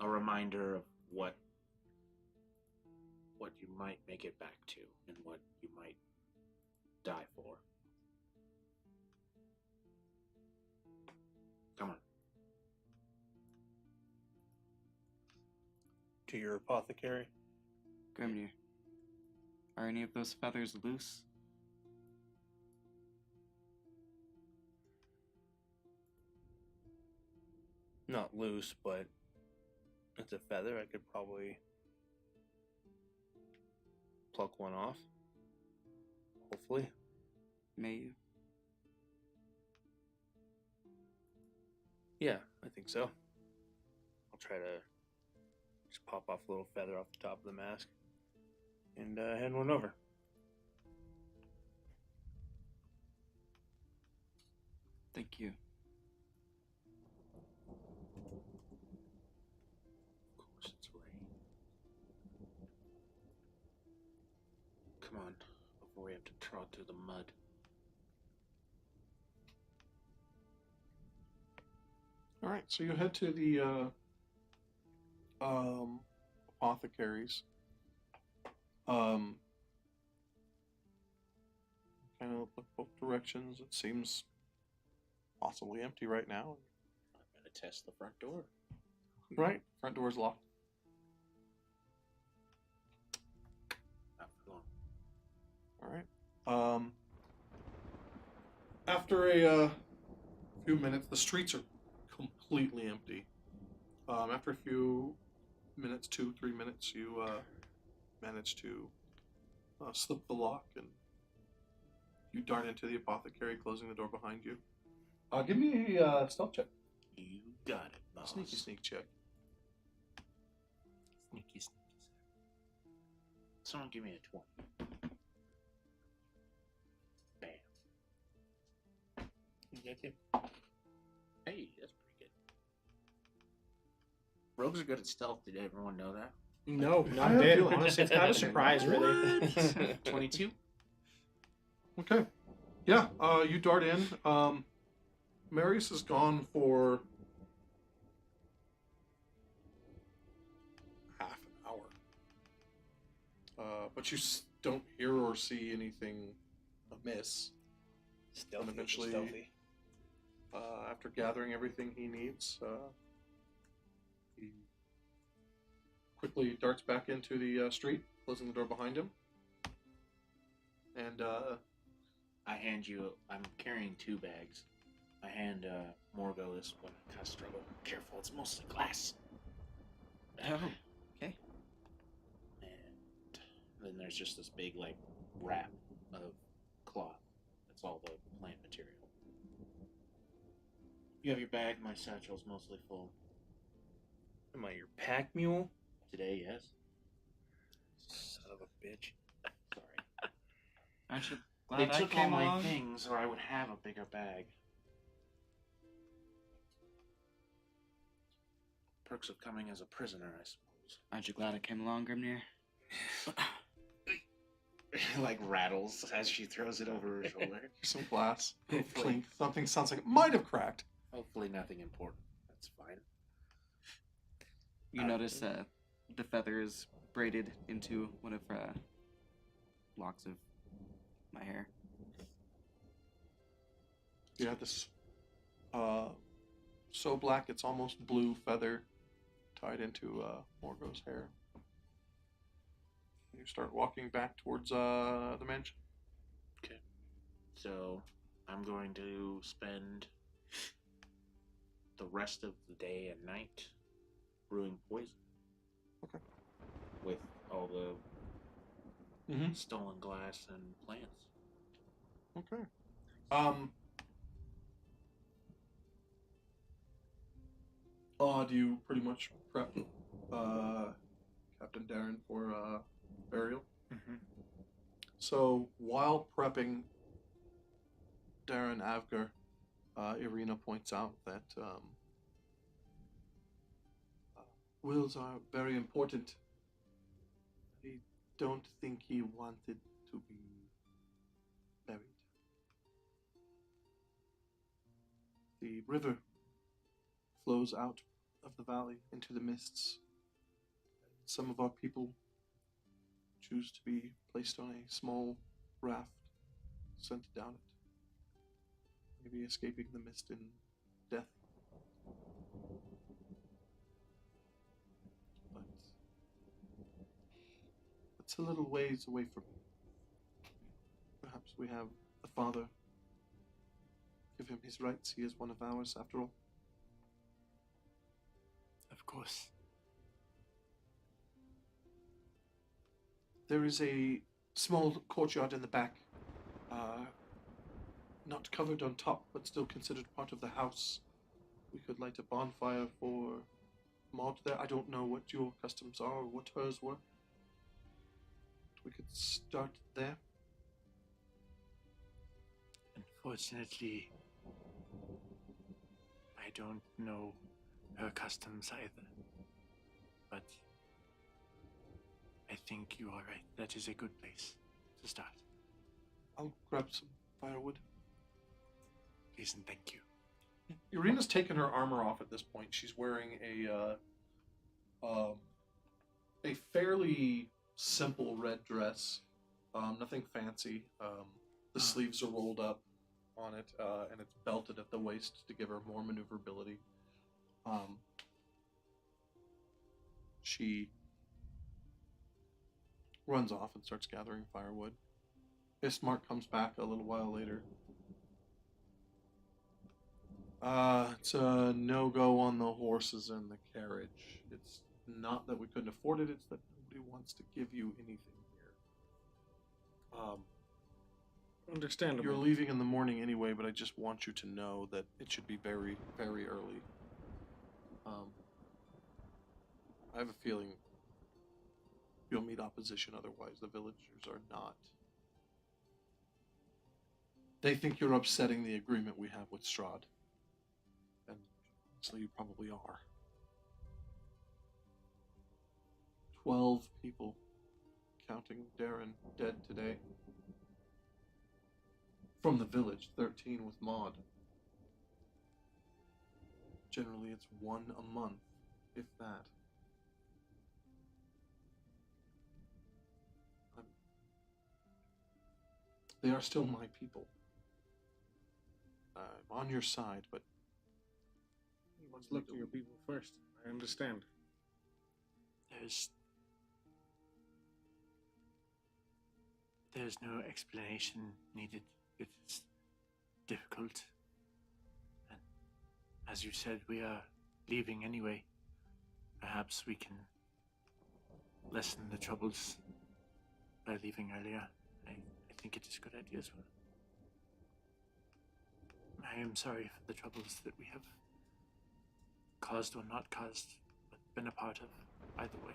a reminder of what you might make it back to and what you might die for. Come on.
To your apothecary.
Grimnir, are any of those feathers loose?
Not loose, but it's a feather. I could probably pluck one off. Hopefully.
May you?
Yeah, I think so. I'll try to just pop off a little feather off the top of the mask and hand one over.
Thank you.
Of course it's rain. Come on, before we have to trod through the mud.
All right, so you head to the apothecaries. Kind of look both directions. It seems possibly empty right now.
I'm gonna test the front door.
Right, front door's locked.
Not for long.
All right. After a few minutes, the streets are completely empty. After a few minutes, 2-3 minutes, you manage to slip the lock and you dart into the apothecary, closing the door behind you. Give me a stealth check.
You got it, boss.
Sneak check.
Sneaky. Someone give me a 20. Bam. You got it? Hey, that's pretty good. Rogues are good at stealth. Did everyone know that?
No,
I
not
have
a bit.
feelings.
Honestly, it's kind of a surprise, really.
22?
Okay. Yeah, you dart in. Marius is gone for half an hour. But you don't hear or see anything amiss.
Stealthy.
eventually-
Stealthy.
After gathering everything he needs, he quickly darts back into the street, closing the door behind him. And
I hand you. I'm carrying 2 bags. I hand Morgo this one. Kind of struggle. Careful, it's mostly glass.
Oh, okay.
And then there's just this big like wrap of cloth. That's all the plant material. You have your bag. My satchel's mostly full.
Am I your pack mule?
Today, yes.
Son of a bitch.
Sorry.
Aren't you
They
glad I
took all
came
my
along?
things, or I would have a bigger bag. Perks of coming as a prisoner, I suppose.
Aren't you glad I came along, Grimnir?
Like rattles as she throws it over her shoulder.
here's some glass.
Hopefully.
Clink. Something sounds like it might have cracked.
Hopefully nothing important. That's fine.
You notice the feather is braided into one of locks of my hair.
You have this so black it's almost blue feather tied into Morgo's hair. You start walking back towards the mansion.
Okay. So I'm going to spend the rest of the day and night brewing poison.
Okay.
With all the stolen glass and plants.
Okay. Do you pretty much prep Captain Darren for burial?
Mm-hmm.
So while prepping Darren Avgar, Irina points out that wills are very important. I don't think he wanted to be buried. The river flows out of the valley into the mists. Some of our people choose to be placed on a small raft, sent down it, maybe escaping the mist in death. But it's a little ways away from me. Perhaps we have a father. Give him his rights. He is one of ours, after all.
Of course.
There is a small courtyard in the back, not covered on top, but still considered part of the house. We could light a bonfire for Maud there. I don't know what your customs are or what hers were. We could start there.
Unfortunately, I don't know her customs either. But I think you are right. That is a good place to start.
I'll grab some firewood.
Please and thank you.
Irina's taken her armor off at this point. She's wearing a fairly simple red dress. Nothing fancy. The sleeves are rolled up on it, and it's belted at the waist to give her more maneuverability. She runs off and starts gathering firewood. Ismark comes back a little while later. It's a no-go on the horses and the carriage. It's not that we couldn't afford it, it's that nobody wants to give you anything here.
Understandable.
You're leaving in the morning anyway, but I just want you to know that it should be very, very early. I have a feeling you'll meet opposition otherwise. The villagers are not. They think you're upsetting the agreement we have with Strahd. And so you probably are. 12 people, counting Darren, dead today. From the village, 13 with Maud. Generally, it's 1 a month, if that. They are still my people. I'm on your side, but
You must look to your people first. I understand.
There's no explanation needed. It's difficult. And as you said, we are leaving anyway. Perhaps we can lessen the troubles by leaving earlier. I think it is a good idea as well. I am sorry for the troubles that we have caused or not caused, but been a part of either way.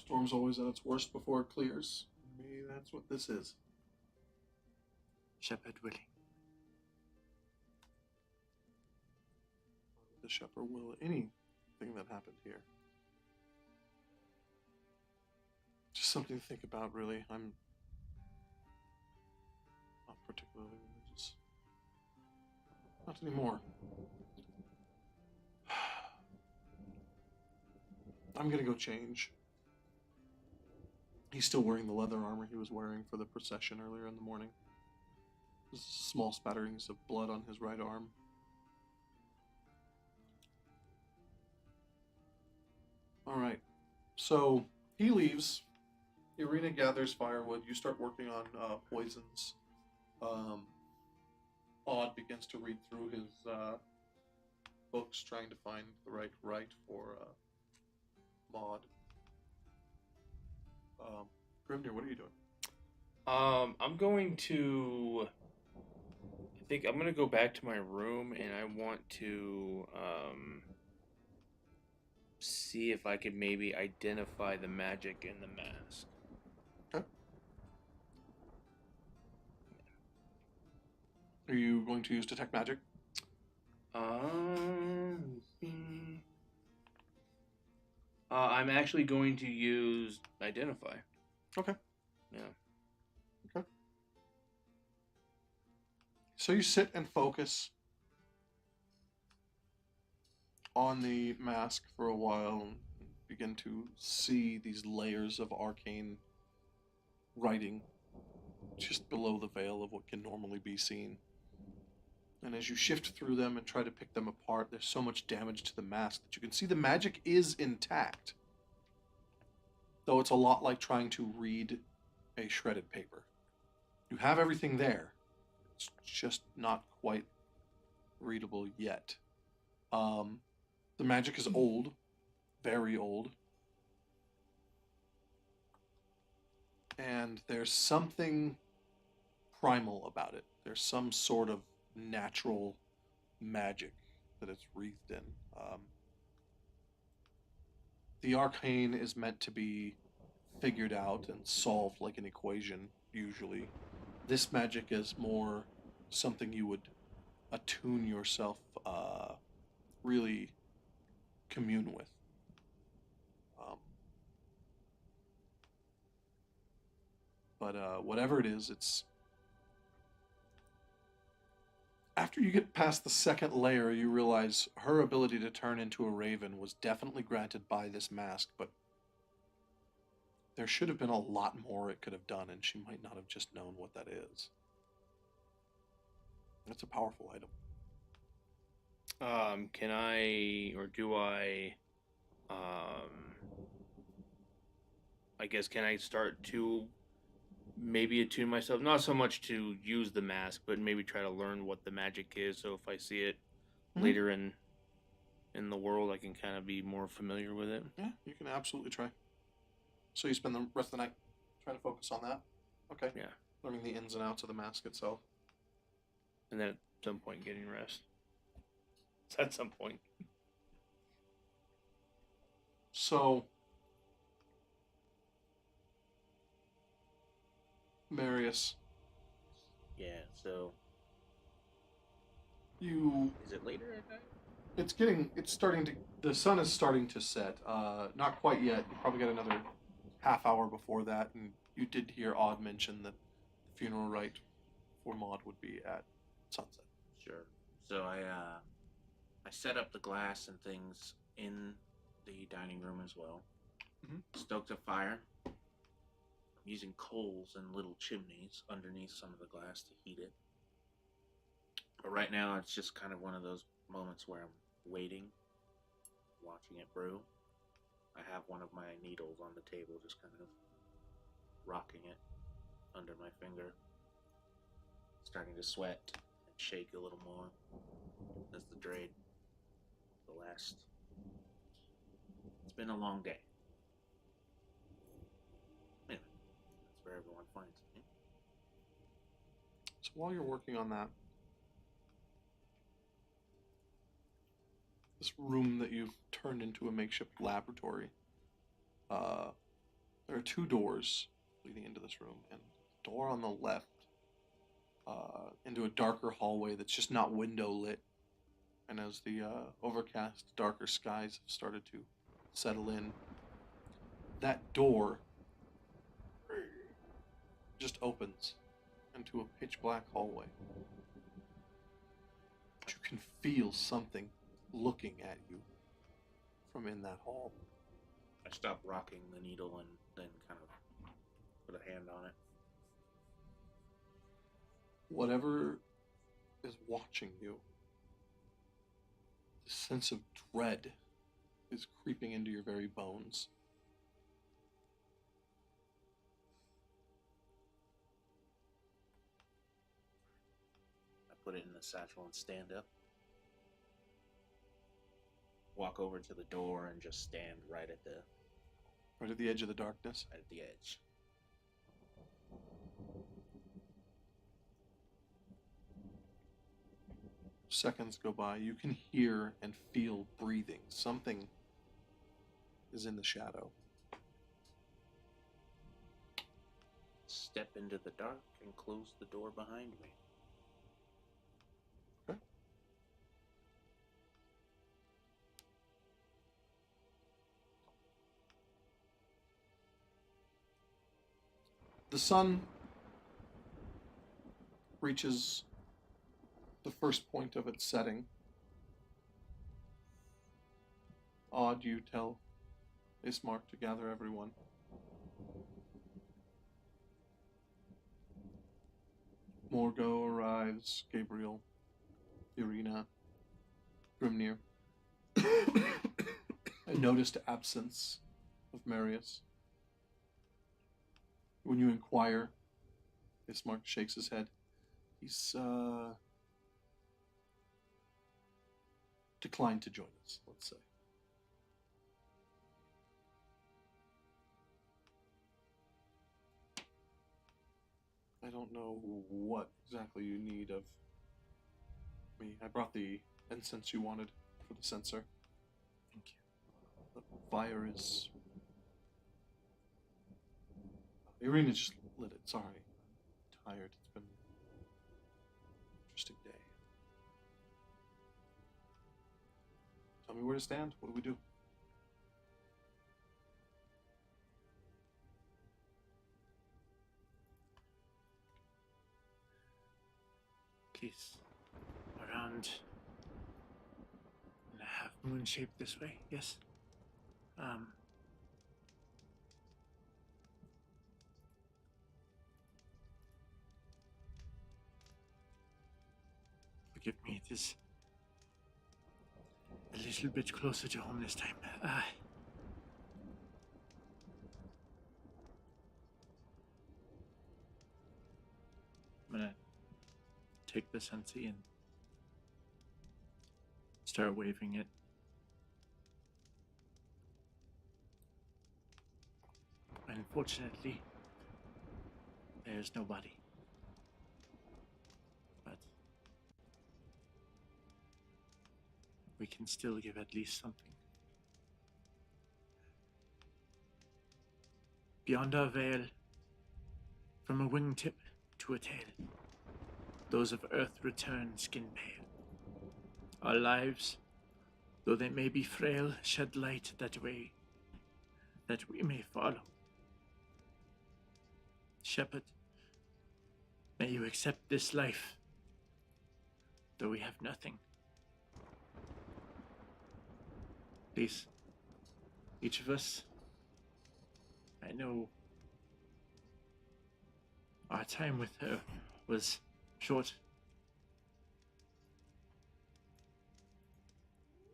storm's always at its worst before it clears. Maybe that's what this is.
Shepherd willing.
The shepherd will anything that happened here. Just something to think about, really. I'm not particularly religious. Not anymore. I'm gonna go change. He's still wearing the leather armor he was wearing for the procession earlier in the morning. There's small spatterings of blood on his right arm. Alright, so he leaves. Irina gathers firewood. You start working on poisons. Odd begins to read through his books, trying to find the right rite for Maud. Grimnir, what are you doing?
I'm going to. I think I'm gonna go back to my room, and I want to see if I could maybe identify the magic in the mask.
Okay. Are you going to use detect magic?
I'm actually going to use identify.
Okay.
Yeah.
Okay. So you sit and focus on the mask for a while and begin to see these layers of arcane writing just below the veil of what can normally be seen. And as you shift through them and try to pick them apart, there's so much damage to the mask that you can see the magic is intact. Though it's a lot like trying to read a shredded paper. You have everything there. It's just not quite readable yet. The magic is old. Very old. And there's something primal about it. There's some sort of natural magic that it's wreathed in. The arcane is meant to be figured out and solved like an equation, usually. This magic is more something you would attune yourself, really commune with. But whatever it is, it's... After you get past the second layer, you realize her ability to turn into a raven was definitely granted by this mask, but there should have been a lot more it could have done, and she might not have just known what that is. That's a powerful item.
Can I, or do I guess, can I start to maybe attune myself, not so much to use the mask, but maybe try to learn what the magic is, so if I see it later in the world, I can kind of be more familiar with it?
Yeah, you can absolutely try. So you spend the rest of the night trying to focus on that? Okay.
Yeah.
Learning the ins and outs of the mask itself.
And then at some point getting rest. At some point.
So, Marius,
Yeah, so
you...
is it later at night?
It's starting to... The sun is starting to set. Not quite yet. You probably got another half hour before that, and you did hear Odd mention that the funeral rite for Maud would be at sunset.
Sure. So I set up the glass and things in the dining room as well.
Mhm.
Stoked a fire. I'm using coals and little chimneys underneath some of the glass to heat it. But right now, it's just kind of one of those moments where I'm waiting, watching it brew. I have one of my needles on the table, just kind of rocking it under my finger. Starting to sweat and shake a little more as the drain. It's been a long day. Anyway, that's where everyone finds me.
So while you're working on that, this room that you've turned into a makeshift laboratory, there are 2 doors leading into this room, and the door on the left into a darker hallway that's just not window lit. And as the overcast, darker skies have started to settle in, that door just opens into a pitch black hallway. But you can feel something looking at you from in that hall.
I stop rocking the needle and then kind of put a hand on it.
Whatever is watching you, the sense of dread is creeping into your very bones.
I put it in the satchel and stand up. Walk over to the door and just stand right at
the edge of the darkness.
Right at the edge.
Seconds go by. You can hear and feel breathing. Something is in the shadow.
Step into the dark and close the door behind me.
Okay. The sun reaches the first point of its setting. Odd, you tell Ismark to gather everyone. Morgo arrives, Gabriel, Irina, Grimnir. A noticed absence of Marius. When you inquire, Ismark shakes his head. He's declined to join us, let's say. I don't know what exactly you need of me. I brought the incense you wanted for the censer.
Thank you.
The fire is... Irina just lit it, sorry. I'm tired. It's been an interesting day. Tell me where to stand. What do we do?
Please. Around and a half moon shape this way, yes? Forgive me, it is a little bit closer to home this time. I'm gonna take the sensi and start waving it. Unfortunately, there's nobody. But we can still give at least something. Beyond our veil, from a wingtip to a tail, those of Earth return skin pale. Our lives, though they may be frail, shed light that way, that we may follow. Shepherd, may you accept this life, though we have nothing. Please, each of us, I know
our time with her was short.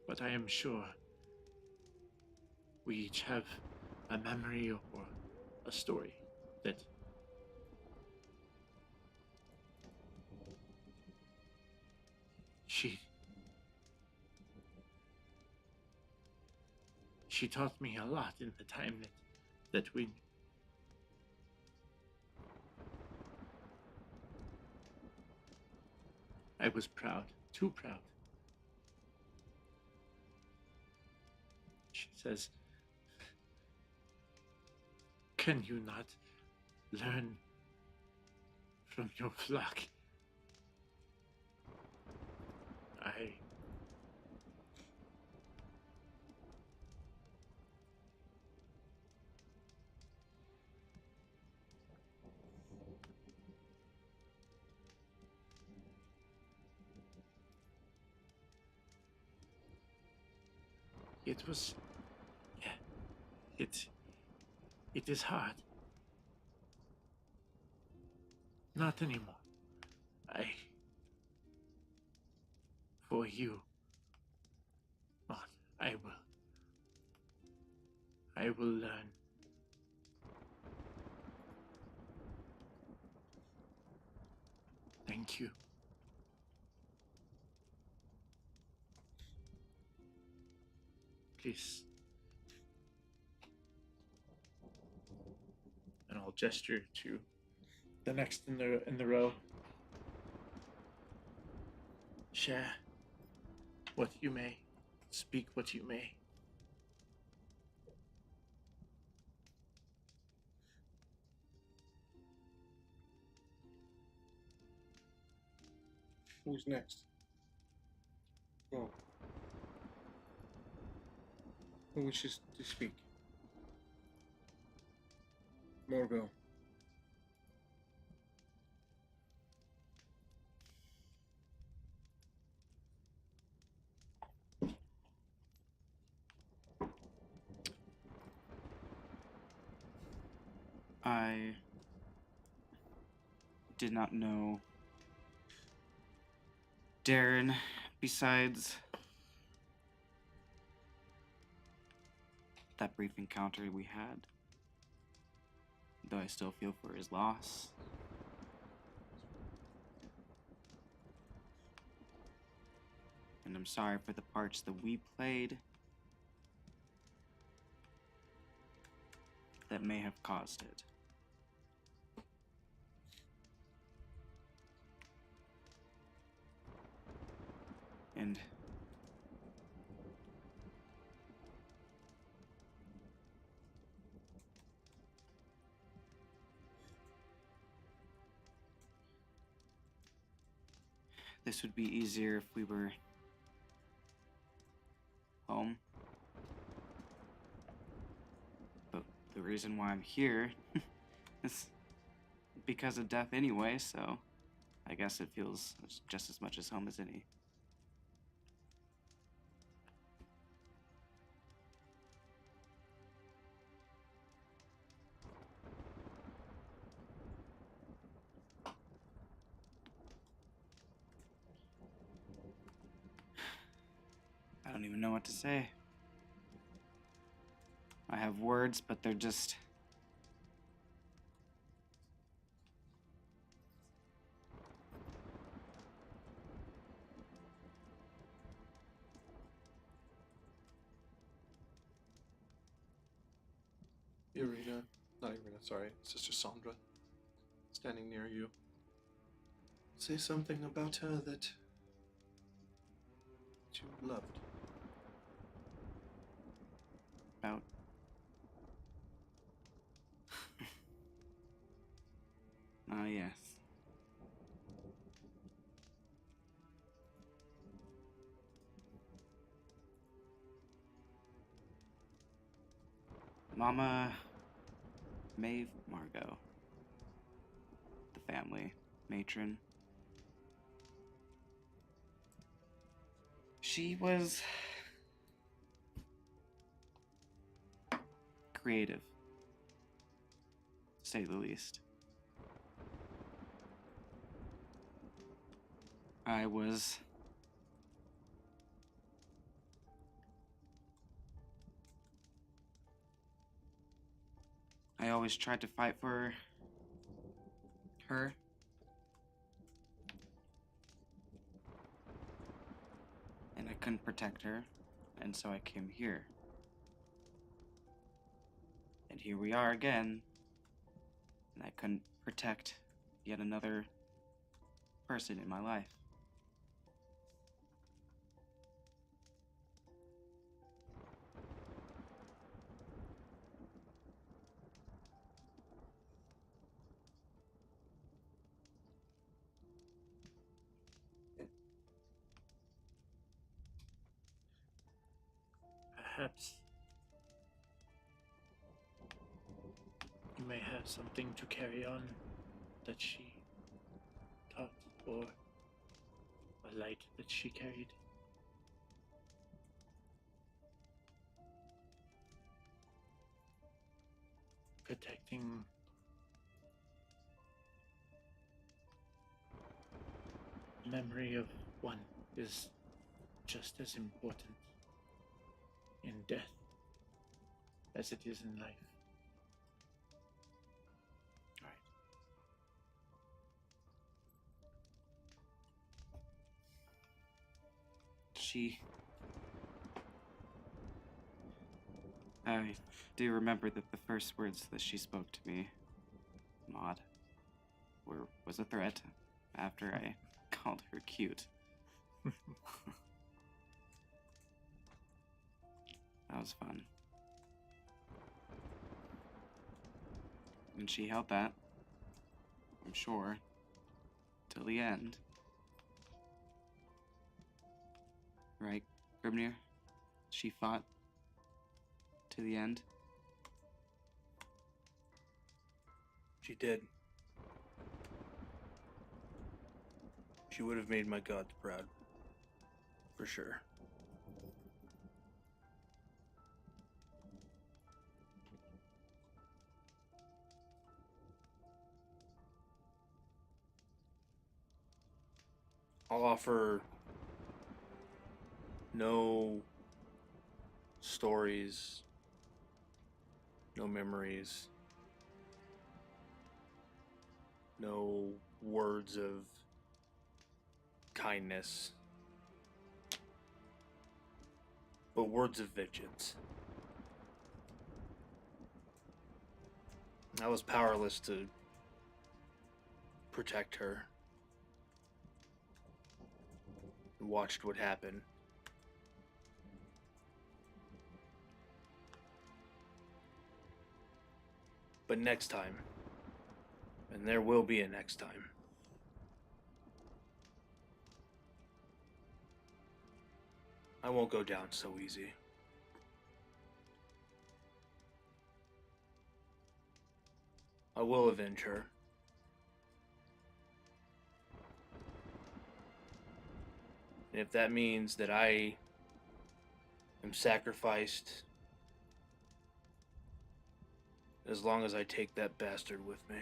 But I am sure we each have a memory or a story that she taught me a lot in the time that we. I was proud, too proud. She says, "Can you not learn from your flock?" It was, yeah, it is hard. Not anymore. For you, Maud, I will learn. Thank you. Please. And I'll gesture to the next in the row. Share what you may. Speak what you may.
Who's next? Go. Who wishes to speak? Morgo.
I did not know Darren besides that brief encounter we had. Though I still feel for his loss. And I'm sorry for the parts that we played that may have caused it. And this would be easier if we were home. But the reason why I'm here is because of death anyway, so I guess it feels just as much as home as any. I don't even know what to say. I have words, but they're just...
Sorry, Sister Sandra, standing near you. Say something about her that you loved.
About... Ah, yes. Mama Maeve Margot, the family matron. She was creative, to say the least. I always tried to fight for her. And I couldn't protect her, and so I came here. And here we are again, and I couldn't protect yet another person in my life.
Perhaps you may have something to carry on that she taught, or a light that she carried. Protecting memory of one is just as important in death as it is in life.
I do remember that the first words that she spoke to me, Maud, was a threat after I called her cute. That was fun. And she held that, I'm sure, till the end. Right, Grimnir? She fought to the end.
She did. She would have made my gods proud. For sure. I'll offer no stories, no memories, no words of kindness, but words of vengeance. I was powerless to protect her. And watched what happened. But next time, and there will be a next time, I won't go down so easy. I will avenge her. And if that means that I am sacrificed, as long as I take that bastard with me.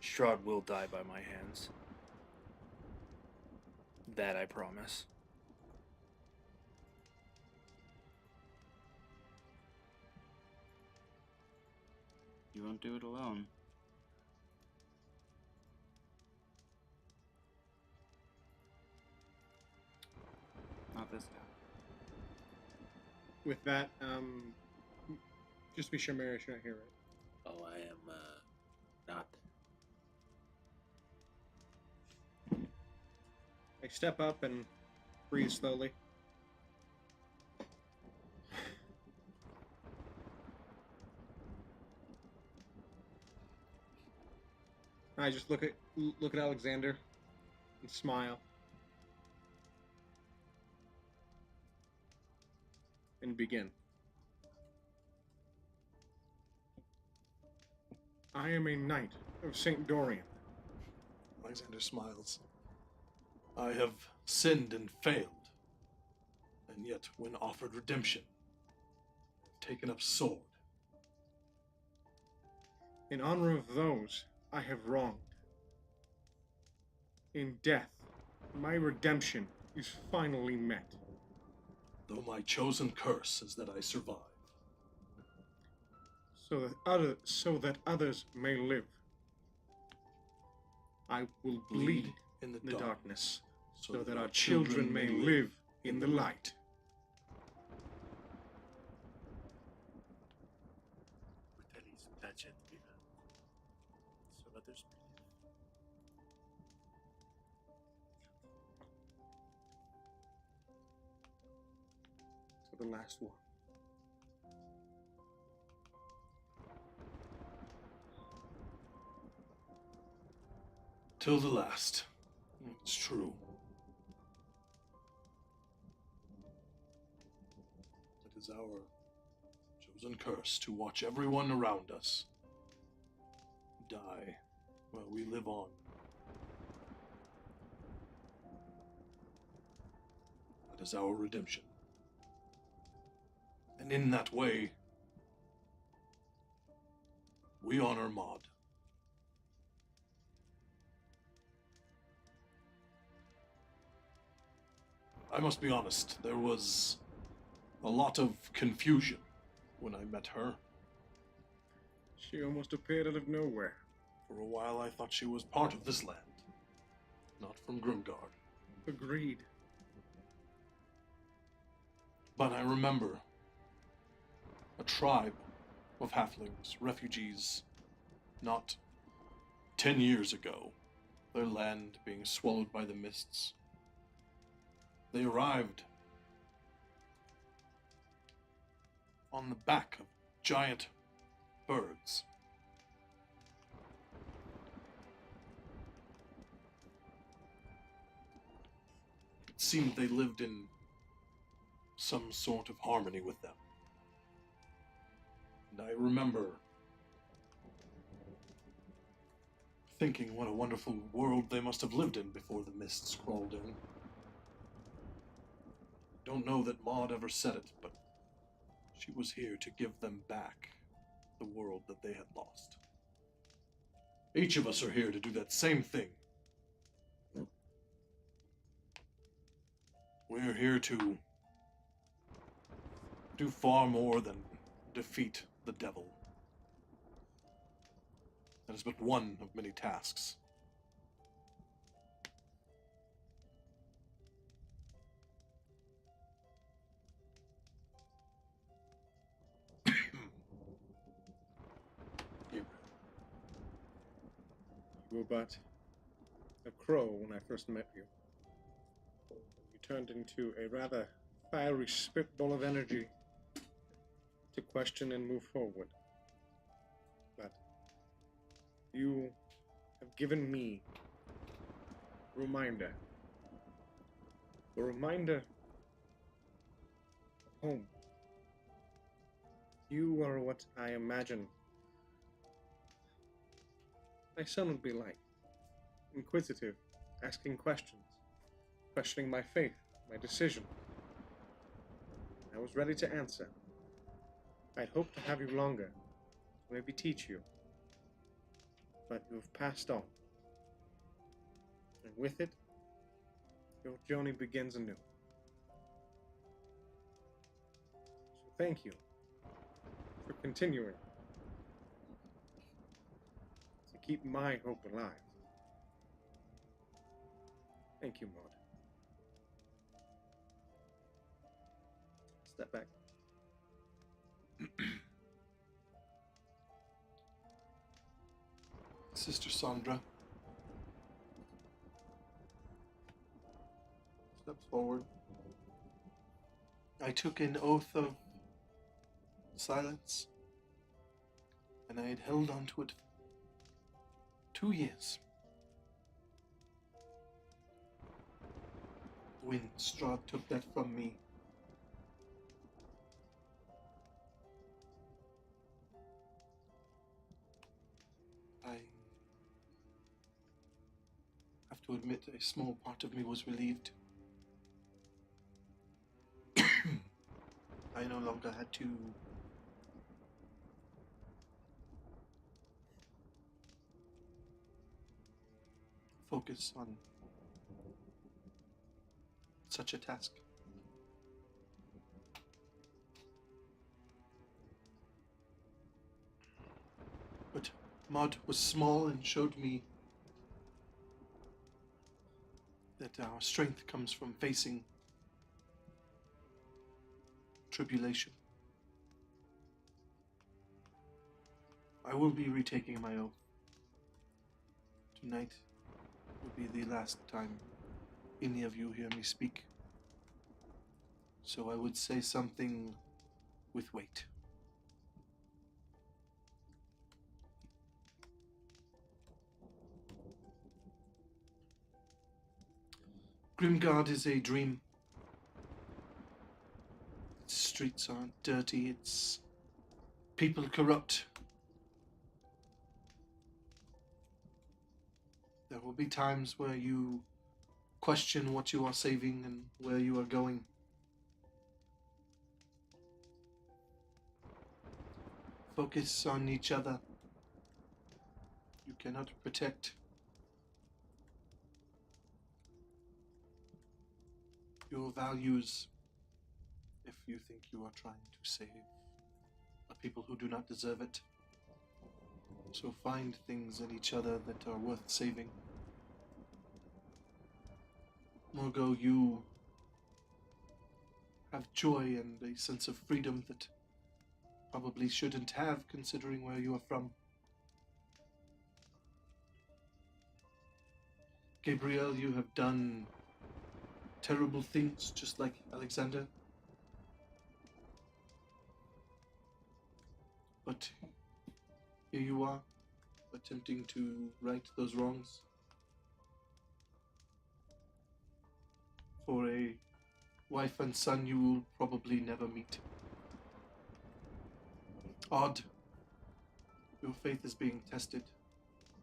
Strahd will die by my hands. That I promise.
You won't do it alone. Not this time.
With that, just to be sure, Marish, you're not here, right?
Oh, I am not.
I step up and breathe slowly. I just look at Alexander and smile. And begin. I am a knight of St. Dorian.
Alexander smiles. I have sinned and failed, and yet when offered redemption, taken up sword.
in honor of those I have wronged. In death, my redemption is finally met.
Though my chosen curse is that I survive.
So that others may live. I will bleed
in
the darkness, so that our children may live in the light.
So others may live.
To the last one.
Till the last. It's true. It is our chosen curse to watch everyone around us die while we live on. That is our redemption. And in that way, we honor Maud. I must be honest, there was a lot of confusion when I met her.
She almost appeared out of nowhere.
For a while I thought she was part of this land, not from Grimguard.
Agreed.
But I remember a tribe of halflings, refugees, not 10 years ago, their land being swallowed by the mists. They arrived on the back of giant birds. It seemed they lived in some sort of harmony with them. And I remember thinking what a wonderful world they must have lived in before the mists crawled in. Don't know that Maud ever said it, but she was here to give them back the world that they had lost. Each of us are here to do that same thing. We're here to do far more than defeat the devil. That is but one of many tasks.
You were but a crow when I first met you. You turned into a rather fiery spitball of energy to question and move forward. But you have given me a reminder of home. You are what I imagine my son would be like. Inquisitive, asking questions, questioning my faith, my decision. I was ready to answer. I'd hoped to have you longer, to maybe teach you. But you have passed on. And with it, your journey begins anew. So thank you for continuing to keep my hope alive. Thank you, Maud. Step back.
Sister Sandra steps forward. I took an oath of silence, and I had held on to it 2 years. When Strahd took that from me, I have to admit a small part of me was relieved. I no longer had to focus on such a task. But Maud was small and showed me that our strength comes from facing tribulation. I will be retaking my oath. Tonight will be the last time any of you hear me speak. So I would say something with weight. Grimguard is a dream. Its streets are dirty, its people corrupt. There will be times where you question what you are saving and where you are going. Focus on each other. You cannot protect your values if you think you are trying to save the people who do not deserve it. So find things in each other that are worth saving. Morgo, you have joy and a sense of freedom that probably shouldn't have, considering where you are from. Gabriel, you have done terrible things, just like Alexander. But here you are, attempting to right those wrongs. For a wife and son you will probably never meet. Odd. Your faith is being tested.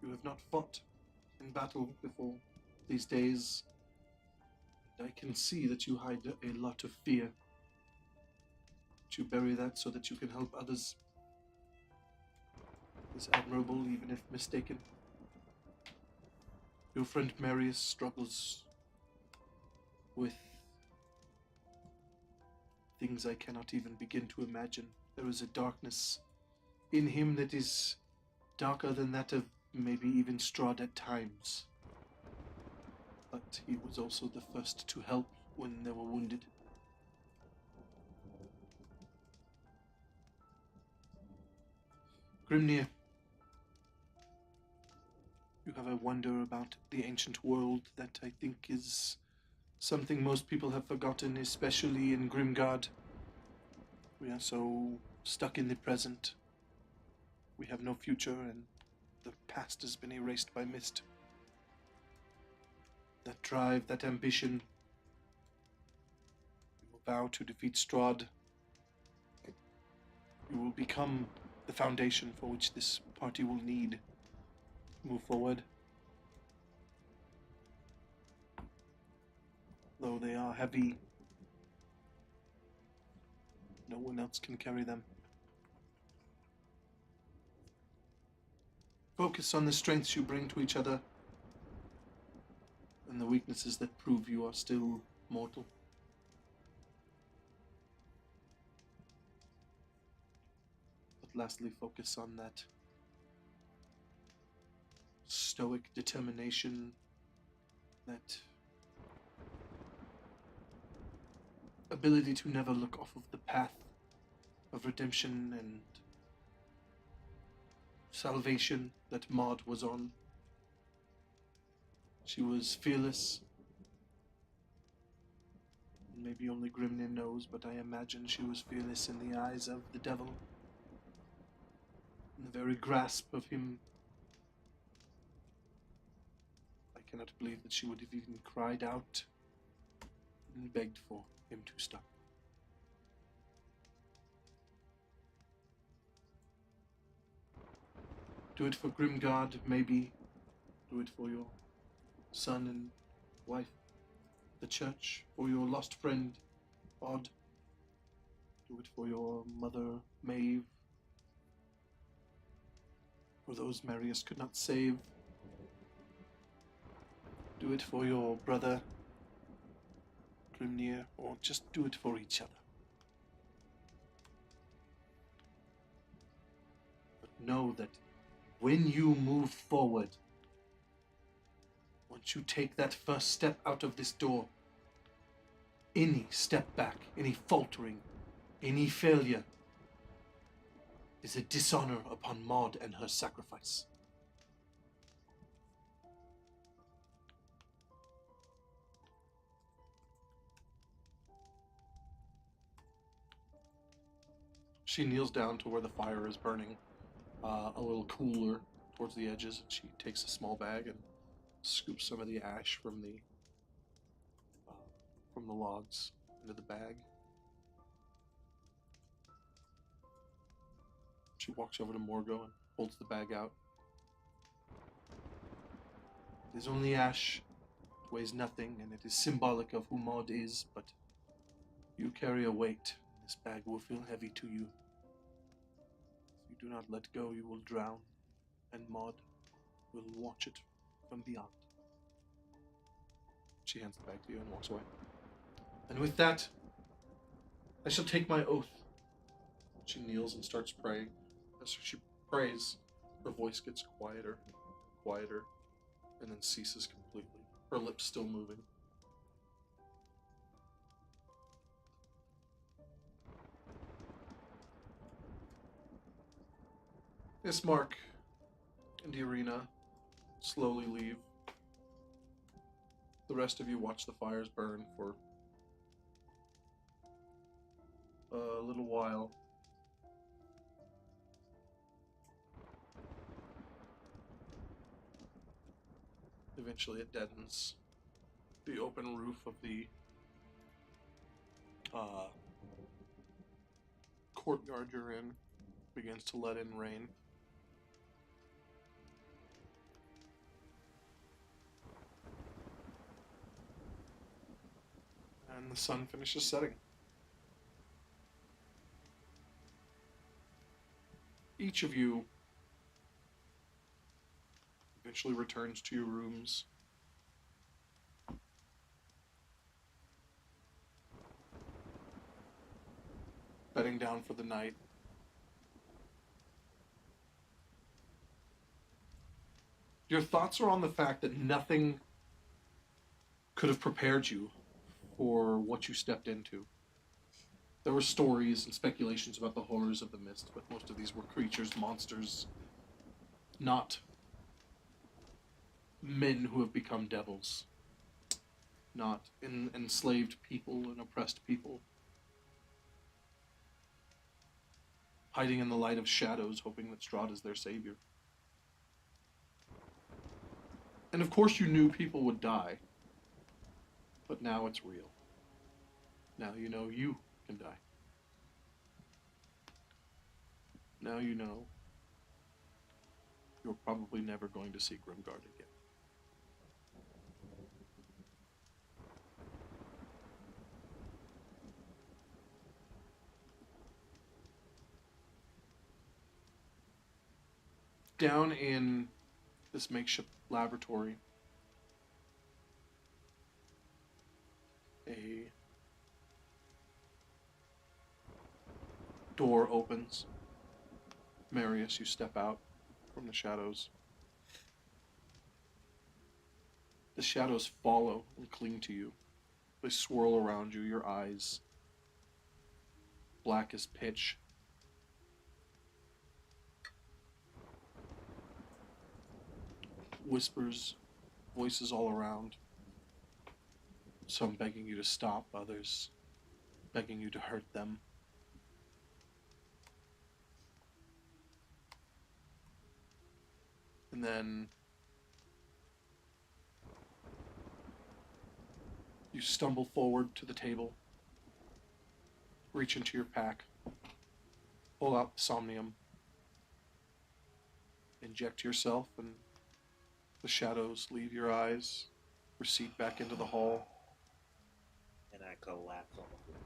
You have not fought in battle before these days. I can see that you hide a lot of fear. But you bury that so that you can help others. It's admirable, even if mistaken. Your friend Marius struggles with things I cannot even begin to imagine. There is a darkness in him that is darker than that of maybe even Strahd at times. But he was also the first to help when they were wounded. Grimnir, you have a wonder about the ancient world that I think is something most people have forgotten, especially in Grimguard. We are so stuck in the present. We have no future, and the past has been erased by mist. That drive, that ambition. You will vow to defeat Strahd. You will become the foundation for which this party will need to move forward. Though they are heavy, no one else can carry them. Focus on the strengths you bring to each other and the weaknesses that prove you are still mortal. But lastly, focus on that stoic determination, that ability to never look off of the path of redemption and salvation that Maud was on. She was fearless. Maybe only Grimnir knows, but I imagine she was fearless in the eyes of the devil. In the very grasp of him. I cannot believe that she would have even cried out and begged for him to stop. Do it for Grimguard, maybe. Do it for your son and wife, the church, for your lost friend, Odd. Do it for your mother, Maeve. For those Marius could not save. Do it for your brother, Grimnir, or just do it for each other. But know that when you move forward, once you take that first step out of this door, any step back, any faltering, any failure is a dishonor upon Maud and her sacrifice. She kneels down to where the fire is burning, a little cooler towards the edges, and she takes a small bag and scoops some of the ash from the logs into the bag. She walks over to Morgo and holds the bag out. It is only ash. It weighs nothing, and it is symbolic of who Maud is, but you carry a weight. This bag will feel heavy to you. If you do not let go, you will drown, and Maud will watch it from beyond. She hands the bag to you and walks away. And with that, I shall take my oath. She kneels and starts praying. As she prays, her voice gets quieter, quieter, and then ceases completely, her lips still moving. Ismark and Irina slowly leave. The rest of you watch the fires burn for a little while. Eventually it deadens. The open roof of the courtyard you're in begins to let in rain. And the sun finishes setting. Each of you eventually returns to your rooms. Bedding down for the night. Your thoughts are on the fact that nothing could have prepared you for what you stepped into. There were stories and speculations about the horrors of the mist, but most of these were creatures, monsters, not men who have become devils, not enslaved people and oppressed people, hiding in the light of shadows, hoping that Strahd is their savior. And of course you knew people would die, but now it's real. Now you know you can die. Now you know you're probably never going to see Grimguard again. Down in this makeshift laboratory, a door opens. Marius, you step out from the shadows. The shadows follow and cling to you. They swirl around you, your eyes black as pitch. Whispers, voices all around. Some begging you to stop, others begging you to hurt them. And then you stumble forward to the table, reach into your pack, pull out the somnium, inject yourself, and the shadows leave your eyes, recede back into the hall.
And I collapse on the floor.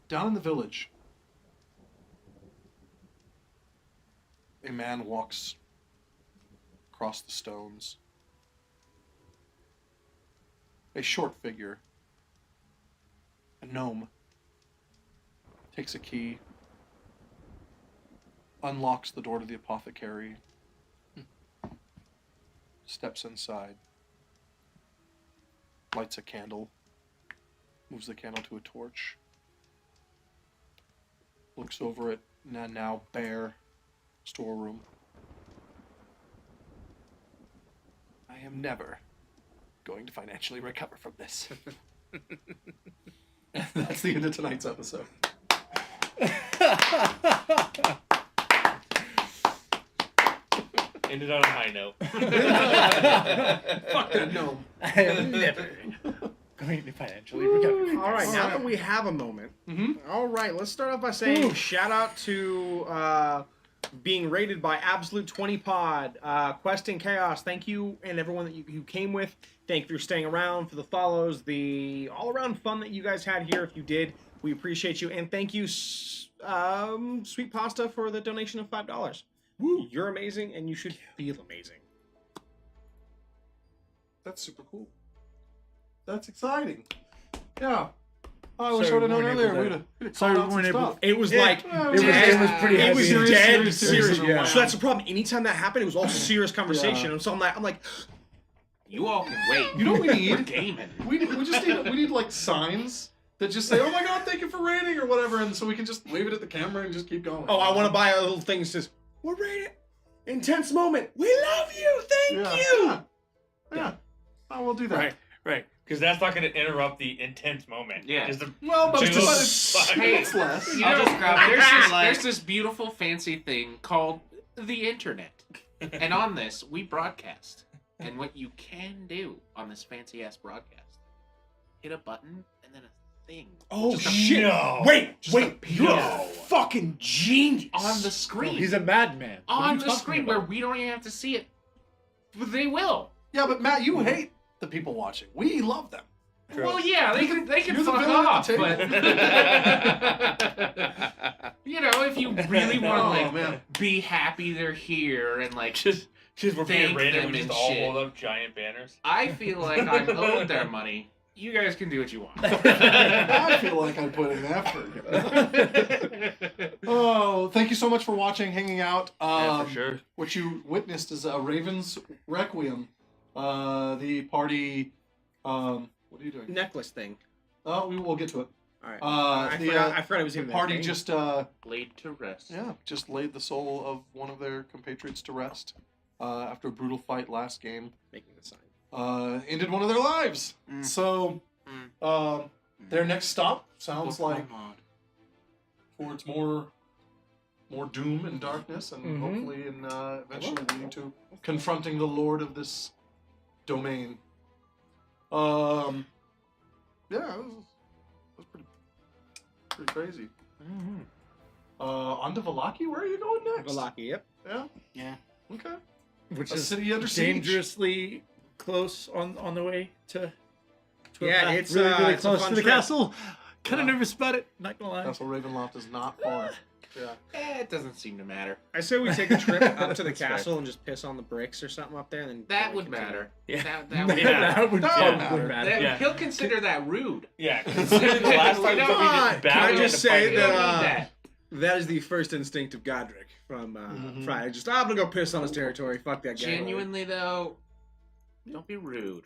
Down in the village, a man walks across the stones. A short figure, a gnome, takes a key, unlocks the door to the apothecary, steps inside, lights a candle, moves the candle to a torch, looks over at now bare storeroom. I am never going to financially recover from this. And that's the end of tonight's episode.
Ended on a high note.
Fuck that gnome.
I am never going to financially recover.
All right, now that we have a moment, all right, let's start off by saying shout out to being rated by Absolute 20 Pod, Questing Chaos. Thank you, and everyone that you came with. Thank you for staying around, for the follows, the all-around fun that you guys had here. If you did, we appreciate you, and thank you, Sweet Pasta, for the donation of $5. Woo. You're amazing, and you should feel amazing.
That's super cool. That's exciting. Yeah. Oh, I wish I would have known earlier. We'd have called out some stuff.
It was like
It was pretty
it was
heavy.
dead
serious.
serious.
Yeah.
So that's the problem. Anytime that happened, it was all serious conversation. And so I'm like,
You all can wait.
You know what we need?
We're gaming.
We just need like signs that just say, "Oh my God, thank you for rating" or whatever, and so we can just wave it at the camera and just keep going.
oh, I want to buy a little thing that says, "We're rated. Intense moment. We love you. Thank you."
Yeah. Oh, we'll do that.
Right. Because that's not going to interrupt the intense moment.
Yeah.
Well, but
Just-
it's less.
You
I'll
know,
just grab it.
there's this beautiful fancy thing called the internet. And on this, we broadcast. And what you can do on this fancy ass broadcast, hit a button and then a thing.
Oh
Just a
shit!
no.
Wait,
Just a
you're a
no.
fucking genius.
On the screen.
He's a madman. What are
on
you
the
talking
screen
about?
where we don't even have to see it. But they will.
Yeah, but Matt, you hate the people watching. We love them.
Well, yeah, they can
You're the
fuck
villain
off,
at
but
the
you know, if you really want to
man.
be happy they're here and like
Just we're being
Thank
random.
them
We just
and
all
shit.
hold up giant banners.
I feel like I'm owed their money. You guys can do what you want.
I feel like I put in effort. Oh, thank you so much for watching, hanging out.
Yeah, for sure.
What you witnessed is a Raven's Requiem. The party. What are you doing?
necklace thing.
Oh, we will get to it.
All right.
I
forgot it was even
The
that
party
thing.
just
Laid to rest.
just laid the soul of one of their compatriots to rest after a brutal fight last game.
making the sign.
Ended one of their lives. So their next stop sounds like towards more doom and darkness, and hopefully in eventually leading to confronting the lord of this domain. Yeah, it was pretty crazy. On to Valaki. Where are you going next?
Valaki, yep.
Yeah.
Yeah.
Okay.
Which
A
is
city under siege.
dangerously close on the way to
Yeah,
a path
it's,
really
it's a
close
fun
to the
trip.
castle. Kind of
Yeah.
nervous about it. Not gonna lie.
Castle Ravenloft is not far. Yeah.
It doesn't seem to matter.
I say we take a trip up to the
That's fair.
castle and just piss on the bricks or something up there, and then
That
we
would
continue.
matter.
Yeah.
That would
Yeah.
that would
That
that
would
would
matter.
matter.
that-
Yeah.
He'll consider that rude.
Yeah, considering the last time
You know
somebody
what?
just
Can I
battled
just
to
say
fight
You
it.
don't
that,
need that.
That is the first instinct of Godric from Friday. Just, I'm gonna go piss on his territory. Fuck that guy.
Genuinely though, don't be rude.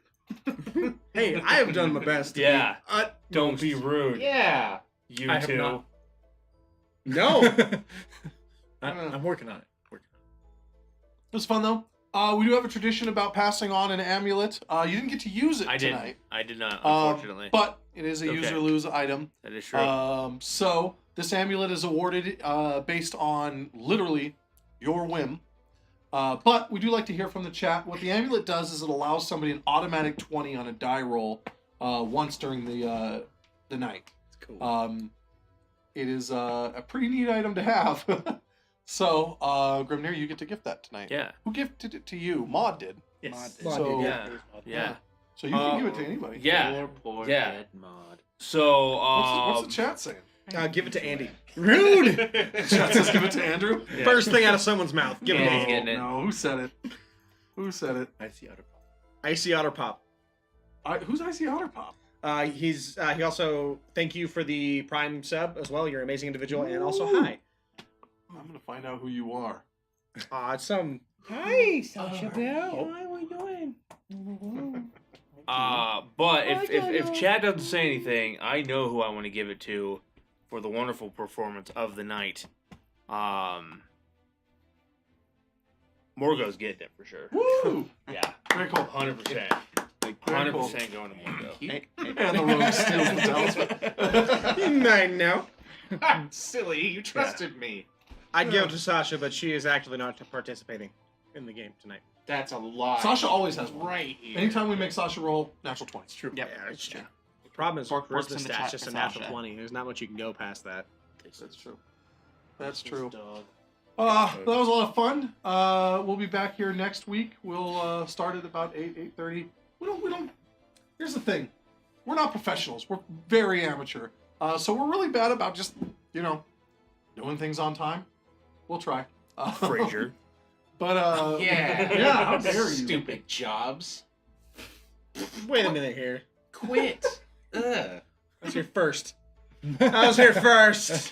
Hey, I have done my best. To
Yeah.
be utmost-
Don't be rude.
Yeah.
You
I have
two.
not.
No.
I'm working on it.
It was fun though. We do have a tradition about passing on an amulet. You didn't get to use it
I
tonight.
didn't. I did not,
Um,
unfortunately.
But it is a
Okay.
use or lose item.
That is true.
So this amulet is awarded based on literally your whim. But we do like to hear from the chat. What the amulet does is it allows somebody an automatic 20 on a die roll once during the night.
It's cool.
It is a pretty neat item to have. So, Grimnir, you get to gift that tonight.
yeah.
Who gifted it to you? Maud did.
Yes.
Mod
So-
did,
Yeah. Yeah.
So you can give it to anybody.
Yeah.
Poor
Yeah.
dead mod.
So,
What's the chat saying?
Give it to Andy. Rude.
Chat says give it to Andrew.
Yeah.
First thing out of someone's mouth. Give it to
Yeah.
Andy.
Getting it.
No, who said it? Who said it?
Icy Otter Pop.
Icy Otter Pop.
Who's Icy Otter Pop?
He also thank you for the Prime sub as well. You're an amazing individual, and also hi.
I'm gonna find out who you are.
It's some.
Hi, Sasha Bell. Hi, what you doing?
But if Chad doesn't say anything, I know who I want to give it to for the wonderful performance of the night. Morgo's getting it for sure.
Woo!
Yeah,
Very cool.
100%. Like 100% going to Morgo.
And the rogue steals the talisman.
I know.
I'm silly. You trusted me.
I'd give it to Sasha, but she is actually not participating in the game tonight.
That's a lie.
Sasha always has one.
Right here.
Anytime we make Sasha roll, natural 20. It's true.
Yep.
Yeah, it's true. The problem is
Works
charisma
in the
stats
chat
just
for
a natural
Sasha.
20. There's not much you can go past that.
That's true. That's true.
Dog.
That was a lot of fun. We'll be back here next week. We'll start at about 8:30. We don't. Here's the thing. We're not professionals. We're very amateur. So we're really bad about just, doing things on time. We'll try.
Frazier.
But,
Yeah.
Yeah, how dare you.
Stupid jobs.
Wait a minute here.
Quit. Ugh.
That's your first. I was here first.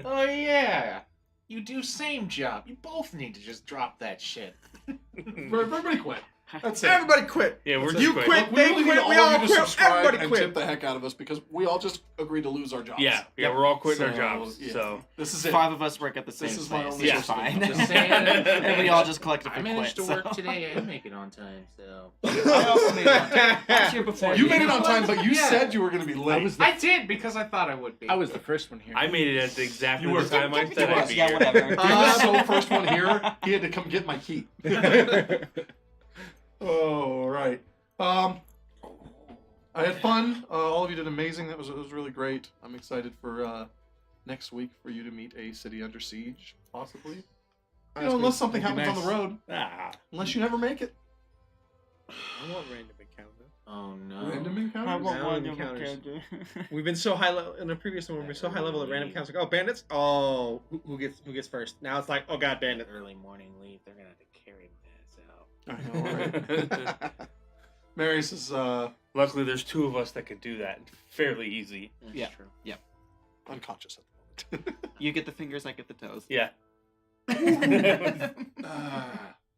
Oh yeah. You do same job. You both need to just drop that shit.
Everybody quit. That's it.
Everybody quit.
Yeah, we're
That's
just
You
quit.
quit.
Look, we
They
really
quit,
need
we
all
all
of you to
quit,
subscribe
everybody
and
quit.
tip the heck out of us because we all just agreed to lose our jobs.
Yeah, we're all quitting our
So,
jobs.
yeah.
So
This is it.
5 of us work at the same
This is my
place.
only
Yeah,
source of
fine.
income.
Just saying.
And we all just
I
collectively
managed
quit.
to work
so.
today and make it on time, so.
I also made it on time. I was here before
You made it on time, but you
Yeah.
said you were going to be late.
I did because I thought I would be.
I was the first one here.
I made it at exactly
You were-
the time I said
You
I'd
was,
be
yeah,
here.
whatever.
He was so first one here, he had to come get my key. Oh, right. I had fun. All of you did amazing. It was really great. I'm excited for next week for you to meet a city under siege, possibly. Unless something happens on the road. Unless you never make it.
I want random encounter.
Oh no.
Random
I
encounters?
want
Now
one
encounters.
encounter.
We've been so high level in the previous one. We've been so high level that random encounters like, oh, bandits. Oh, who gets first? Now it's like, oh god, bandit.
Early morning leave. They're gonna have to carry my ass out.
I know, right? Mary says,
Luckily, there's 2 of us that could do that fairly easy.
That's
Yeah.
true.
unconscious at the moment.
You get the fingers, I get the toes.
Yeah.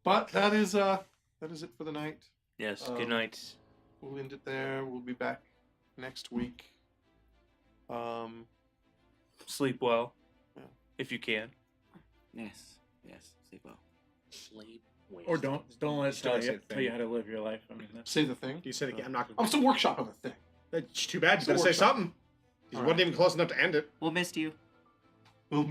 But that is it for the night.
Yes. Good night.
We'll end it there. We'll be back next week.
Sleep well,
Yeah.
if you can.
Yes. Sleep well.
Sleep. Waste.
Or don't let it
Still
tell
say
you,
the
tell you
thing.
how to live your life. I mean, that's
Say the thing.
You said again. I'm not.
I'm still workshopping the thing.
That's too bad. You
Still
gotta say
workshop.
something. You
All
wasn't
right.
even close enough to end it.
We'll miss you.
We'll